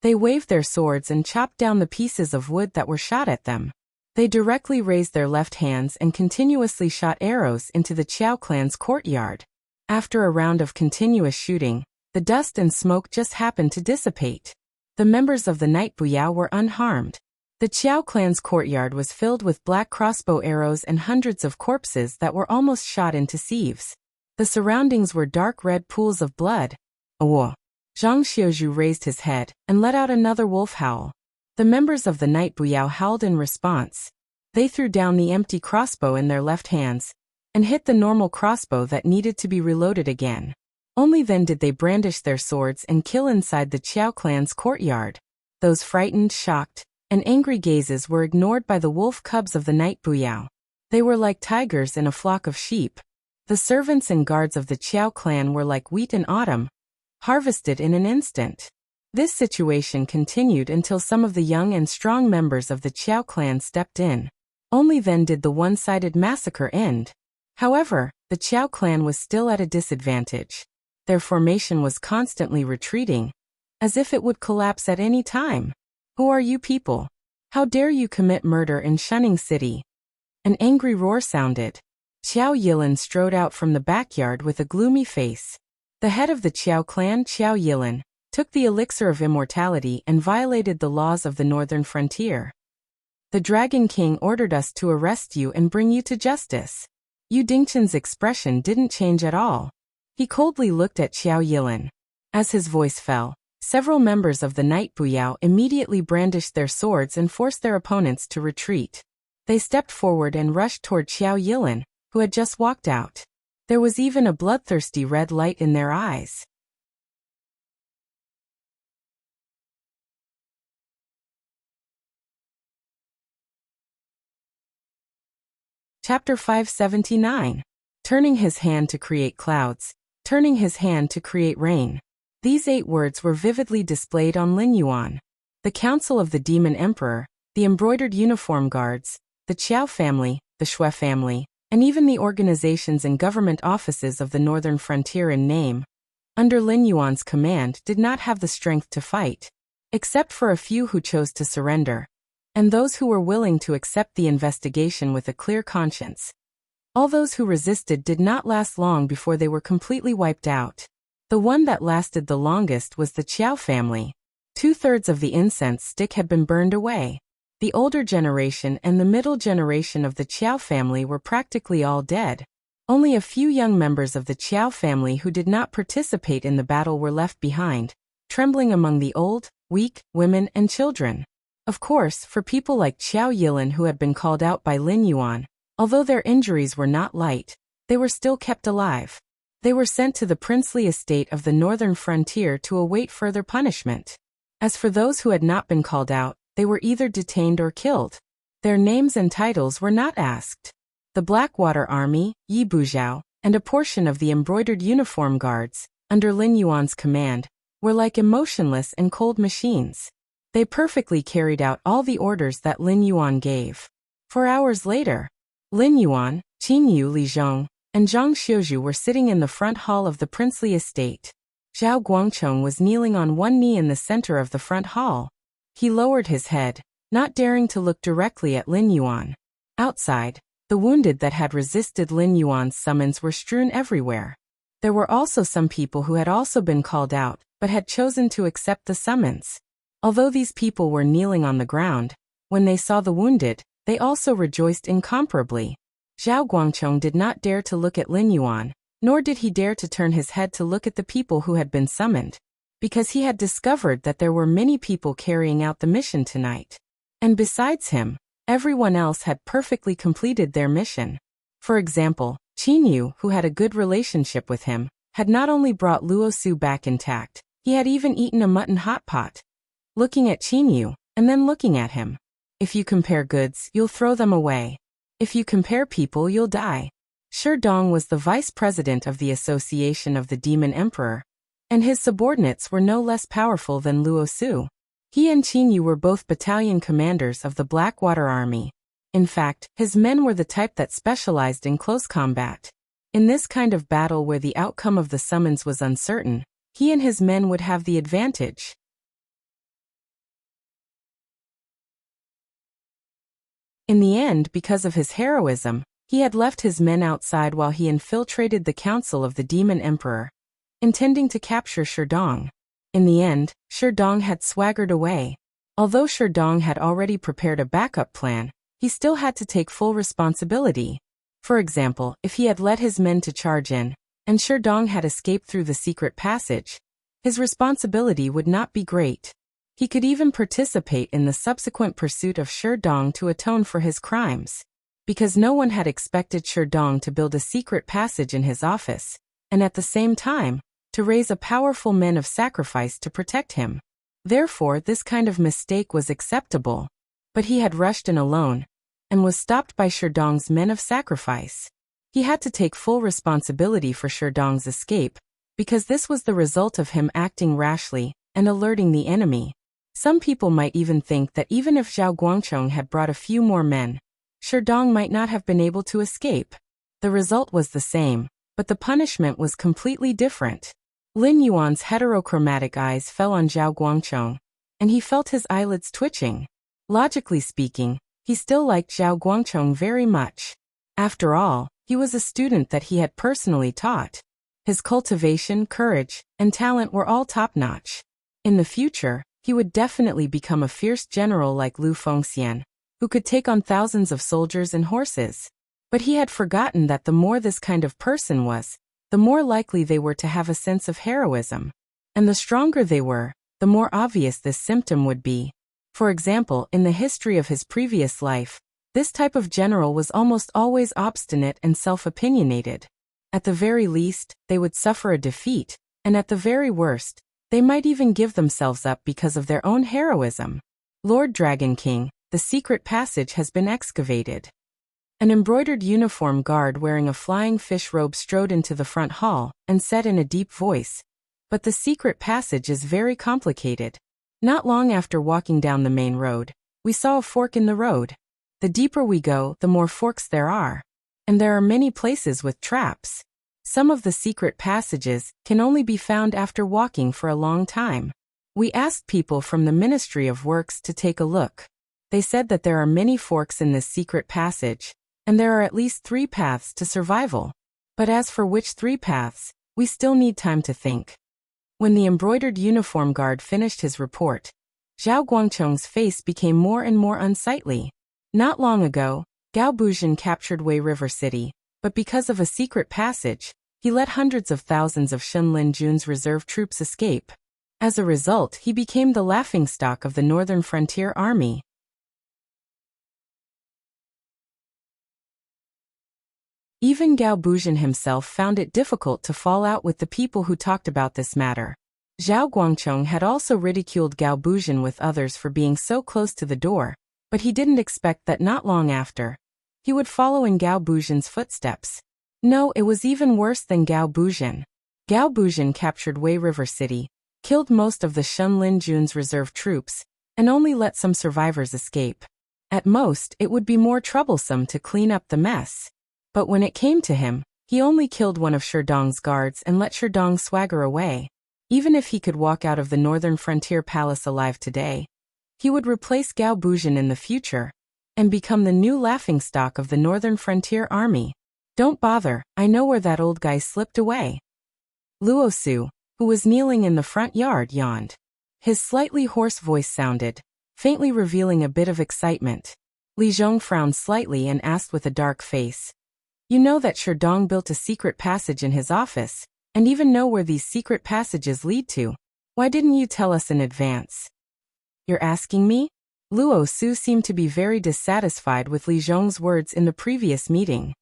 S1: They waved their swords and chopped down the pieces of wood that were shot at them. They directly raised their left hands and continuously shot arrows into the Qiao clan's courtyard. After a round of continuous shooting, the dust and smoke just happened to dissipate. The members of the Night Buyao were unharmed. The Qiao clan's courtyard was filled with black crossbow arrows and hundreds of corpses that were almost shot into sieves. The surroundings were dark red pools of blood. Awo. Zhang Xiuzhu raised his head and let out another wolf howl. The members of the Night Buyao howled in response. They threw down the empty crossbow in their left hands and hit the normal crossbow that needed to be reloaded again. Only then did they brandish their swords and kill inside the Qiao clan's courtyard. Those frightened, shocked, and angry gazes were ignored by the wolf cubs of the Night Buyao. They were like tigers in a flock of sheep. The servants and guards of the Qiao clan were like wheat in autumn, harvested in an instant. This situation continued until some of the young and strong members of the Qiao clan stepped in. Only then did the one-sided massacre end. However, the Qiao clan was still at a disadvantage. Their formation was constantly retreating, as if it would collapse at any time. Who are you people? How dare you commit murder in Shunning City? An angry roar sounded. Qiao Yilin strode out from the backyard with a gloomy face. The head of the Qiao clan, Qiao Yilin, took the elixir of immortality and violated the laws of the northern frontier. The Dragon King ordered us to arrest you and bring you to justice. Yu Dingchen's expression didn't change at all. He coldly looked at Qiao Yilin. As his voice fell, several members of the Night Buyao immediately brandished their swords and forced their opponents to retreat. They stepped forward and rushed toward Qiao Yilin, who had just walked out. There was even a bloodthirsty red light in their eyes. Chapter 579. Turning his hand to create clouds, turning his hand to create rain. These 8 words were vividly displayed on Lin Yuan. The Council of the Demon Emperor, the embroidered uniform guards, the Qiao family, the Shui family, and even the organizations and government offices of the northern frontier in name, under Lin Yuan's command, did not have the strength to fight, except for a few who chose to surrender, and those who were willing to accept the investigation with a clear conscience. All those who resisted did not last long before they were completely wiped out. The one that lasted the longest was the Qiao family. 2/3 of the incense stick had been burned away. The older generation and the middle generation of the Qiao family were practically all dead. Only a few young members of the Qiao family who did not participate in the battle were left behind, trembling among the old, weak, women and children. Of course, for people like Qiao Yilin who had been called out by Lin Yuan, although their injuries were not light, they were still kept alive. They were sent to the princely estate of the northern frontier to await further punishment. As for those who had not been called out, they were either detained or killed. Their names and titles were not asked. The Blackwater Army, Yi Buzhao, and a portion of the embroidered uniform guards, under Lin Yuan's command, were like emotionless and cold machines. They perfectly carried out all the orders that Lin Yuan gave. 4 hours later, Lin Yuan, Qin Yu Lizhong, and Zhang Xiuzhu were sitting in the front hall of the princely estate. Zhao Guangchong was kneeling on one knee in the center of the front hall. He lowered his head, not daring to look directly at Lin Yuan. Outside, the wounded that had resisted Lin Yuan's summons were strewn everywhere. There were also some people who had also been called out, but had chosen to accept the summons. Although these people were kneeling on the ground, when they saw the wounded, they also rejoiced incomparably. Zhao Guangchong did not dare to look at Lin Yuan, nor did he dare to turn his head to look at the people who had been summoned, because he had discovered that there were many people carrying out the mission tonight. And besides him, everyone else had perfectly completed their mission. For example, Qin Yu, who had a good relationship with him, had not only brought Luo Su back intact, he had even eaten a mutton hot pot. Looking at Qin Yu, and then looking at him, If you compare goods, you'll throw them away. If you compare people, you'll die. Sherdong was the vice president of the Association of the Demon Emperor, and his subordinates were no less powerful than Luo Su. He and Qin Yu were both battalion commanders of the Blackwater Army. In fact, his men were the type that specialized in close combat. In this kind of battle where the outcome of the summons was uncertain, he and his men would have the advantage. In the end, because of his heroism, he had left his men outside while he infiltrated the council of the Demon Emperor, intending to capture Sherdong. In the end, Sherdong had swaggered away. Although Sherdong had already prepared a backup plan, he still had to take full responsibility. For example, if he had led his men to charge in, and Sherdong had escaped through the secret passage, his responsibility would not be great. He could even participate in the subsequent pursuit of Sherdong to atone for his crimes. Because no one had expected Sherdong to build a secret passage in his office, and at the same time, to raise a powerful men of sacrifice to protect him. Therefore, this kind of mistake was acceptable. But he had rushed in alone, and was stopped by Sherdong's men of sacrifice. He had to take full responsibility for Sherdong's escape, because this was the result of him acting rashly and alerting the enemy. Some people might even think that even if Zhao Guangchong had brought a few more men, Sherdong might not have been able to escape. The result was the same, but the punishment was completely different. Lin Yuan's heterochromatic eyes fell on Zhao Guangchong, and he felt his eyelids twitching. Logically speaking, he still liked Zhao Guangchong very much. After all, he was a student that he had personally taught. His cultivation, courage, and talent were all top-notch. In the future, he would definitely become a fierce general like Lu Fengxian, who could take on thousands of soldiers and horses. But he had forgotten that the more this kind of person was, the more likely they were to have a sense of heroism. And the stronger they were, the more obvious this symptom would be. For example, in the history of his previous life, this type of general was almost always obstinate and self-opinionated. At the very least, they would suffer a defeat, and at the very worst, they might even give themselves up because of their own heroism. Lord Dragon King, the secret passage has been excavated. An embroidered uniform guard wearing a flying fish robe strode into the front hall and said in a deep voice, "But the secret passage is very complicated. Not long after walking down the main road, we saw a fork in the road. The deeper we go, the more forks there are. And there are many places with traps. Some of the secret passages can only be found after walking for a long time. We asked people from the Ministry of Works to take a look. They said that there are many forks in this secret passage, and there are at least 3 paths to survival. But as for which 3 paths, we still need time to think." When the embroidered uniform guard finished his report, Zhao Guangchong's face became more and more unsightly. Not long ago, Gao Buzhen captured Wei River City, but because of a secret passage, he let hundreds of thousands of Shenlin Jun's reserve troops escape. As a result, he became the laughingstock of the Northern Frontier Army. Even Gao Buzhen himself found it difficult to fall out with the people who talked about this matter. Zhao Guangchong had also ridiculed Gao Buzhen with others for being so close to the door, but he didn't expect that not long after, he would follow in Gao Buzhen's footsteps. No, it was even worse than Gao Buzhen. Gao Buzhen captured Wei River City, killed most of the Shenlin Jun's reserve troops, and only let some survivors escape. At most, it would be more troublesome to clean up the mess. But when it came to him, he only killed one of Sherdong's guards and let Sherdong swagger away. Even if he could walk out of the Northern Frontier Palace alive today, he would replace Gao Buzhen in the future, and become the new laughingstock of the Northern Frontier Army. "Don't bother, I know where that old guy slipped away." Luo Su, who was kneeling in the front yard, yawned. His slightly hoarse voice sounded, faintly revealing a bit of excitement. Li Zhong frowned slightly and asked with a dark face, "You know that Sherdong built a secret passage in his office, and even know where these secret passages lead to. Why didn't you tell us in advance?" "You're asking me?" Luo Su seemed to be very dissatisfied with Li Zhong's words in the previous meeting.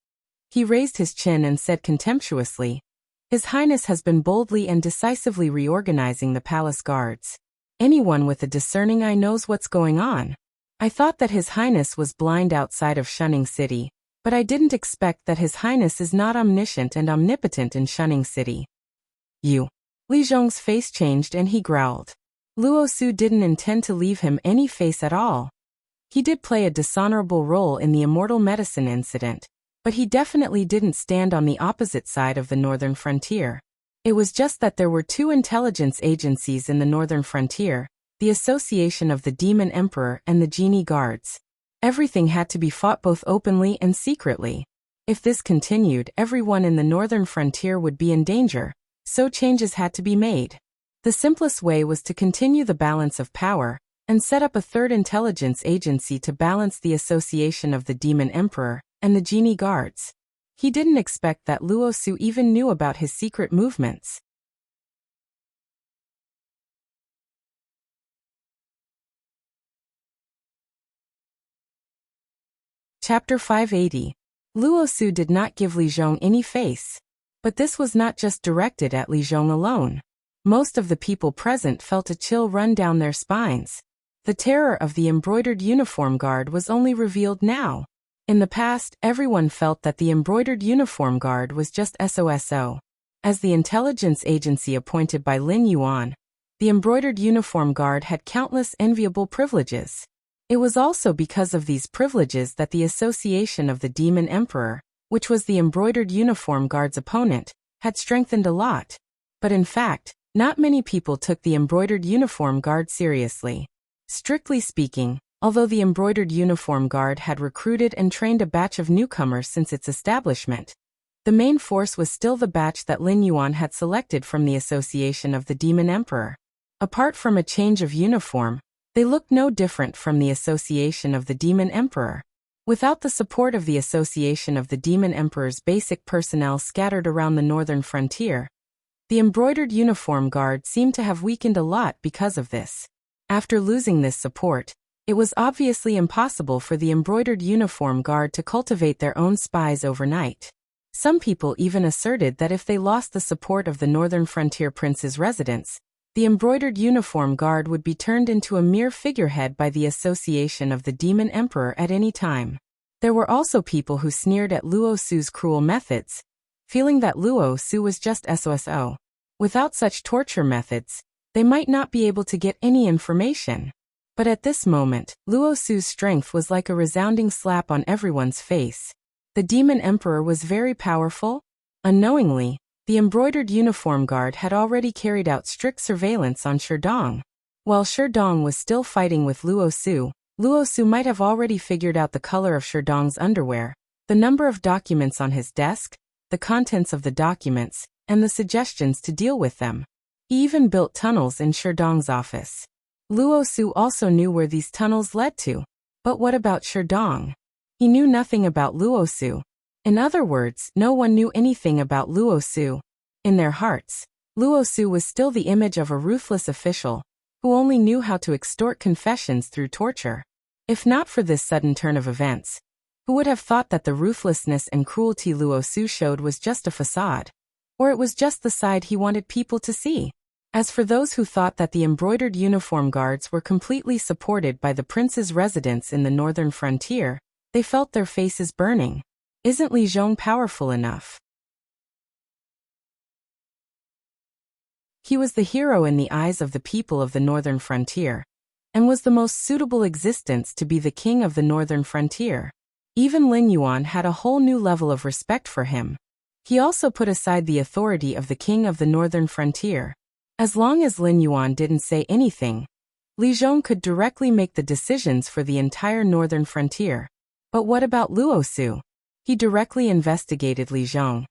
S1: He raised his chin and said contemptuously, "His Highness has been boldly and decisively reorganizing the palace guards. Anyone with a discerning eye knows what's going on. I thought that His Highness was blind outside of Shunning City, but I didn't expect that His Highness is not omniscient and omnipotent in Shunning City. You. Li Zhong's face changed and he growled. Luo Su didn't intend to leave him any face at all. He did play a dishonorable role in the immortal medicine incident, but he definitely didn't stand on the opposite side of the northern frontier. It was just that there were two intelligence agencies in the northern frontier, the Association of the Demon Emperor and the Genie Guards. Everything had to be fought both openly and secretly. If this continued, everyone in the northern frontier would be in danger, so changes had to be made. The simplest way was to continue the balance of power, and set up a third intelligence agency to balance the Association of the Demon Emperor and the Genie Guards. He didn't expect that Luo Su even knew about his secret movements. Chapter 580. Luo Su did not give Li Zhong any face. But this was not just directed at Li Zhong alone. Most of the people present felt a chill run down their spines. The terror of the embroidered uniform guard was only revealed now. In the past, everyone felt that the embroidered uniform guard was just SOSO. As the intelligence agency appointed by Lin Yuan, the embroidered uniform guard had countless enviable privileges. It was also because of these privileges that the Association of the Demon Emperor, which was the embroidered uniform guard's opponent, had strengthened a lot. But in fact, not many people took the embroidered uniform guard seriously. Strictly speaking, although the embroidered uniform guard had recruited and trained a batch of newcomers since its establishment, the main force was still the batch that Lin Yuan had selected from the Association of the Demon Emperor. Apart from a change of uniform, they looked no different from the Association of the Demon Emperor. Without the support of the Association of the Demon Emperor's basic personnel scattered around the northern frontier, the embroidered uniform guard seemed to have weakened a lot because of this. After losing this support, it was obviously impossible for the embroidered uniform guard to cultivate their own spies overnight. Some people even asserted that if they lost the support of the northern frontier prince's residents, the embroidered uniform guard would be turned into a mere figurehead by the Association of the Demon Emperor at any time. There were also people who sneered at Luo Su's cruel methods, feeling that Luo Su was just SOSO. Without such torture methods, they might not be able to get any information. But at this moment, Luo Su's strength was like a resounding slap on everyone's face. The Demon Emperor was very powerful. Unknowingly, the embroidered uniform guard had already carried out strict surveillance on Sherdong. While Sherdong was still fighting with Luo Su might have already figured out the color of Sherdong's underwear, the number of documents on his desk, the contents of the documents, and the suggestions to deal with them. He even built tunnels in Sherdong's office. Luo Su also knew where these tunnels led to. But what about Sherdong? He knew nothing about Luo Su. In other words, no one knew anything about Luo Su. In their hearts, Luo Su was still the image of a ruthless official, who only knew how to extort confessions through torture. If not for this sudden turn of events, who would have thought that the ruthlessness and cruelty Luo Su showed was just a facade? Or it was just the side he wanted people to see? As for those who thought that the embroidered uniform guards were completely supported by the prince's residents in the northern frontier, they felt their faces burning. Isn't Li Zhong powerful enough? He was the hero in the eyes of the people of the northern frontier, and was the most suitable existence to be the king of the northern frontier. Even Lin Yuan had a whole new level of respect for him. He also put aside the authority of the king of the northern frontier. As long as Lin Yuan didn't say anything, Li Zhong could directly make the decisions for the entire northern frontier. But what about Luo Su? He directly investigated Li Zhong,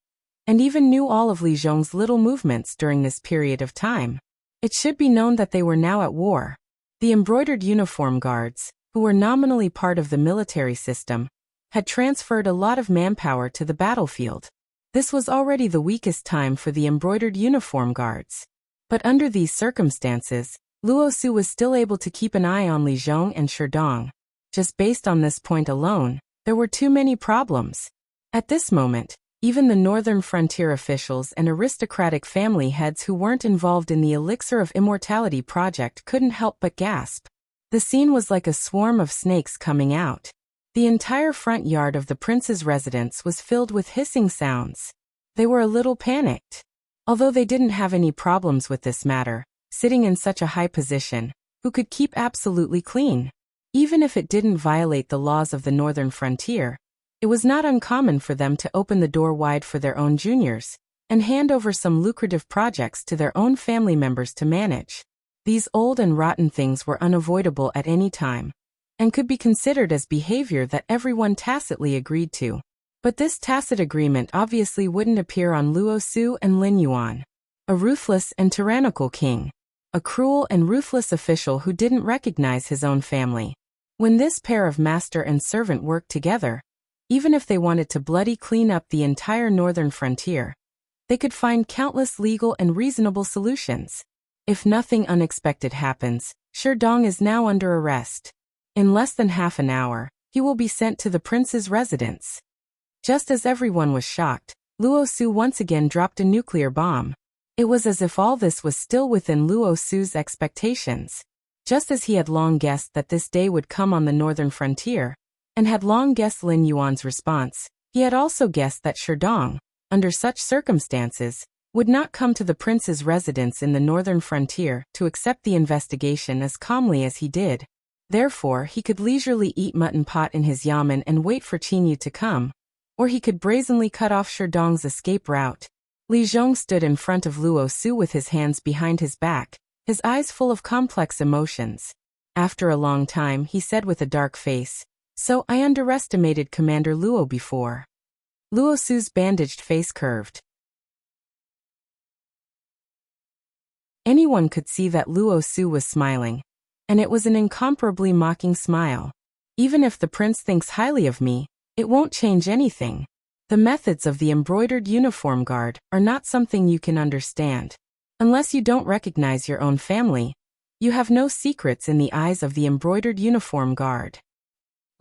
S1: and even knew all of Li Zhong's little movements during this period of time. It should be known that they were now at war. The embroidered uniform guards, who were nominally part of the military system, had transferred a lot of manpower to the battlefield. This was already the weakest time for the embroidered uniform guards. But under these circumstances, Luo Su was still able to keep an eye on Li Zhong and Sherdong. Just based on this point alone, there were too many problems. At this moment, even the northern frontier officials and aristocratic family heads who weren't involved in the Elixir of Immortality project couldn't help but gasp. The scene was like a swarm of snakes coming out. The entire front yard of the prince's residence was filled with hissing sounds. They were a little panicked. Although they didn't have any problems with this matter, sitting in such a high position, who could keep absolutely clean? Even if it didn't violate the laws of the northern frontier, it was not uncommon for them to open the door wide for their own juniors, and hand over some lucrative projects to their own family members to manage. These old and rotten things were unavoidable at any time, and could be considered as behavior that everyone tacitly agreed to. But this tacit agreement obviously wouldn't appear on Luo Su and Lin Yuan. A ruthless and tyrannical king. A cruel and ruthless official who didn't recognize his own family. When this pair of master and servant worked together, even if they wanted to bloody clean up the entire northern frontier, they could find countless legal and reasonable solutions. If nothing unexpected happens, Sherdong is now under arrest. In less than half an hour, he will be sent to the prince's residence. Just as everyone was shocked, Luo Su once again dropped a nuclear bomb. It was as if all this was still within Luo Su's expectations. Just as he had long guessed that this day would come on the northern frontier, and had long guessed Lin Yuan's response, he had also guessed that Sherdong, under such circumstances, would not come to the prince's residence in the northern frontier to accept the investigation as calmly as he did. Therefore, he could leisurely eat mutton pot in his yamen and wait for Qinyu to come, or he could brazenly cut off Sherdong's escape route. Li Zhong stood in front of Luo Su with his hands behind his back, his eyes full of complex emotions. After a long time, he said with a dark face, "So I underestimated Commander Luo before." Luo Su's bandaged face curved. Anyone could see that Luo Su was smiling, and it was an incomparably mocking smile. "Even if the prince thinks highly of me, it won't change anything. The methods of the embroidered uniform guard are not something you can understand. Unless you don't recognize your own family, you have no secrets in the eyes of the embroidered uniform guard."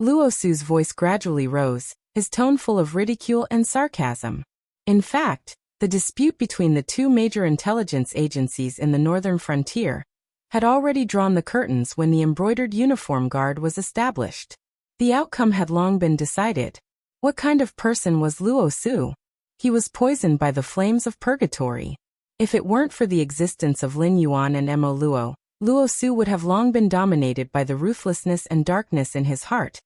S1: Luo Su's voice gradually rose, his tone full of ridicule and sarcasm. In fact, the dispute between the two major intelligence agencies in the northern frontier had already drawn the curtains when the embroidered uniform guard was established. The outcome had long been decided. What kind of person was Luo Su? He was poisoned by the flames of purgatory. If it weren't for the existence of Lin Yuan and Mo Luo, Luo Su would have long been dominated by the ruthlessness and darkness in his heart,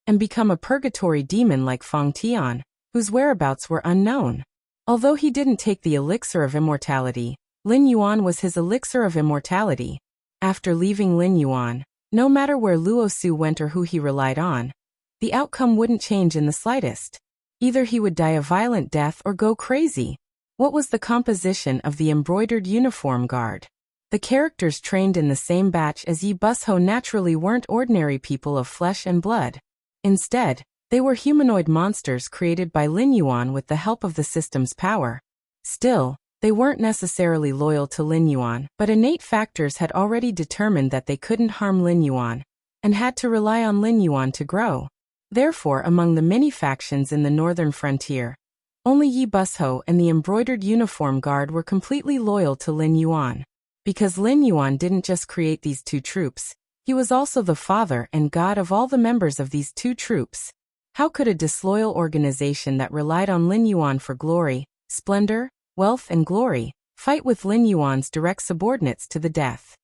S1: and become a purgatory demon like Feng Tian, whose whereabouts were unknown. Although he didn't take the elixir of immortality, Lin Yuan was his elixir of immortality. After leaving Lin Yuan, no matter where Luo Su went or who he relied on, the outcome wouldn't change in the slightest. Either he would die a violent death or go crazy. What was the composition of the embroidered uniform guard? The characters trained in the same batch as Yi Busho naturally weren't ordinary people of flesh and blood. Instead, they were humanoid monsters created by Lin Yuan with the help of the system's power. Still, they weren't necessarily loyal to Lin Yuan, but innate factors had already determined that they couldn't harm Lin Yuan, and had to rely on Lin Yuan to grow. Therefore, among the many factions in the northern frontier, only Yi Busho and the embroidered uniform guard were completely loyal to Lin Yuan. Because Lin Yuan didn't just create these two troops, he was also the father and god of all the members of these two troops. How could a disloyal organization that relied on Lin Yuan for glory, splendor, wealth and glory, fight with Lin Yuan's direct subordinates to the death?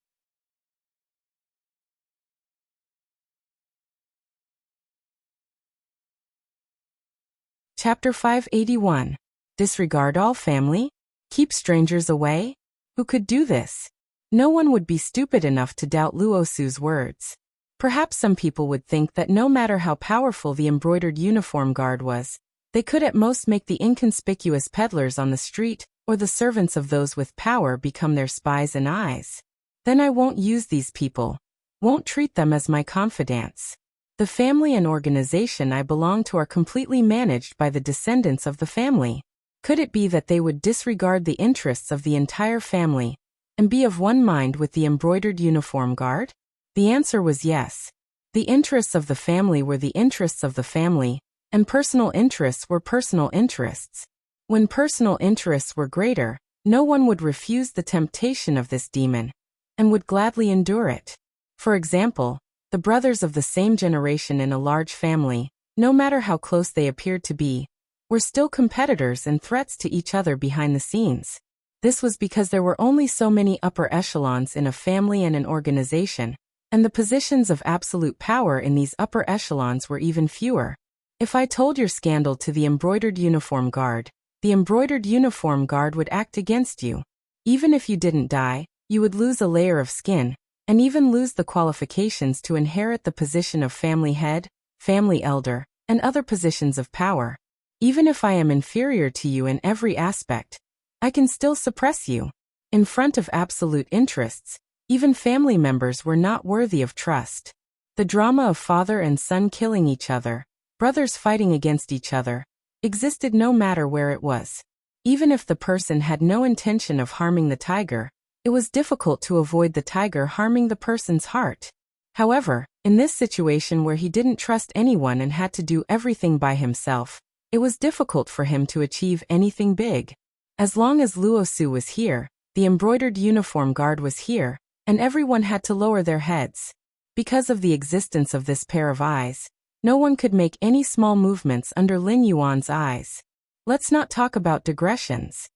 S1: Chapter 581. Disregard all family? Keep strangers away? Who could do this? No one would be stupid enough to doubt Luo Su's words. Perhaps some people would think that no matter how powerful the embroidered uniform guard was, they could at most make the inconspicuous peddlers on the street or the servants of those with power become their spies and eyes. Then I won't use these people, won't treat them as my confidants. The family and organization I belong to are completely managed by the descendants of the family. Could it be that they would disregard the interests of the entire family and be of one mind with the embroidered uniform guard? The answer was yes. The interests of the family were the interests of the family, and personal interests were personal interests. When personal interests were greater, no one would refuse the temptation of this demon, and would gladly endure it. For example, The brothers of the same generation in a large family, no matter how close they appeared to be, were still competitors and threats to each other behind the scenes. This was because there were only so many upper echelons in a family and an organization, and the positions of absolute power in these upper echelons were even fewer. If I told your scandal to the embroidered uniform guard, the embroidered uniform guard would act against you. Even if you didn't die, you would lose a layer of skin, and even lose the qualifications to inherit the position of family head, family elder, and other positions of power. Even if I am inferior to you in every aspect, I can still suppress you. In front of absolute interests, even family members were not worthy of trust. The drama of father and son killing each other, brothers fighting against each other, existed no matter where it was. Even if the person had no intention of harming the tiger, it was difficult to avoid the tiger harming the person's heart. However, in this situation where he didn't trust anyone and had to do everything by himself, it was difficult for him to achieve anything big. As long as Luosu was here, the embroidered uniform guard was here, and everyone had to lower their heads. Because of the existence of this pair of eyes, no one could make any small movements under Lin Yuan's eyes. Let's not talk about digressions.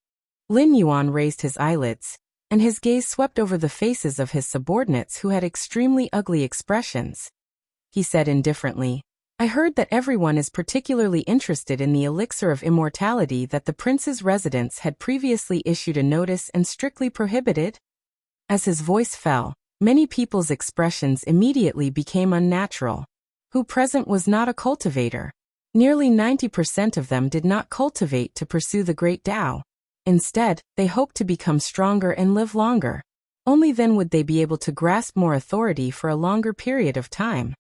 S1: Lin Yuan raised his eyelids, and his gaze swept over the faces of his subordinates who had extremely ugly expressions. He said indifferently, I heard that everyone is particularly interested in the elixir of immortality that the prince's residence had previously issued a notice and strictly prohibited. As his voice fell, many people's expressions immediately became unnatural. Who present was not a cultivator. Nearly 90% of them did not cultivate to pursue the great Tao. Instead, they hoped to become stronger and live longer. Only then would they be able to grasp more authority for a longer period of time.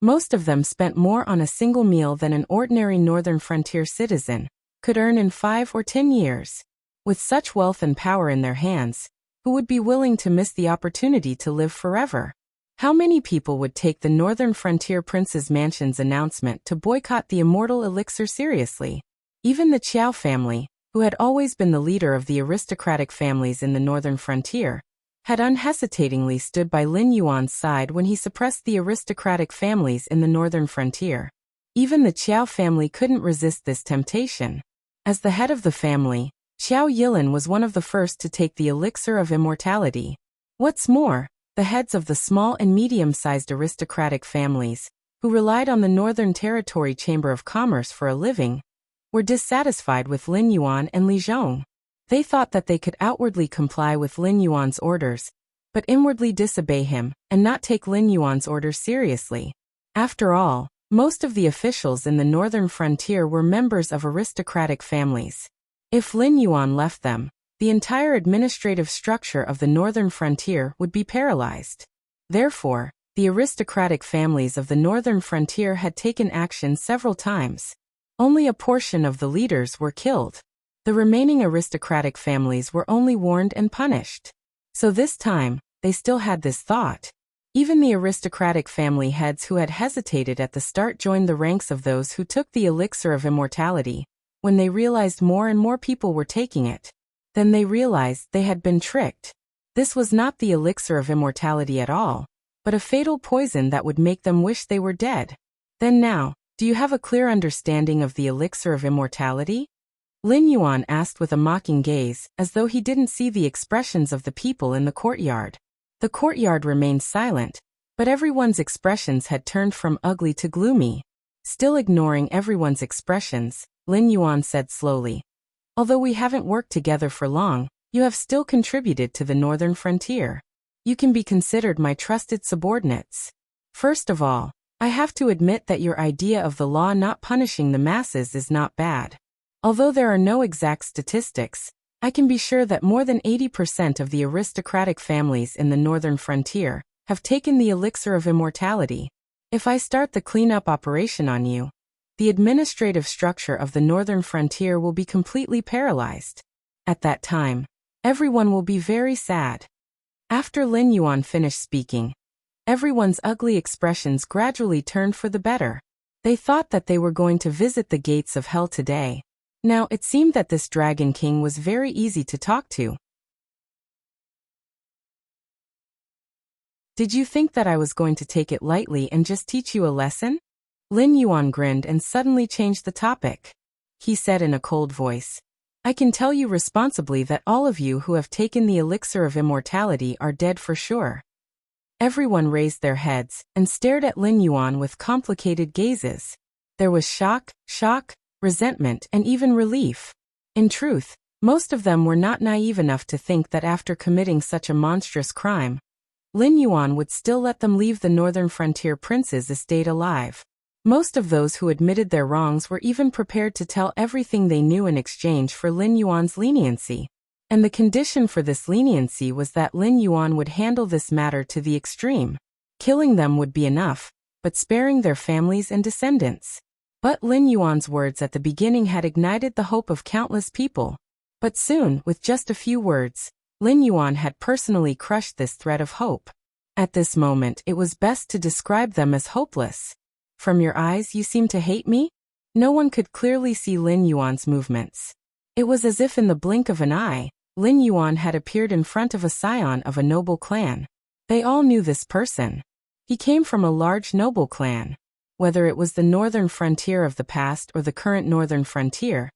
S1: Most of them spent more on a single meal than an ordinary northern frontier citizen could earn in 5 or 10 years. With such wealth and power in their hands, who would be willing to miss the opportunity to live forever? How many people would take the Northern Frontier Prince's Mansion's announcement to boycott the immortal elixir seriously? Even the Qiao family, who had always been the leader of the aristocratic families in the Northern Frontier, had unhesitatingly stood by Lin Yuan's side when he suppressed the aristocratic families in the Northern Frontier. Even the Qiao family couldn't resist this temptation. As the head of the family, Qiao Yilin was one of the first to take the elixir of immortality. What's more, the heads of the small and medium-sized aristocratic families, who relied on the Northern Territory Chamber of Commerce for a living, were dissatisfied with Lin Yuan and Li Zhong. They thought that they could outwardly comply with Lin Yuan's orders, but inwardly disobey him and not take Lin Yuan's orders seriously. After all, most of the officials in the Northern Frontier were members of aristocratic families. If Lin Yuan left them, the entire administrative structure of the Northern Frontier would be paralyzed. Therefore, the aristocratic families of the Northern Frontier had taken action several times. Only a portion of the leaders were killed. The remaining aristocratic families were only warned and punished. So this time, they still had this thought. Even the aristocratic family heads who had hesitated at the start joined the ranks of those who took the elixir of immortality. When they realized more and more people were taking it, then they realized they had been tricked. This was not the elixir of immortality at all, but a fatal poison that would make them wish they were dead. Then now, do you have a clear understanding of the elixir of immortality? Lin Yuan asked with a mocking gaze, as though he didn't see the expressions of the people in the courtyard. The courtyard remained silent, but everyone's expressions had turned from ugly to gloomy. Still ignoring everyone's expressions, Lin Yuan said slowly, although we haven't worked together for long, you have still contributed to the Northern Frontier. You can be considered my trusted subordinates. First of all, I have to admit that your idea of the law not punishing the masses is not bad. Although there are no exact statistics, I can be sure that more than 80% of the aristocratic families in the Northern Frontier have taken the elixir of immortality. If I start the cleanup operation on you, the administrative structure of the Northern Frontier will be completely paralyzed. At that time, everyone will be very sad. After Lin Yuan finished speaking, everyone's ugly expressions gradually turned for the better. They thought that they were going to visit the gates of hell today. Now it seemed that this Dragon King was very easy to talk to. Did you think that I was going to take it lightly and just teach you a lesson? Lin Yuan grinned and suddenly changed the topic. He said in a cold voice, I can tell you responsibly that all of you who have taken the elixir of immortality are dead for sure. Everyone raised their heads and stared at Lin Yuan with complicated gazes. There was shock, resentment, and even relief. In truth, most of them were not naive enough to think that after committing such a monstrous crime, Lin Yuan would still let them leave the Northern Frontier Prince's estate alive. Most of those who admitted their wrongs were even prepared to tell everything they knew in exchange for Lin Yuan's leniency. And the condition for this leniency was that Lin Yuan would handle this matter to the extreme. Killing them would be enough, but sparing their families and descendants. But Lin Yuan's words at the beginning had ignited the hope of countless people. But soon, with just a few words, Lin Yuan had personally crushed this thread of hope. At this moment, it was best to describe them as hopeless. From your eyes, you seem to hate me? No one could clearly see Lin Yuan's movements. It was as if in the blink of an eye, Lin Yuan had appeared in front of a scion of a noble clan. They all knew this person. He came from a large noble clan. Whether it was the northern frontier of the past or the current northern frontier,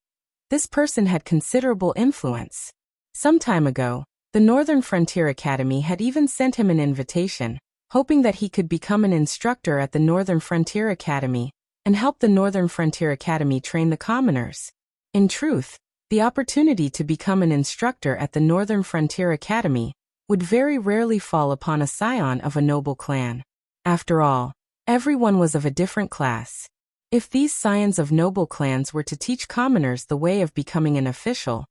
S1: this person had considerable influence. Some time ago, the Northern Frontier Academy had even sent him an invitation, hoping that he could become an instructor at the Northern Frontier Academy and help the Northern Frontier Academy train the commoners. In truth, the opportunity to become an instructor at the Northern Frontier Academy would very rarely fall upon a scion of a noble clan. After all, everyone was of a different class. If these scions of noble clans were to teach commoners the way of becoming an official,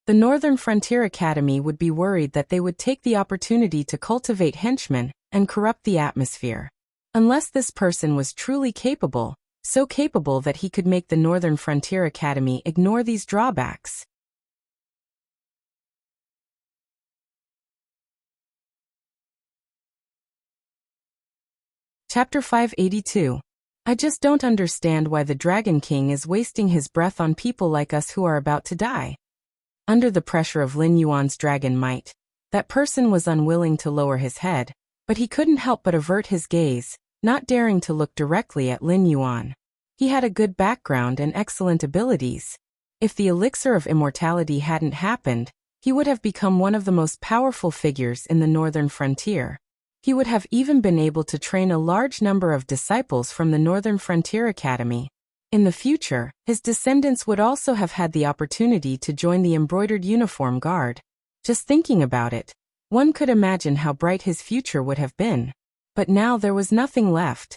S1: the Northern Frontier Academy would be worried that they would take the opportunity to cultivate henchmen and corrupt the atmosphere. Unless this person was truly capable, so capable that he could make the Northern Frontier Academy ignore these drawbacks. Chapter 582. I just don't understand why the Dragon King is wasting his breath on people like us who are about to die. Under the pressure of Lin Yuan's dragon might, that person was unwilling to lower his head, but he couldn't help but avert his gaze, not daring to look directly at Lin Yuan. He had a good background and excellent abilities. If the elixir of immortality hadn't happened, he would have become one of the most powerful figures in the Northern Frontier. He would have even been able to train a large number of disciples from the Northern Frontier Academy. In the future, his descendants would also have had the opportunity to join the embroidered uniform guard. Just thinking about it, one could imagine how bright his future would have been. But now there was nothing left.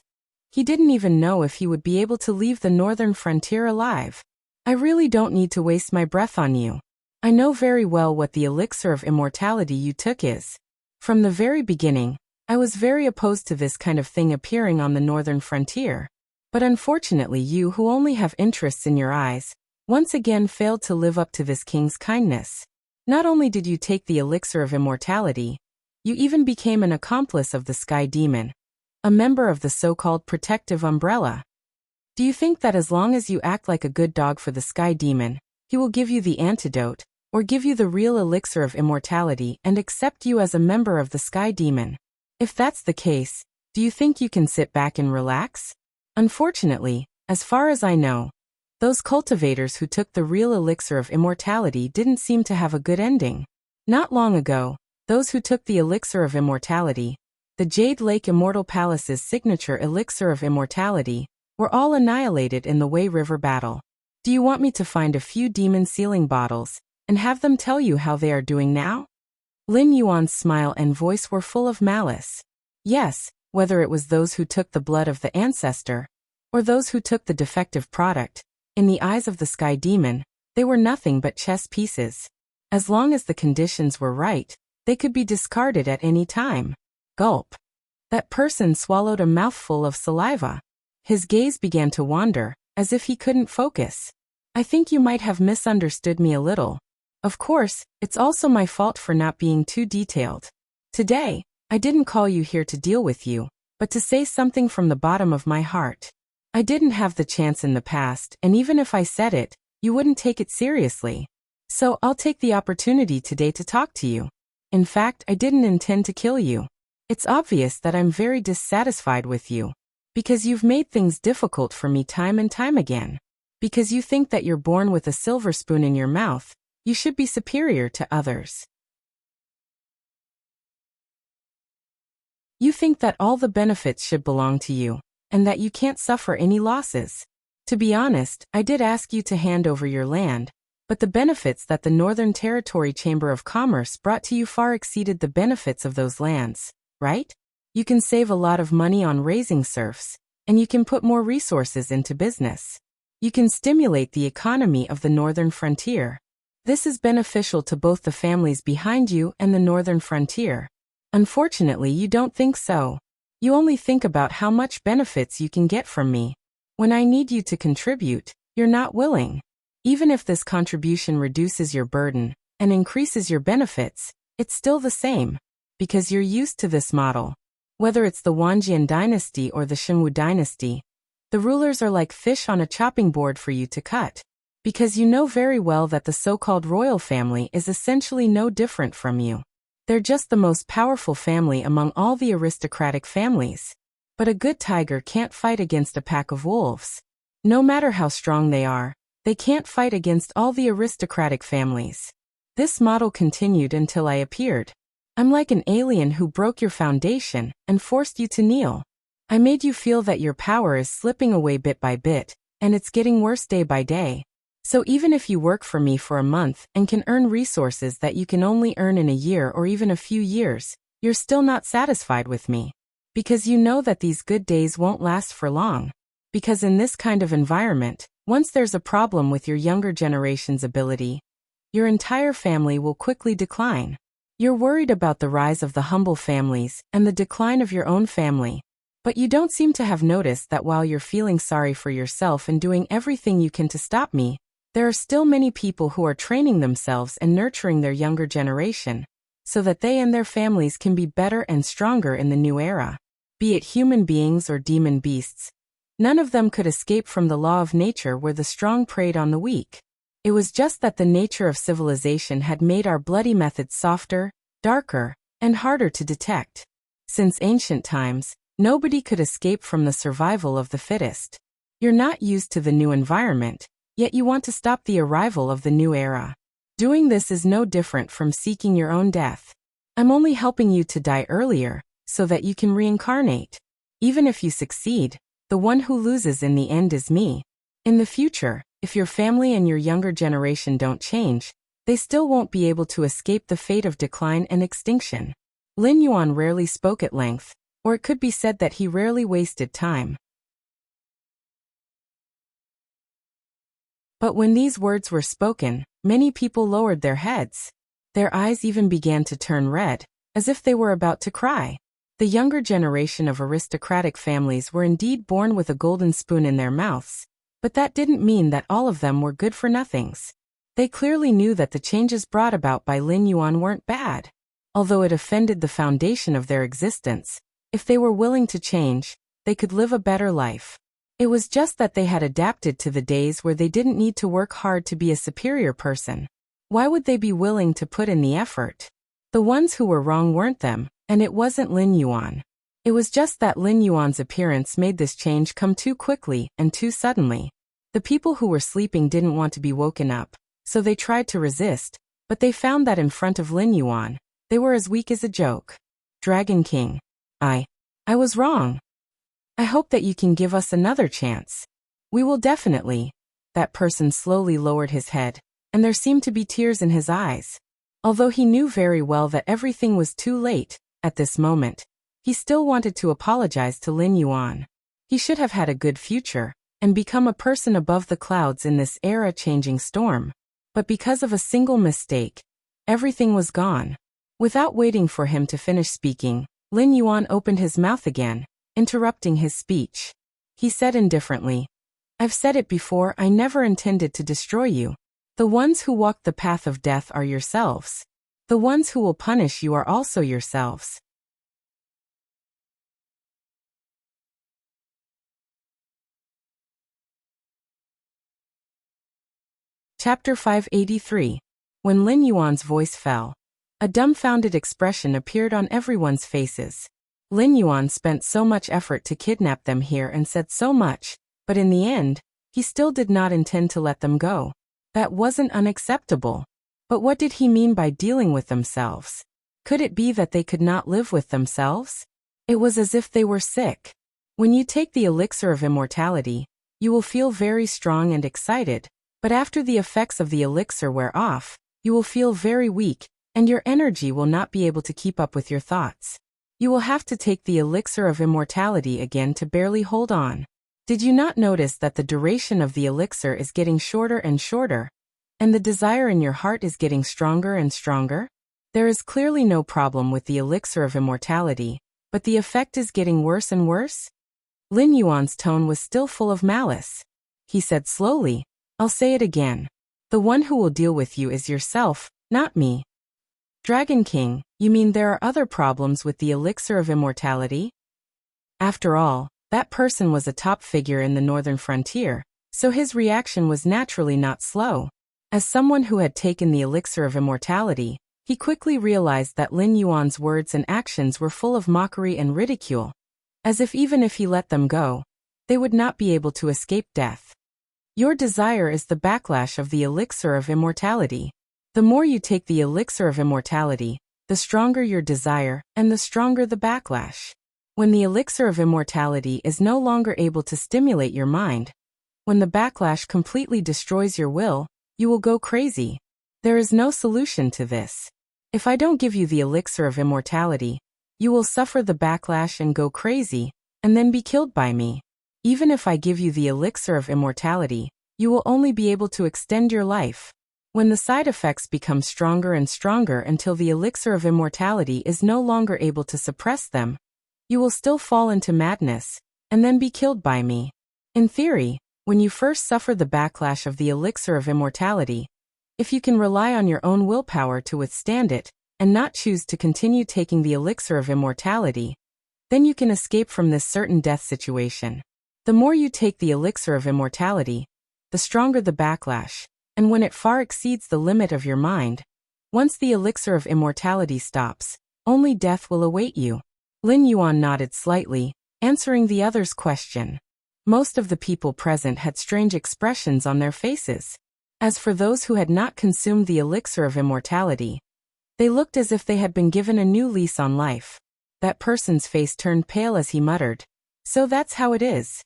S1: He didn't even know if he would be able to leave the Northern Frontier alive. I really don't need to waste my breath on you. I know very well what the elixir of immortality you took is. From the very beginning, I was very opposed to this kind of thing appearing on the Northern Frontier. But unfortunately you who only have interests in your eyes, once again failed to live up to this king's kindness. Not only did you take the elixir of immortality, you even became an accomplice of the Sky Demon, a member of the so-called protective umbrella. Do you think that as long as you act like a good dog for the Sky Demon, he will give you the antidote, or give you the real elixir of immortality and accept you as a member of the Sky Demon? If that's the case, do you think you can sit back and relax? Unfortunately, as far as I know, those cultivators who took the real elixir of immortality didn't seem to have a good ending. Not long ago, those who took the elixir of immortality, the Jade Lake Immortal Palace's signature elixir of immortality, were all annihilated in the Wei River battle. Do you want me to find a few demon sealing bottles and have them tell you how they are doing now? Lin Yuan's smile and voice were full of malice. Yes, whether it was those who took the blood of the ancestor, or those who took the defective product, in the eyes of the Sky Demon, they were nothing but chess pieces. As long as the conditions were right, they could be discarded at any time. Gulp. That person swallowed a mouthful of saliva. His gaze began to wander, as if he couldn't focus. I think you might have misunderstood me a little. Of course, it's also my fault for not being too detailed. Today, I didn't call you here to deal with you, but to say something from the bottom of my heart. I didn't have the chance in the past, and even if I said it, you wouldn't take it seriously. So I'll take the opportunity today to talk to you. In fact, I didn't intend to kill you. It's obvious that I'm very dissatisfied with you. Because you've made things difficult for me time and time again. Because you think that you're born with a silver spoon in your mouth, you should be superior to others. You think that all the benefits should belong to you, and that you can't suffer any losses. To be honest, I did ask you to hand over your land, but the benefits that the Northern Territory Chamber of Commerce brought to you far exceeded the benefits of those lands, right? You can save a lot of money on raising serfs, and you can put more resources into business. You can stimulate the economy of the northern frontier. This is beneficial to both the families behind you and the northern frontier. Unfortunately, you don't think so. You only think about how much benefits you can get from me. When I need you to contribute, you're not willing. Even if this contribution reduces your burden and increases your benefits, it's still the same, because you're used to this model. Whether it's the Wanjian dynasty or the Shangwu dynasty, the rulers are like fish on a chopping board for you to cut, because you know very well that the so-called royal family is essentially no different from you. They're just the most powerful family among all the aristocratic families. But a good tiger can't fight against a pack of wolves. No matter how strong they are, they can't fight against all the aristocratic families. This model continued until I appeared. I'm like an alien who broke your foundation and forced you to kneel. I made you feel that your power is slipping away bit by bit, and it's getting worse day by day. So even if you work for me for a month and can earn resources that you can only earn in a year or even a few years, you're still not satisfied with me. Because you know that these good days won't last for long. Because in this kind of environment, once there's a problem with your younger generation's ability, your entire family will quickly decline. You're worried about the rise of the humble families and the decline of your own family. But you don't seem to have noticed that while you're feeling sorry for yourself and doing everything you can to stop me, there are still many people who are training themselves and nurturing their younger generation, so that they and their families can be better and stronger in the new era. Be it human beings or demon beasts, none of them could escape from the law of nature where the strong preyed on the weak. It was just that the nature of civilization had made our bloody methods softer, darker, and harder to detect. Since ancient times, nobody could escape from the survival of the fittest. You're not used to the new environment, yet you want to stop the arrival of the new era. Doing this is no different from seeking your own death. I'm only helping you to die earlier, so that you can reincarnate. Even if you succeed, the one who loses in the end is me. In the future, if your family and your younger generation don't change, they still won't be able to escape the fate of decline and extinction. Lin Yuan rarely spoke at length, or it could be said that he rarely wasted time. But when these words were spoken, many people lowered their heads. Their eyes even began to turn red, as if they were about to cry. The younger generation of aristocratic families were indeed born with a golden spoon in their mouths, but that didn't mean that all of them were good for nothings. They clearly knew that the changes brought about by Lin Yuan weren't bad. Although it offended the foundation of their existence, if they were willing to change, they could live a better life. It was just that they had adapted to the days where they didn't need to work hard to be a superior person. Why would they be willing to put in the effort? The ones who were wrong weren't them, and it wasn't Lin Yuan. It was just that Lin Yuan's appearance made this change come too quickly and too suddenly. The people who were sleeping didn't want to be woken up, so they tried to resist, but they found that in front of Lin Yuan, they were as weak as a joke. Dragon King. I was wrong. I hope that you can give us another chance. We will definitely. That person slowly lowered his head, and there seemed to be tears in his eyes. Although he knew very well that everything was too late, at this moment, he still wanted to apologize to Lin Yuan. He should have had a good future, and become a person above the clouds in this era-changing storm. But because of a single mistake, everything was gone. Without waiting for him to finish speaking, Lin Yuan opened his mouth again, interrupting his speech. He said indifferently, "I've said it before, I never intended to destroy you. The ones who walk the path of death are yourselves. The ones who will punish you are also yourselves." Chapter 583. When Lin Yuan's voice fell, a dumbfounded expression appeared on everyone's faces. Lin Yuan spent so much effort to kidnap them here and said so much, but in the end, he still did not intend to let them go. That wasn't unacceptable. But what did he mean by dealing with themselves? Could it be that they could not live with themselves? It was as if they were sick. When you take the elixir of immortality, you will feel very strong and excited, but after the effects of the elixir wear off, you will feel very weak, and your energy will not be able to keep up with your thoughts. You will have to take the elixir of immortality again to barely hold on. Did you not notice that the duration of the elixir is getting shorter and shorter, and the desire in your heart is getting stronger and stronger? There is clearly no problem with the elixir of immortality, but the effect is getting worse and worse? Lin Yuan's tone was still full of malice. He said slowly, "I'll say it again. The one who will deal with you is yourself, not me." Dragon King, you mean there are other problems with the elixir of immortality? After all, that person was a top figure in the northern frontier, so his reaction was naturally not slow. As someone who had taken the elixir of immortality, he quickly realized that Lin Yuan's words and actions were full of mockery and ridicule, as if even if he let them go, they would not be able to escape death. Your desire is the backlash of the elixir of immortality. The more you take the elixir of immortality, the stronger your desire, and the stronger the backlash. When the elixir of immortality is no longer able to stimulate your mind, when the backlash completely destroys your will, you will go crazy. There is no solution to this. If I don't give you the elixir of immortality, you will suffer the backlash and go crazy, and then be killed by me. Even if I give you the elixir of immortality, you will only be able to extend your life. When the side effects become stronger and stronger until the elixir of immortality is no longer able to suppress them, you will still fall into madness, and then be killed by me. In theory, when you first suffer the backlash of the elixir of immortality, if you can rely on your own willpower to withstand it, and not choose to continue taking the elixir of immortality, then you can escape from this certain death situation. The more you take the elixir of immortality, the stronger the backlash, and when it far exceeds the limit of your mind, once the elixir of immortality stops, only death will await you. Lin Yuan nodded slightly, answering the other's question. Most of the people present had strange expressions on their faces. As for those who had not consumed the elixir of immortality, they looked as if they had been given a new lease on life. That person's face turned pale as he muttered, "So that's how it is."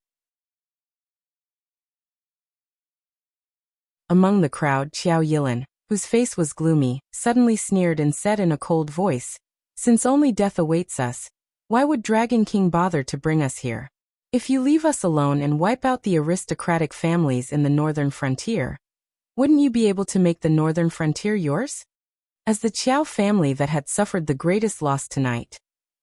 S1: Among the crowd, Xiao Yilin, whose face was gloomy, suddenly sneered and said in a cold voice, "Since only death awaits us, why would Dragon King bother to bring us here? If you leave us alone and wipe out the aristocratic families in the northern frontier, wouldn't you be able to make the northern frontier yours?" As the Qiao family that had suffered the greatest loss tonight,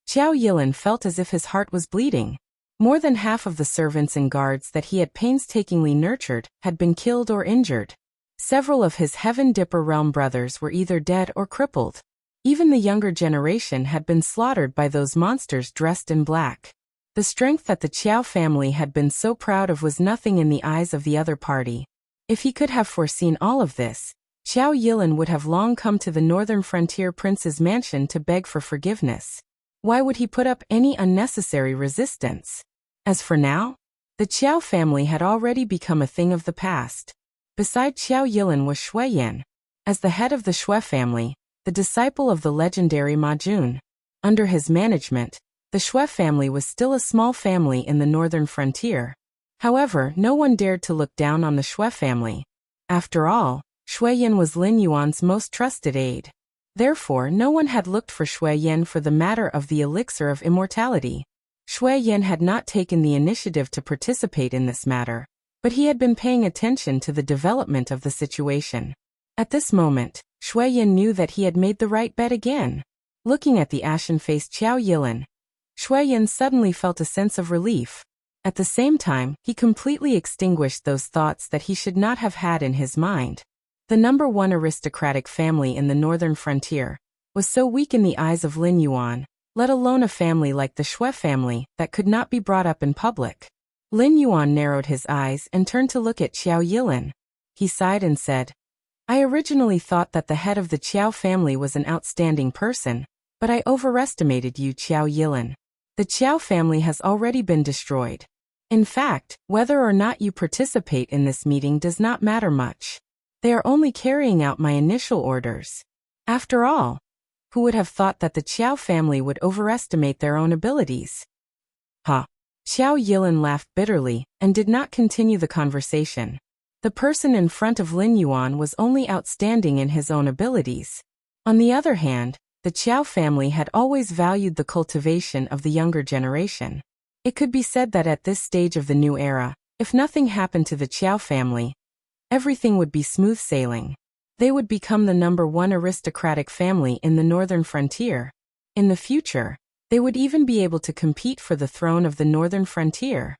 S1: Xiao Yilin felt as if his heart was bleeding. More than half of the servants and guards that he had painstakingly nurtured had been killed or injured. Several of his Heaven Dipper realm brothers were either dead or crippled. Even the younger generation had been slaughtered by those monsters dressed in black. The strength that the Qiao family had been so proud of was nothing in the eyes of the other party. If he could have foreseen all of this, Xiao Yilin would have long come to the northern frontier prince's mansion to beg for forgiveness. Why would he put up any unnecessary resistance? As for now, the Qiao family had already become a thing of the past. Beside Xiao Yilin was Shui Yan. As the head of the Shui family, the disciple of the legendary Ma Jun. Under his management, the Shui family was still a small family in the northern frontier. However, no one dared to look down on the Shui family. After all, Shui Yan was Lin Yuan's most trusted aide. Therefore, no one had looked for Shui Yan for the matter of the elixir of immortality. Shui Yan had not taken the initiative to participate in this matter, but he had been paying attention to the development of the situation. At this moment, Shui Yan knew that he had made the right bet again. Looking at the ashen-faced Xiao Yilin, Shui Yan suddenly felt a sense of relief. At the same time, he completely extinguished those thoughts that he should not have had in his mind. The number one aristocratic family in the northern frontier was so weak in the eyes of Lin Yuan, let alone a family like the Shui family that could not be brought up in public. Lin Yuan narrowed his eyes and turned to look at Xiao Yilin. He sighed and said, "I originally thought that the head of the Qiao family was an outstanding person, but I overestimated you, Xiao Yilin. The Qiao family has already been destroyed. In fact, whether or not you participate in this meeting does not matter much. They are only carrying out my initial orders. After all, who would have thought that the Qiao family would overestimate their own abilities? Ha! Xiao Yilin laughed bitterly and did not continue the conversation. The person in front of Lin Yuan was only outstanding in his own abilities. On the other hand, the Qiao family had always valued the cultivation of the younger generation. It could be said that at this stage of the new era, if nothing happened to the Qiao family, everything would be smooth sailing. They would become the #1 aristocratic family in the northern frontier. In the future, they would even be able to compete for the throne of the northern frontier.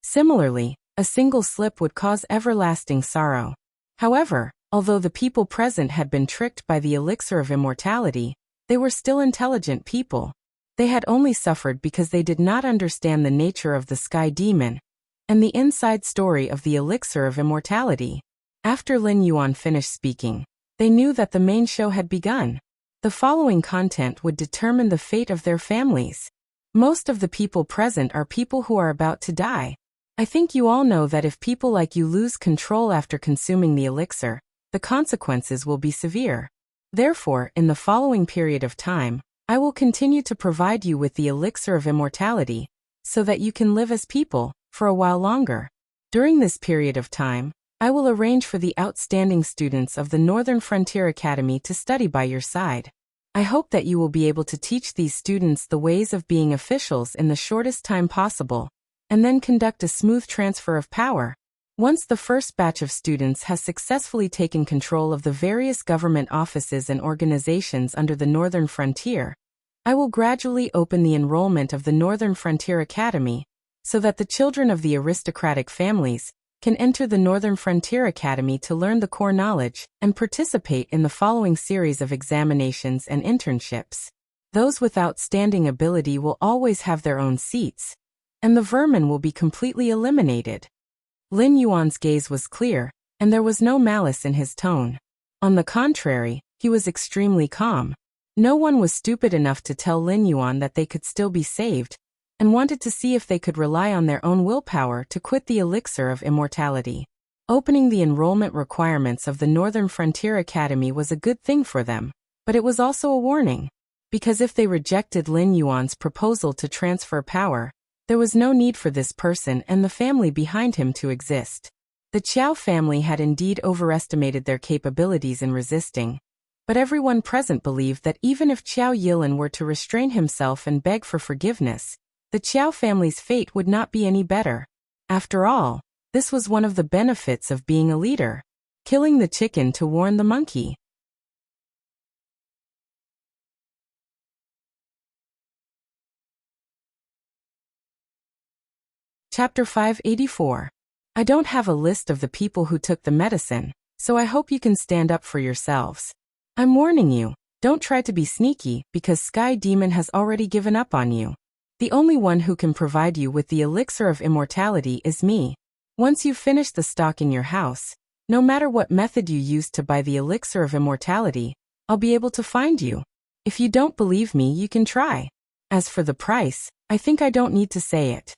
S1: Similarly, a single slip would cause everlasting sorrow. However, although the people present had been tricked by the elixir of immortality, they were still intelligent people. They had only suffered because they did not understand the nature of the sky demon and the inside story of the elixir of immortality. After Lin Yuan finished speaking, they knew that the main show had begun. The following content would determine the fate of their families. Most of the people present are people who are about to die. I think you all know that if people like you lose control after consuming the elixir, the consequences will be severe. Therefore, in the following period of time, I will continue to provide you with the elixir of immortality, so that you can live as people for a while longer. During this period of time, I will arrange for the outstanding students of the Northern Frontier Academy to study by your side. I hope that you will be able to teach these students the ways of being officials in the shortest time possible, and then conduct a smooth transfer of power. Once the first batch of students has successfully taken control of the various government offices and organizations under the Northern Frontier, I will gradually open the enrollment of the Northern Frontier Academy, so that the children of the aristocratic families can enter the Northern Frontier Academy to learn the core knowledge and participate in the following series of examinations and internships. Those with outstanding ability will always have their own seats, and the vermin will be completely eliminated. Lin Yuan's gaze was clear, and there was no malice in his tone. On the contrary, he was extremely calm. No one was stupid enough to tell Lin Yuan that they could still be saved, and wanted to see if they could rely on their own willpower to quit the elixir of immortality. Opening the enrollment requirements of the Northern Frontier Academy was a good thing for them, but it was also a warning. Because if they rejected Lin Yuan's proposal to transfer power, there was no need for this person and the family behind him to exist. The Qiao family had indeed overestimated their capabilities in resisting, but everyone present believed that even if Qiao Yilin were to restrain himself and beg for forgiveness, the Qiao family's fate would not be any better. After all, this was one of the benefits of being a leader: killing the chicken to warn the monkey. Chapter 584. I don't have a list of the people who took the medicine, so I hope you can stand up for yourselves. I'm warning you, don't try to be sneaky, because Sky Demon has already given up on you. The only one who can provide you with the elixir of immortality is me. Once you've finished the stock in your house, no matter what method you use to buy the elixir of immortality, I'll be able to find you. If you don't believe me, you can try. As for the price, I think I don't need to say it.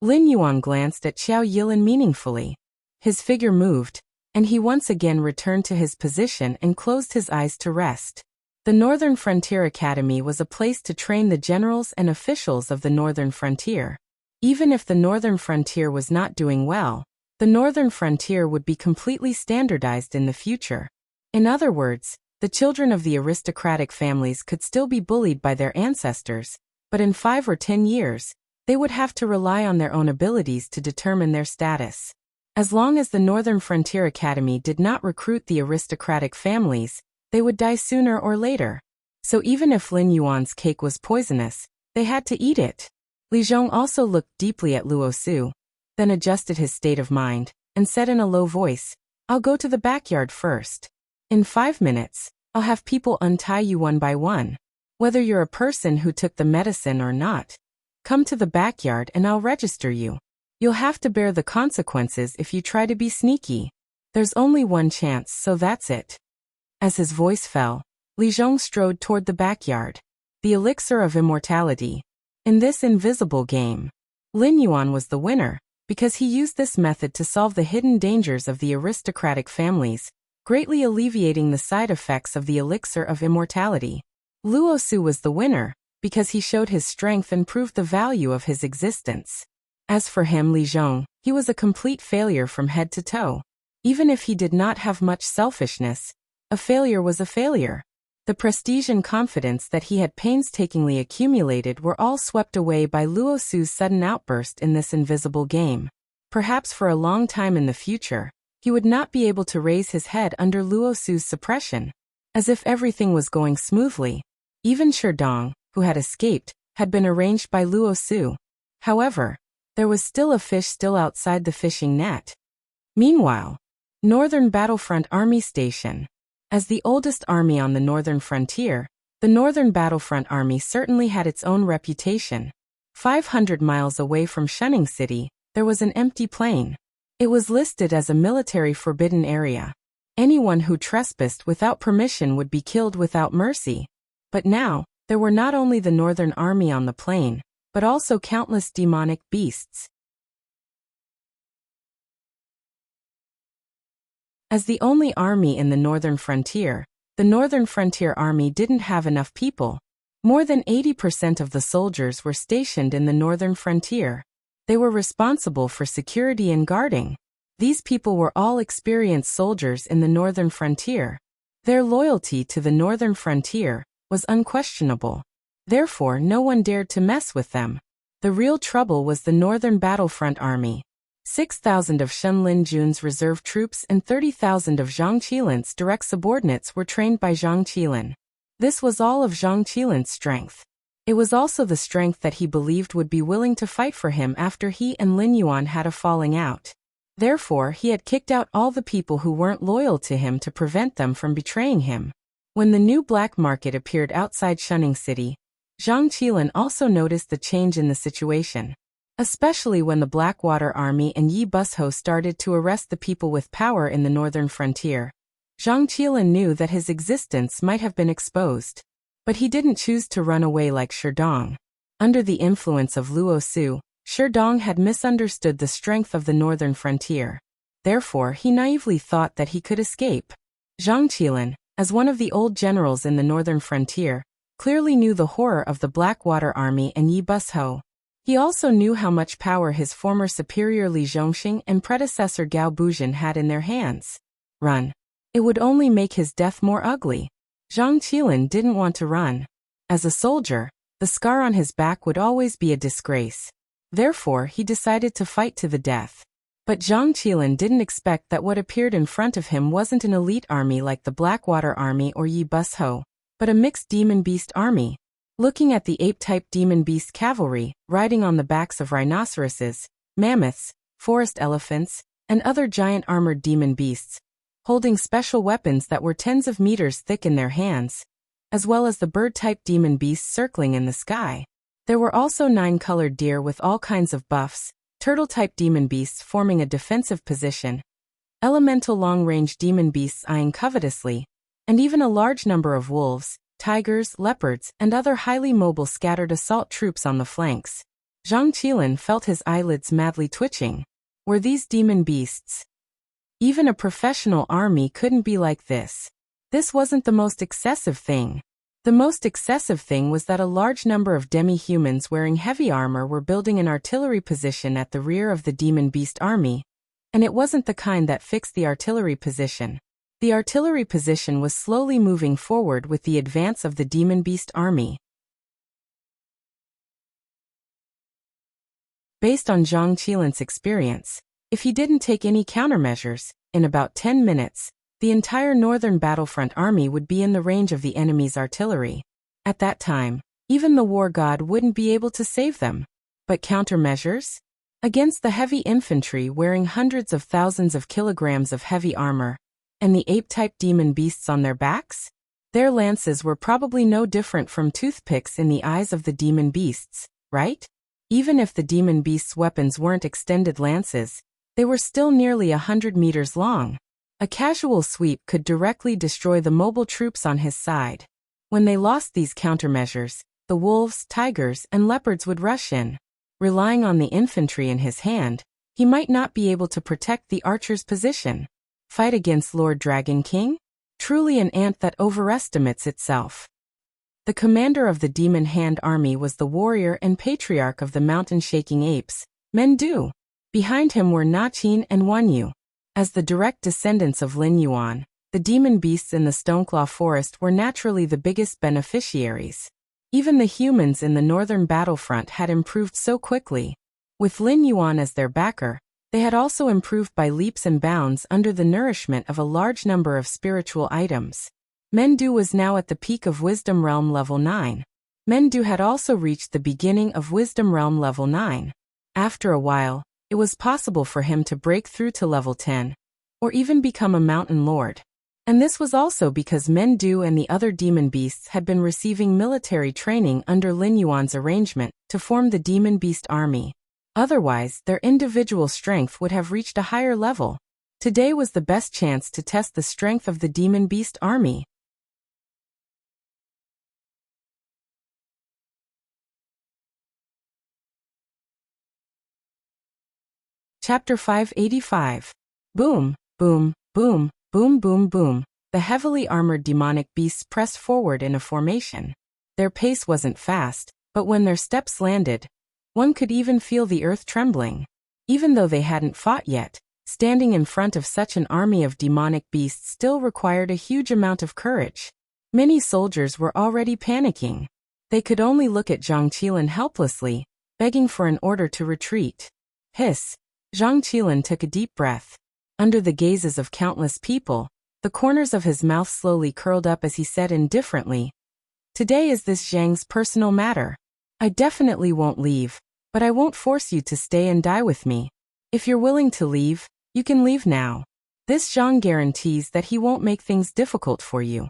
S1: Lin Yuan glanced at Qiao Yilin meaningfully. His figure moved, and he once again returned to his position and closed his eyes to rest. The Northern Frontier Academy was a place to train the generals and officials of the Northern Frontier. Even if the Northern Frontier was not doing well, the Northern Frontier would be completely standardized in the future. In other words, the children of the aristocratic families could still be bullied by their ancestors, but in 5 or 10 years, they would have to rely on their own abilities to determine their status. As long as the Northern Frontier Academy did not recruit the aristocratic families, they would die sooner or later. So even if Lin Yuan's cake was poisonous, they had to eat it. Li Zhong also looked deeply at Luo Su, then adjusted his state of mind, and said in a low voice, I'll go to the backyard first. In 5 minutes, I'll have people untie you one by one. Whether you're a person who took the medicine or not, come to the backyard and I'll register you. You'll have to bear the consequences if you try to be sneaky. There's only one chance, so that's it. As his voice fell, Li Zhong strode toward the backyard. The elixir of immortality. In this invisible game, Lin Yuan was the winner, because he used this method to solve the hidden dangers of the aristocratic families, greatly alleviating the side effects of the elixir of immortality. Luo Su was the winner, because he showed his strength and proved the value of his existence. As for him, Li Zhong, he was a complete failure from head to toe. Even if he did not have much selfishness, a failure was a failure. The prestige and confidence that he had painstakingly accumulated were all swept away by Luo Su's sudden outburst in this invisible game. Perhaps for a long time in the future, he would not be able to raise his head under Luo Su's suppression. As if everything was going smoothly. Even Sherdong, who had escaped, had been arranged by Luo Su. However, there was still a fish still outside the fishing net. Meanwhile, Northern Battlefront Army Station. As the oldest army on the northern frontier, the Northern Battlefront Army certainly had its own reputation. 500 miles away from Shunning City, there was an empty plain. It was listed as a military forbidden area. Anyone who trespassed without permission would be killed without mercy. But now, there were not only the Northern Army on the plain, but also countless demonic beasts. As the only army in the northern frontier, the Northern Frontier Army didn't have enough people. More than 80% of the soldiers were stationed in the northern frontier. They were responsible for security and guarding. These people were all experienced soldiers in the northern frontier. Their loyalty to the northern frontier was unquestionable. Therefore, no one dared to mess with them. The real trouble was the Northern Battlefront Army. 6,000 of Shen Linjun's reserve troops and 30,000 of Zhang Qilin's direct subordinates were trained by Zhang Qilin. This was all of Zhang Qilin's strength. It was also the strength that he believed would be willing to fight for him after he and Lin Yuan had a falling out. Therefore, he had kicked out all the people who weren't loyal to him to prevent them from betraying him. When the new black market appeared outside Shunning City, Zhang Qilin also noticed the change in the situation. Especially when the Blackwater Army and Yi Busho started to arrest the people with power in the northern frontier. Zhang Qilin knew that his existence might have been exposed. But he didn't choose to run away like Sherdong. Under the influence of Luo Su, Sherdong had misunderstood the strength of the northern frontier. Therefore, he naively thought that he could escape. Zhang Qilin, as one of the old generals in the northern frontier, clearly knew the horror of the Blackwater Army and Yi Busho. He also knew how much power his former superior Li Zhongxing and predecessor Gao Buzhen had in their hands. Run. It would only make his death more ugly. Zhang Qilin didn't want to run. As a soldier, the scar on his back would always be a disgrace. Therefore, he decided to fight to the death. But Zhang Qilin didn't expect that what appeared in front of him wasn't an elite army like the Blackwater Army or Yi Busho, but a mixed demon beast army. Looking at the ape-type demon beast cavalry, riding on the backs of rhinoceroses, mammoths, forest elephants, and other giant armored demon beasts, holding special weapons that were tens of meters thick in their hands, as well as the bird-type demon beasts circling in the sky. There were also 9-colored deer with all kinds of buffs, turtle-type demon beasts forming a defensive position, elemental long-range demon beasts eyeing covetously, and even a large number of wolves, tigers, leopards, and other highly mobile scattered assault troops on the flanks. Zhang Qilin felt his eyelids madly twitching. Were these demon beasts? Even a professional army couldn't be like this. This wasn't the most excessive thing. The most excessive thing was that a large number of demi-humans wearing heavy armor were building an artillery position at the rear of the demon beast army. And it wasn't the kind that fixed the artillery position. The artillery position was slowly moving forward with the advance of the demon beast army. Based on Zhang Qilin's experience, if he didn't take any countermeasures, in about 10 minutes, the entire northern battlefront army would be in the range of the enemy's artillery. At that time, even the war god wouldn't be able to save them. But countermeasures? Against the heavy infantry wearing hundreds of thousands of kilograms of heavy armor, and the ape-type demon beasts on their backs? Their lances were probably no different from toothpicks in the eyes of the demon beasts, right? Even if the demon beasts' weapons weren't extended lances, they were still nearly 100 meters long. A casual sweep could directly destroy the mobile troops on his side. When they lost these countermeasures, the wolves, tigers, and leopards would rush in. Relying on the infantry in his hand, he might not be able to protect the archer's position. Fight against Lord Dragon King? Truly an ant that overestimates itself. The commander of the Demon Hand army was the warrior and patriarch of the mountain-shaking apes, Mendu. Behind him were Nachin and Wanyu. As the direct descendants of Lin Yuan, the demon beasts in the Stoneclaw Forest were naturally the biggest beneficiaries. Even the humans in the northern battlefront had improved so quickly. With Lin Yuan as their backer, they had also improved by leaps and bounds under the nourishment of a large number of spiritual items. Mendu was now at the peak of Wisdom Realm Level 9. Mendu had also reached the beginning of Wisdom Realm Level 9. After a while, it was possible for him to break through to Level 10, or even become a Mountain Lord. And this was also because Mendu and the other demon beasts had been receiving military training under Lin Yuan's arrangement to form the Demon Beast Army. Otherwise, their individual strength would have reached a higher level. Today was the best chance to test the strength of the Demon Beast Army. Chapter 585. Boom, boom, boom, boom, boom, boom. The heavily armored demonic beasts pressed forward in a formation. Their pace wasn't fast, but when their steps landed, one could even feel the earth trembling. Even though they hadn't fought yet, standing in front of such an army of demonic beasts still required a huge amount of courage. Many soldiers were already panicking. They could only look at Zhang Qilin helplessly, begging for an order to retreat. Hiss! Zhang Qilin took a deep breath. Under the gazes of countless people, the corners of his mouth slowly curled up as he said indifferently, "Today is this Zhang's personal matter. I definitely won't leave, but I won't force you to stay and die with me. If you're willing to leave, you can leave now. This Zhang guarantees that he won't make things difficult for you."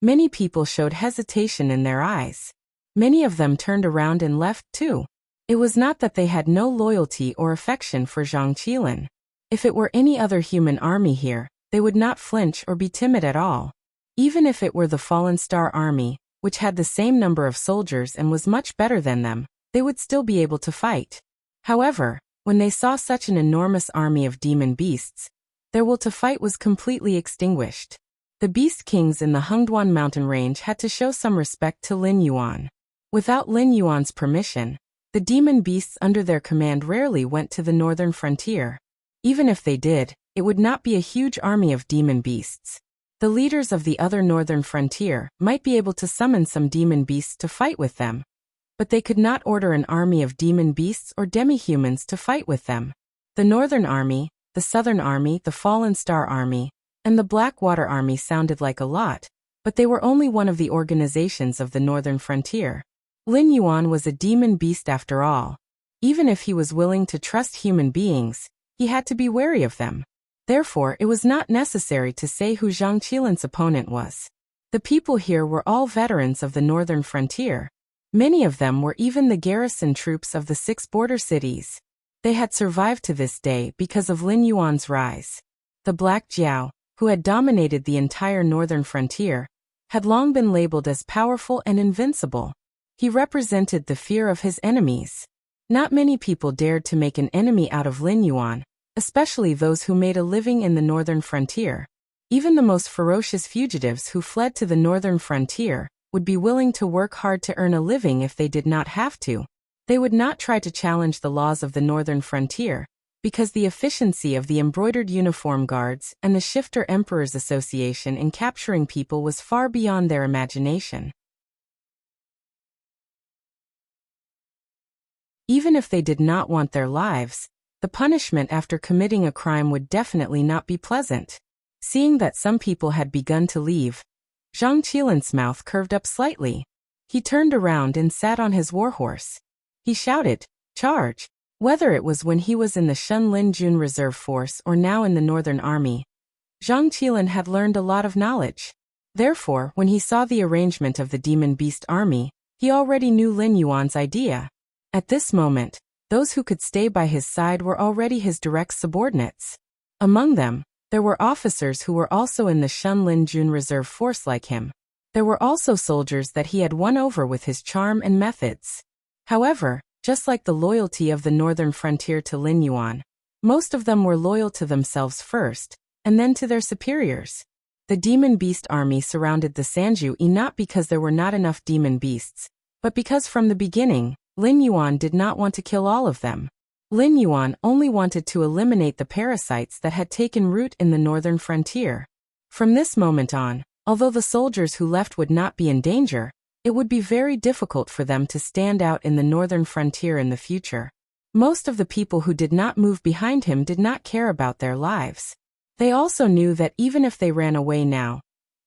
S1: Many people showed hesitation in their eyes. Many of them turned around and left too. It was not that they had no loyalty or affection for Zhang Qilin. If it were any other human army here, they would not flinch or be timid at all. Even if it were the Fallen Star Army, which had the same number of soldiers and was much better than them, they would still be able to fight. However, when they saw such an enormous army of demon beasts, their will to fight was completely extinguished. The Beast Kings in the Hengduan mountain range had to show some respect to Lin Yuan. Without Lin Yuan's permission, the demon beasts under their command rarely went to the northern frontier. Even if they did, it would not be a huge army of demon beasts. The leaders of the other northern frontier might be able to summon some demon beasts to fight with them, but they could not order an army of demon beasts or demi-humans to fight with them. The Northern Army, the Southern Army, the Fallen Star Army, and the Blackwater Army sounded like a lot, but they were only one of the organizations of the northern frontier. Lin Yuan was a demon beast after all. Even if he was willing to trust human beings, he had to be wary of them. Therefore, it was not necessary to say who Zhang Qilin's opponent was. The people here were all veterans of the northern frontier. Many of them were even the garrison troops of the 6 border cities. They had survived to this day because of Lin Yuan's rise. The Black Jiao, who had dominated the entire northern frontier, had long been labeled as powerful and invincible. He represented the fear of his enemies. Not many people dared to make an enemy out of Lin Yuan, especially those who made a living in the northern frontier. Even the most ferocious fugitives who fled to the northern frontier would be willing to work hard to earn a living if they did not have to. They would not try to challenge the laws of the northern frontier, because the efficiency of the embroidered uniform guards and the Shifter Emperors Association in capturing people was far beyond their imagination. Even if they did not want their lives, the punishment after committing a crime would definitely not be pleasant. Seeing that some people had begun to leave, Zhang Qilin's mouth curved up slightly. He turned around and sat on his warhorse. He shouted, "Charge!" Whether it was when he was in the Shunlin Jun Reserve Force or now in the Northern Army, Zhang Qilin had learned a lot of knowledge. Therefore, when he saw the arrangement of the Demon Beast Army, he already knew Lin Yuan's idea. At this moment, those who could stay by his side were already his direct subordinates. Among them, There were officers who were also in the Shunlin Jun Reserve Force like him. There were also soldiers that he had won over with his charm and methods. However, just like the loyalty of the northern frontier to Lin Yuan, most of them were loyal to themselves first, and then to their superiors. The demon beast army surrounded the Sanju not because there were not enough demon beasts, but because from the beginning, Lin Yuan did not want to kill all of them. Lin Yuan only wanted to eliminate the parasites that had taken root in the northern frontier. From this moment on, although the soldiers who left would not be in danger, it would be very difficult for them to stand out in the northern frontier in the future. Most of the people who did not move behind him did not care about their lives. They also knew that even if they ran away now,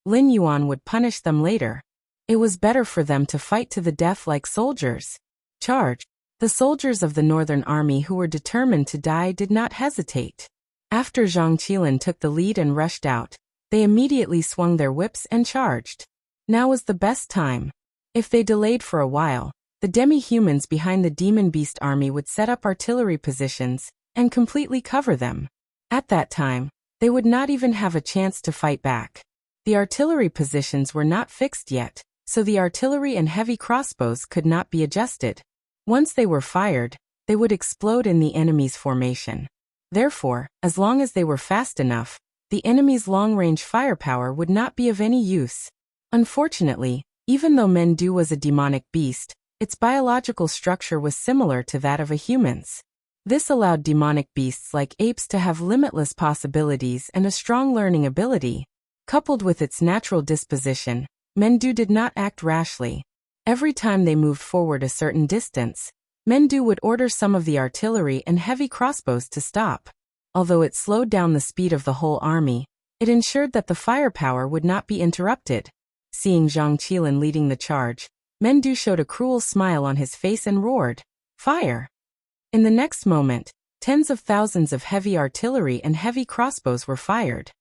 S1: Lin Yuan would punish them later. It was better for them to fight to the death like soldiers. Charge! The soldiers of the northern army who were determined to die did not hesitate. After Zhang Qilin took the lead and rushed out, they immediately swung their whips and charged. Now was the best time. If they delayed for a while, the demi-humans behind the demon beast army would set up artillery positions and completely cover them. At that time, they would not even have a chance to fight back. The artillery positions were not fixed yet, so the artillery and heavy crossbows could not be adjusted. Once they were fired, they would explode in the enemy's formation. Therefore, as long as they were fast enough, the enemy's long-range firepower would not be of any use. Unfortunately, even though Mendu was a demonic beast, its biological structure was similar to that of a human's. This allowed demonic beasts like apes to have limitless possibilities and a strong learning ability. Coupled with its natural disposition, Mendu did not act rashly. Every time they moved forward a certain distance, Mendu would order some of the artillery and heavy crossbows to stop. Although it slowed down the speed of the whole army, it ensured that the firepower would not be interrupted. Seeing Zhang Qilin leading the charge, Mendu showed a cruel smile on his face and roared, "Fire!" In the next moment, tens of thousands of heavy artillery and heavy crossbows were fired.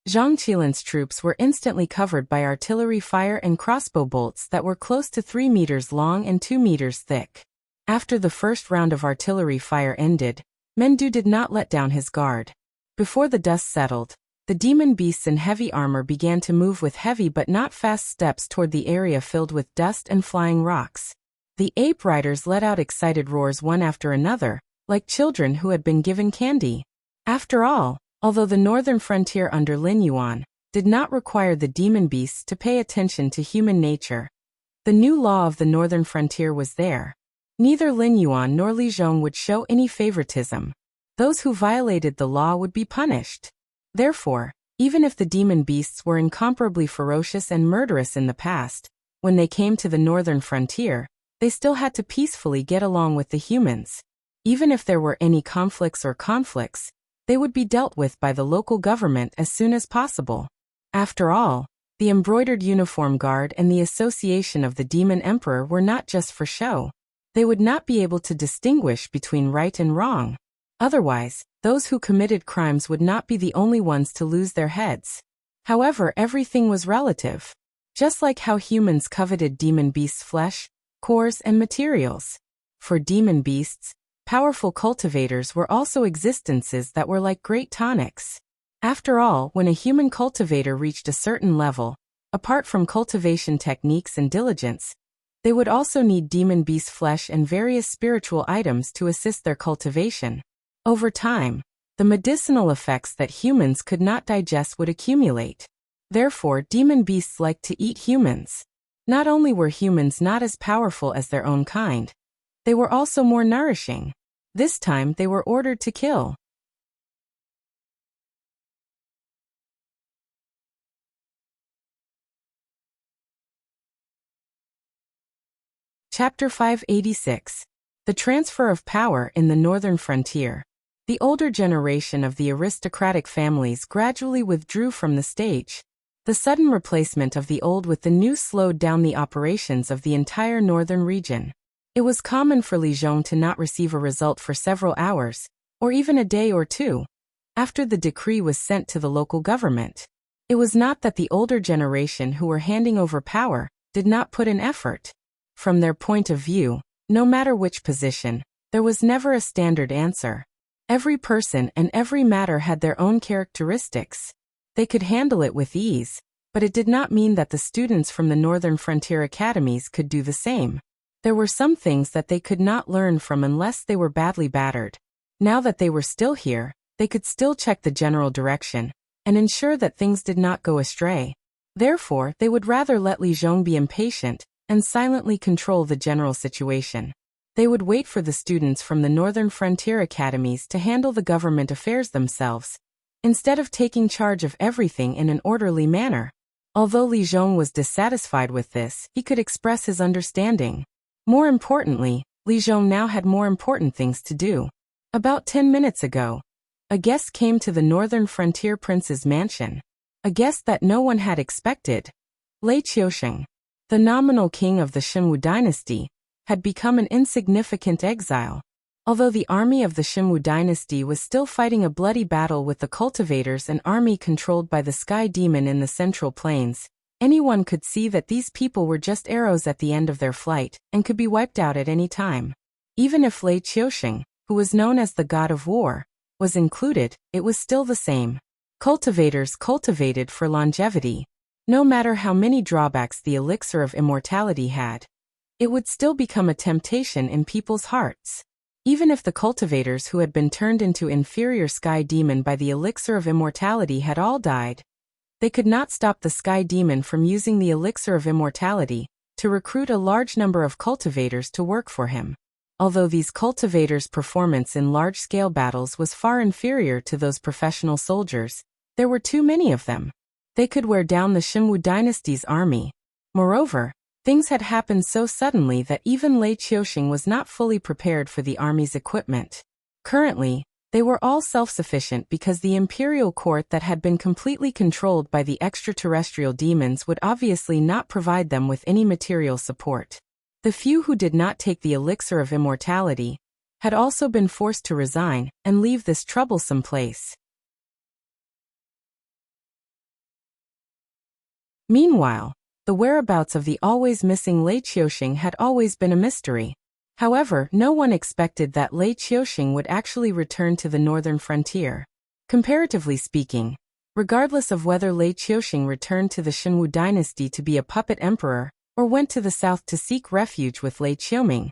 S1: Zhang Qilin's troops were instantly covered by artillery fire and crossbow bolts that were close to 3 meters long and 2 meters thick. After the first round of artillery fire ended, Mendu did not let down his guard. Before the dust settled, the demon beasts in heavy armor began to move with heavy but not fast steps toward the area filled with dust and flying rocks. The ape riders let out excited roars one after another, like children who had been given candy. After all, although the northern frontier under Lin Yuan did not require the demon beasts to pay attention to human nature, the new law of the northern frontier was there. Neither Lin Yuan nor Li Zhong would show any favoritism. Those who violated the law would be punished. Therefore, even if the demon beasts were incomparably ferocious and murderous in the past, when they came to the northern frontier, they still had to peacefully get along with the humans. Even if there were any conflicts, they would be dealt with by the local government as soon as possible. After all, the embroidered uniform guard and the association of the demon emperor were not just for show. They would not be able to distinguish between right and wrong. Otherwise, those who committed crimes would not be the only ones to lose their heads. However, everything was relative. Just like how humans coveted demon beasts' flesh, cores, and materials. For demon beasts, powerful cultivators were also existences that were like great tonics. After all, when a human cultivator reached a certain level, apart from cultivation techniques and diligence, they would also need demon beast flesh and various spiritual items to assist their cultivation. Over time, the medicinal effects that humans could not digest would accumulate. Therefore, demon beasts liked to eat humans. Not only were humans not as powerful as their own kind, they were also more nourishing. This time they were ordered to kill. Chapter 586. The Transfer of Power in the Northern Frontier. The older generation of the aristocratic families gradually withdrew from the stage. The sudden replacement of the old with the new slowed down the operations of the entire northern region. It was common for Li Zhong to not receive a result for several hours, or even a day or two, after the decree was sent to the local government. It was not that the older generation who were handing over power did not put in effort. From their point of view, no matter which position, There was never a standard answer. Every person and every matter had their own characteristics. They could handle it with ease, but it did not mean that the students from the Northern Frontier Academies could do the same. There were some things that they could not learn from unless they were badly battered. Now that they were still here, they could still check the general direction and ensure that things did not go astray. Therefore, they would rather let Li Zhong be impatient and silently control the general situation. They would wait for the students from the Northern Frontier Academies to handle the government affairs themselves, instead of taking charge of everything in an orderly manner. Although Li Zhong was dissatisfied with this, he could express his understanding. More importantly, Li Zhong now had more important things to do. About 10 minutes ago, a guest came to the Northern Frontier Prince's mansion. A guest that no one had expected. Lei Qiusheng, the nominal king of the Xinwu dynasty, had become an insignificant exile. Although the army of the Xinwu dynasty was still fighting a bloody battle with the cultivators, an army controlled by the sky demon in the Central Plains, anyone could see that these people were just arrows at the end of their flight and could be wiped out at any time. Even if Lei Qiusheng, who was known as the god of war, was included, it was still the same. Cultivators cultivated for longevity. No matter how many drawbacks the elixir of immortality had, it would still become a temptation in people's hearts. Even if the cultivators who had been turned into inferior sky demon by the elixir of immortality had all died, they could not stop the sky demon from using the elixir of immortality to recruit a large number of cultivators to work for him. Although these cultivators' performance in large-scale battles was far inferior to those professional soldiers, there were too many of them. They could wear down the Xinwu dynasty's army. Moreover, things had happened so suddenly that even Lei Qiusheng was not fully prepared for the army's equipment. Currently, they were all self-sufficient because the imperial court that had been completely controlled by the extraterrestrial demons would obviously not provide them with any material support. The few who did not take the elixir of immortality had also been forced to resign and leave this troublesome place. Meanwhile, the whereabouts of the always missing Lei Qiusheng had always been a mystery. However, no one expected that Lei Qiusheng would actually return to the northern frontier. Comparatively speaking, regardless of whether Lei Qiusheng returned to the Xinwu dynasty to be a puppet emperor or went to the south to seek refuge with Lei Qiuming,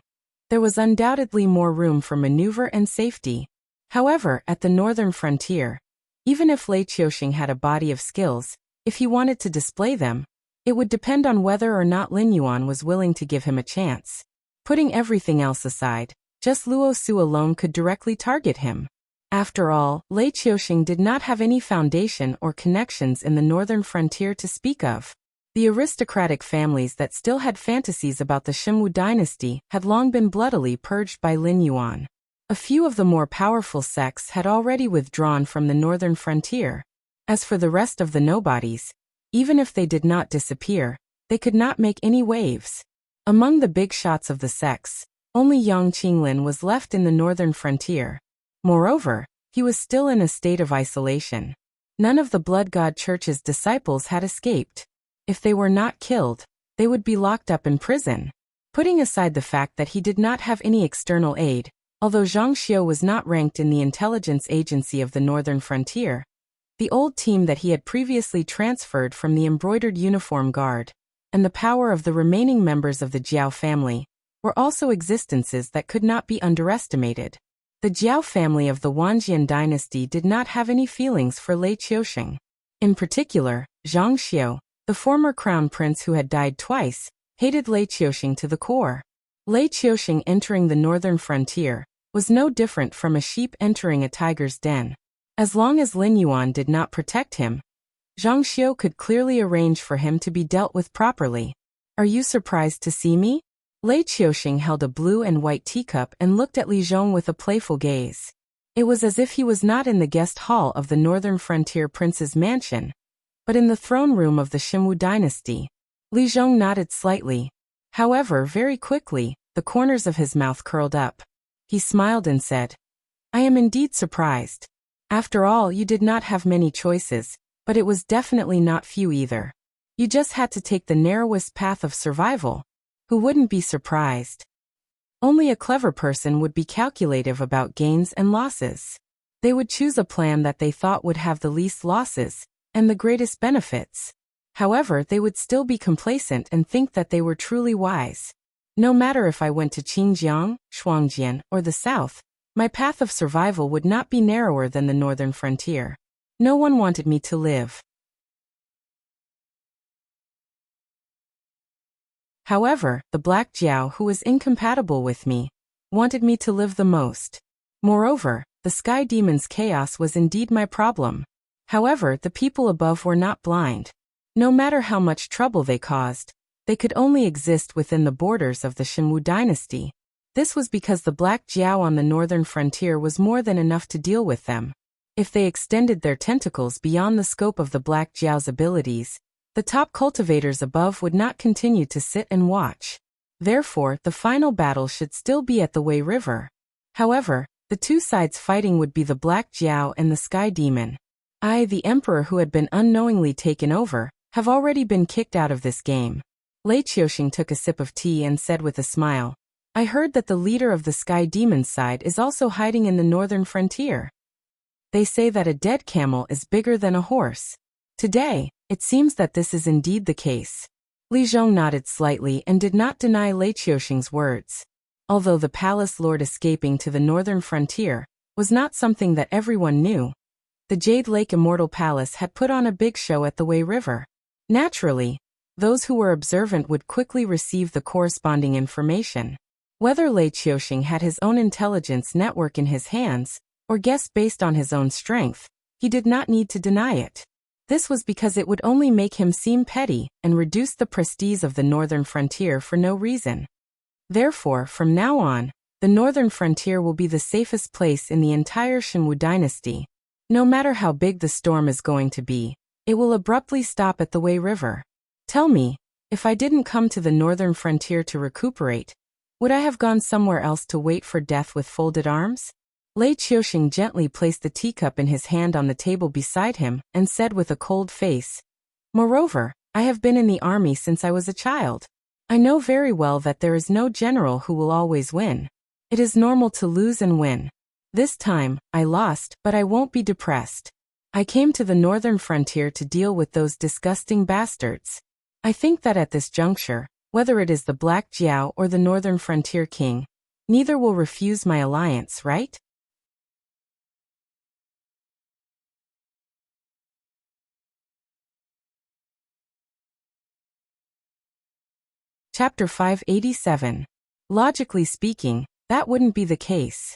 S1: there was undoubtedly more room for maneuver and safety. However, at the northern frontier, even if Lei Qiusheng had a body of skills, if he wanted to display them, it would depend on whether or not Lin Yuan was willing to give him a chance. Putting everything else aside, just Luo Su alone could directly target him. After all, Lei Qiusheng did not have any foundation or connections in the northern frontier to speak of. The aristocratic families that still had fantasies about the Xinwu dynasty had long been bloodily purged by Lin Yuan. A few of the more powerful sects had already withdrawn from the northern frontier. As for the rest of the nobodies, even if they did not disappear, they could not make any waves. Among the big shots of the sects, only Yang Qinglin was left in the northern frontier. Moreover, he was still in a state of isolation. None of the Blood God Church's disciples had escaped. If they were not killed, they would be locked up in prison. Putting aside the fact that he did not have any external aid, although Zhang Xiu was not ranked in the intelligence agency of the northern frontier, the old team that he had previously transferred from the embroidered uniform guard, and the power of the remaining members of the Jiao family, were also existences that could not be underestimated. The Jiao family of the Wanjian dynasty did not have any feelings for Lei Qiusheng. In particular, Zhang Xiu, the former crown prince who had died twice, hated Lei Qiusheng to the core. Lei Qiusheng entering the northern frontier was no different from a sheep entering a tiger's den. As long as Lin Yuan did not protect him, Zhang Xiu could clearly arrange for him to be dealt with properly. "Are you surprised to see me?" Lei Qiusheng held a blue and white teacup and looked at Li Zhong with a playful gaze. It was as if he was not in the guest hall of the northern frontier prince's mansion, but in the throne room of the Xinwu dynasty. Li Zhong nodded slightly. However, very quickly, the corners of his mouth curled up. He smiled and said, "I am indeed surprised. After all, you did not have many choices, but it was definitely not few either. You just had to take the narrowest path of survival. Who wouldn't be surprised?" Only a clever person would be calculative about gains and losses. They would choose a plan that they thought would have the least losses and the greatest benefits. However, they would still be complacent and think that they were truly wise. No matter if I went to Xinjiang, Shuangjian, or the south, my path of survival would not be narrower than the northern frontier. No one wanted me to live. However, the Black Jiao, who was incompatible with me, wanted me to live the most. Moreover, the Sky Demon's chaos was indeed my problem. However, the people above were not blind. No matter how much trouble they caused, they could only exist within the borders of the Shenwu dynasty. This was because the Black Jiao on the northern frontier was more than enough to deal with them. If they extended their tentacles beyond the scope of the Black Jiao's abilities, the top cultivators above would not continue to sit and watch. Therefore, the final battle should still be at the Wei River. However, the two sides fighting would be the Black Jiao and the Sky Demon. I, the Emperor who had been unknowingly taken over, have already been kicked out of this game. Lei Qiuxing took a sip of tea and said with a smile, I heard that the leader of the Sky Demon's side is also hiding in the northern frontier. They say that a dead camel is bigger than a horse. Today, it seems that this is indeed the case. Li Zhong nodded slightly and did not deny Lei Qiuxing's words. Although the palace lord escaping to the northern frontier was not something that everyone knew, the Jade Lake Immortal Palace had put on a big show at the Wei River. Naturally, those who were observant would quickly receive the corresponding information. Whether Lei Qiuxing had his own intelligence network in his hands, or guessed based on his own strength, he did not need to deny it. This was because it would only make him seem petty and reduce the prestige of the northern frontier for no reason. Therefore, from now on, the northern frontier will be the safest place in the entire Shenwu dynasty. No matter how big the storm is going to be, it will abruptly stop at the Wei River. Tell me, if I didn't come to the northern frontier to recuperate, would I have gone somewhere else to wait for death with folded arms? Lei Qiuxing gently placed the teacup in his hand on the table beside him and said with a cold face, Moreover, I have been in the army since I was a child. I know very well that there is no general who will always win. It is normal to lose and win. This time, I lost, but I won't be depressed. I came to the northern frontier to deal with those disgusting bastards. I think that at this juncture, whether it is the Black Jiao or the northern frontier king, neither will refuse my alliance, right? Chapter 587. Logically speaking, that wouldn't be the case.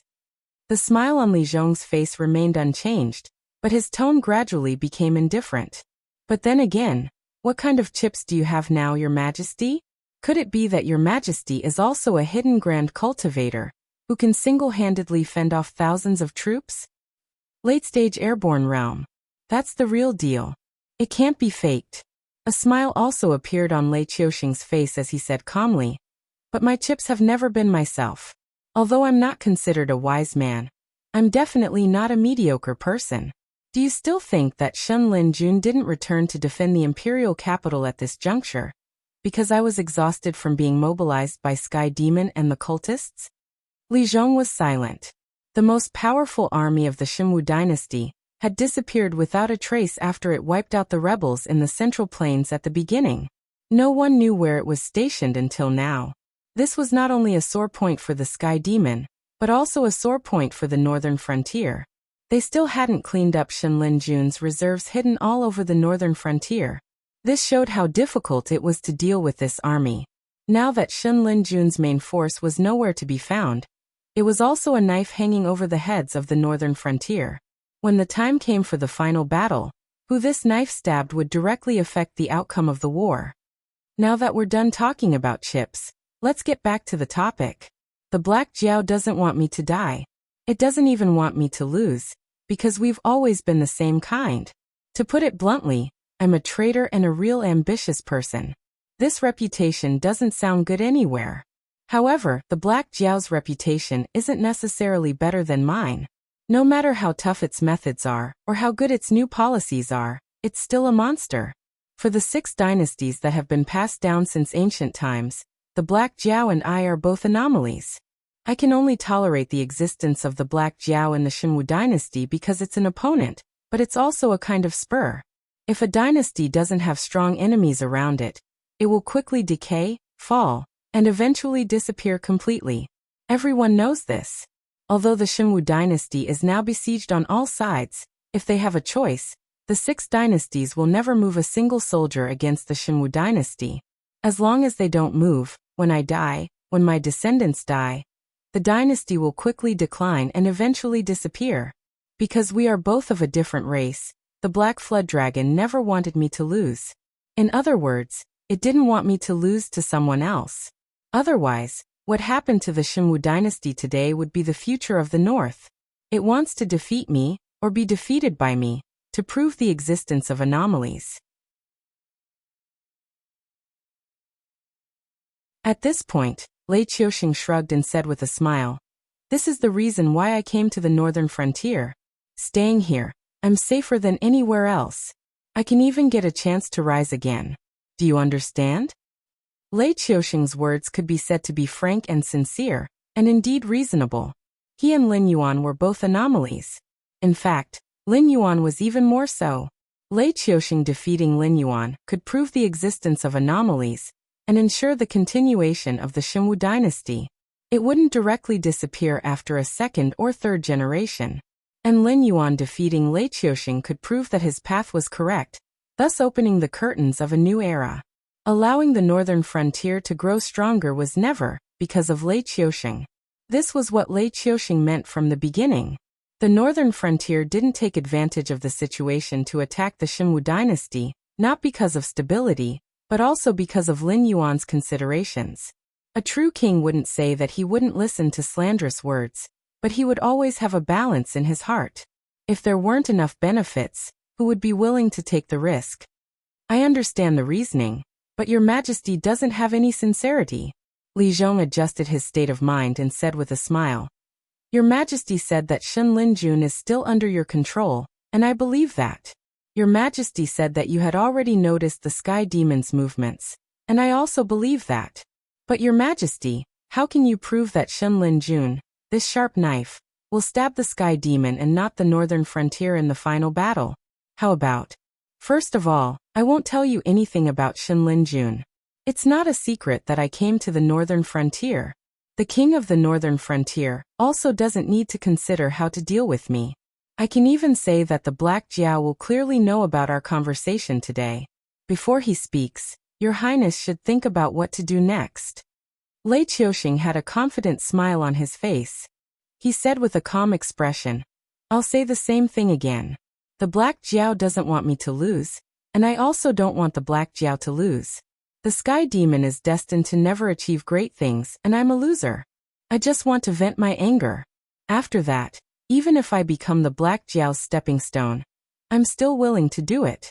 S1: The smile on Li Zhong's face remained unchanged, but his tone gradually became indifferent. But then again, what kind of chips do you have now, Your Majesty? Could it be that Your Majesty is also a hidden grand cultivator, who can single-handedly fend off thousands of troops? Late-stage airborne realm. That's the real deal. It can't be faked. A smile also appeared on Lei Qiuxing's face as he said calmly, But my chips have never been myself. Although I'm not considered a wise man, I'm definitely not a mediocre person. Do you still think that Shen Linjun didn't return to defend the imperial capital at this juncture, because I was exhausted from being mobilized by Sky Demon and the cultists? Li Zhong was silent. The most powerful army of the Shenwu dynasty had disappeared without a trace after it wiped out the rebels in the Central Plains at the beginning. No one knew where it was stationed until now. This was not only a sore point for the Sky Demon, but also a sore point for the northern frontier. They still hadn't cleaned up Shen Linjun's reserves hidden all over the northern frontier. This showed how difficult it was to deal with this army. Now that Shen Linjun's main force was nowhere to be found, it was also a knife hanging over the heads of the northern frontier. When the time came for the final battle, who this knife stabbed would directly affect the outcome of the war. Now that we're done talking about chips, let's get back to the topic. The Black Jiao doesn't want me to die. It doesn't even want me to lose, because we've always been the same kind. To put it bluntly, I'm a traitor and a real ambitious person. This reputation doesn't sound good anywhere. However, the Black Jiao's reputation isn't necessarily better than mine. No matter how tough its methods are, or how good its new policies are, it's still a monster. For the 6 dynasties that have been passed down since ancient times, the Black Jiao and I are both anomalies. I can only tolerate the existence of the Black Jiao in the Xinwu dynasty because it's an opponent, but it's also a kind of spur. If a dynasty doesn't have strong enemies around it, it will quickly decay, fall, and eventually disappear completely. Everyone knows this. Although the Xinwu dynasty is now besieged on all sides, if they have a choice, the 6 dynasties will never move a single soldier against the Xinwu dynasty. As long as they don't move, when I die, when my descendants die, the dynasty will quickly decline and eventually disappear. Because we are both of a different race, the Black Flood Dragon never wanted me to lose. In other words, it didn't want me to lose to someone else. Otherwise, what happened to the Xinwu dynasty today would be the future of the North. It wants to defeat me, or be defeated by me, to prove the existence of anomalies. At this point, Lei Qiuxing shrugged and said with a smile, "This is the reason why I came to the northern frontier. Staying here, I'm safer than anywhere else. I can even get a chance to rise again. Do you understand?" Lei Qiuxing's words could be said to be frank and sincere, and indeed reasonable. He and Lin Yuan were both anomalies. In fact, Lin Yuan was even more so. Lei Qiuxing defeating Lin Yuan could prove the existence of anomalies and ensure the continuation of the Xinwu dynasty. It wouldn't directly disappear after a second or third generation. And Lin Yuan defeating Lei Qiuxing could prove that his path was correct, thus opening the curtains of a new era. Allowing the northern frontier to grow stronger was never because of Lei Qiuxing. This was what Lei Qiuxing meant from the beginning. The northern frontier didn't take advantage of the situation to attack the Xinwu dynasty, not because of stability, but also because of Lin Yuan's considerations. A true king wouldn't say that he wouldn't listen to slanderous words, but he would always have a balance in his heart. If there weren't enough benefits, who would be willing to take the risk? I understand the reasoning, but your majesty doesn't have any sincerity. Li Zhong adjusted his state of mind and said with a smile, "Your majesty said that Shen Linjun is still under your control, and I believe that. Your majesty said that you had already noticed the sky demon's movements, and I also believe that. But your majesty, how can you prove that Shen Linjun, this sharp knife, will stab the sky demon and not the northern frontier in the final battle? How about? First of all, I won't tell you anything about Shen Linjun. It's not a secret that I came to the northern frontier. The king of the northern frontier also doesn't need to consider how to deal with me. I can even say that the Black Jiao will clearly know about our conversation today. Before he speaks, your highness should think about what to do next." Lei Qiuxing had a confident smile on his face. He said with a calm expression, "I'll say the same thing again. The Black Jiao doesn't want me to lose, and I also don't want the Black Jiao to lose. The Sky Demon is destined to never achieve great things, and I'm a loser. I just want to vent my anger. After that, even if I become the Black Jiao's stepping stone, I'm still willing to do it."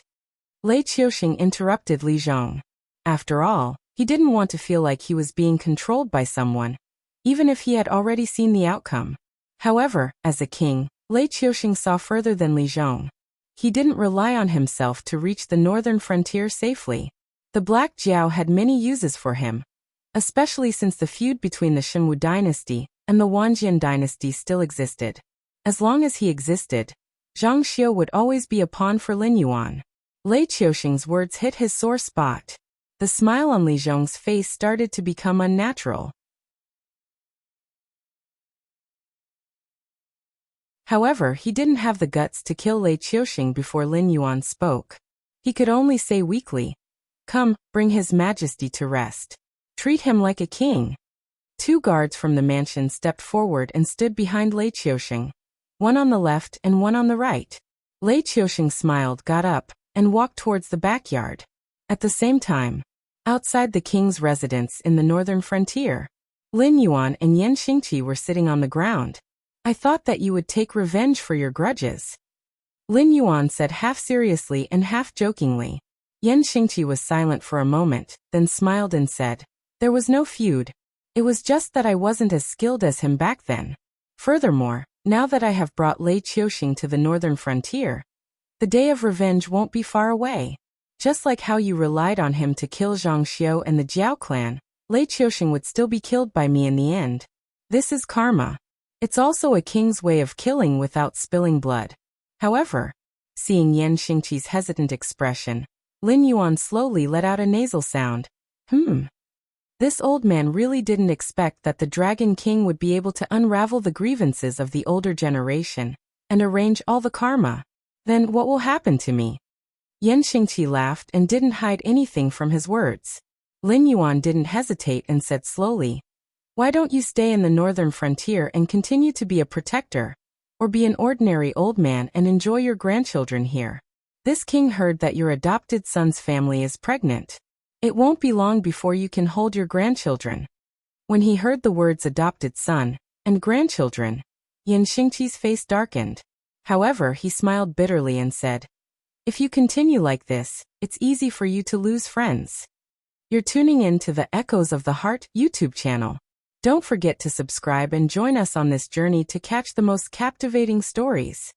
S1: Lei Qiuxing interrupted Li Zhong. After all, he didn't want to feel like he was being controlled by someone, even if he had already seen the outcome. However, as a king, Lei Qiuxing saw further than Li Zhong. He didn't rely on himself to reach the northern frontier safely. The Black Jiao had many uses for him, especially since the feud between the Xinwu dynasty and the Wanjian dynasty still existed. As long as he existed, Zhang Xiu would always be a pawn for Lin Yuan. Lei Qiuxing's words hit his sore spot. The smile on Li Zhong's face started to become unnatural. However, he didn't have the guts to kill Lei Qiuxing before Lin Yuan spoke. He could only say weakly, "Come, bring His Majesty to rest. Treat him like a king." 2 guards from the mansion stepped forward and stood behind Lei Qiuxing, one on the left and one on the right. Lei Qiuxing smiled, got up, and walked towards the backyard. At the same time, outside the king's residence in the northern frontier, Lin Yuan and Yan Xingqi were sitting on the ground. "I thought that you would take revenge for your grudges," Lin Yuan said half seriously and half jokingly. Yan Xingqi was silent for a moment, then smiled and said, "There was no feud. It was just that I wasn't as skilled as him back then. Furthermore, now that I have brought Lei Qiuxing to the northern frontier, the day of revenge won't be far away. Just like how you relied on him to kill Zhang Xiu and the Jiao clan, Lei Qiuxing would still be killed by me in the end. This is karma. It's also a king's way of killing without spilling blood. However, seeing Yan Xingqi's hesitant expression, Lin Yuan slowly let out a nasal sound. This old man really didn't expect that the Dragon King would be able to unravel the grievances of the older generation and arrange all the karma. Then what will happen to me? Yan Xingqi laughed and didn't hide anything from his words. Lin Yuan didn't hesitate and said slowly, "Why don't you stay in the northern frontier and continue to be a protector, or be an ordinary old man and enjoy your grandchildren here? This king heard that your adopted son's family is pregnant. It won't be long before you can hold your grandchildren." When he heard the words adopted son and grandchildren, Yan Xingqi's face darkened. However, he smiled bitterly and said, "If you continue like this, it's easy for you to lose friends." You're tuning in to the Echoes of the Heart YouTube channel. Don't forget to subscribe and join us on this journey to catch the most captivating stories.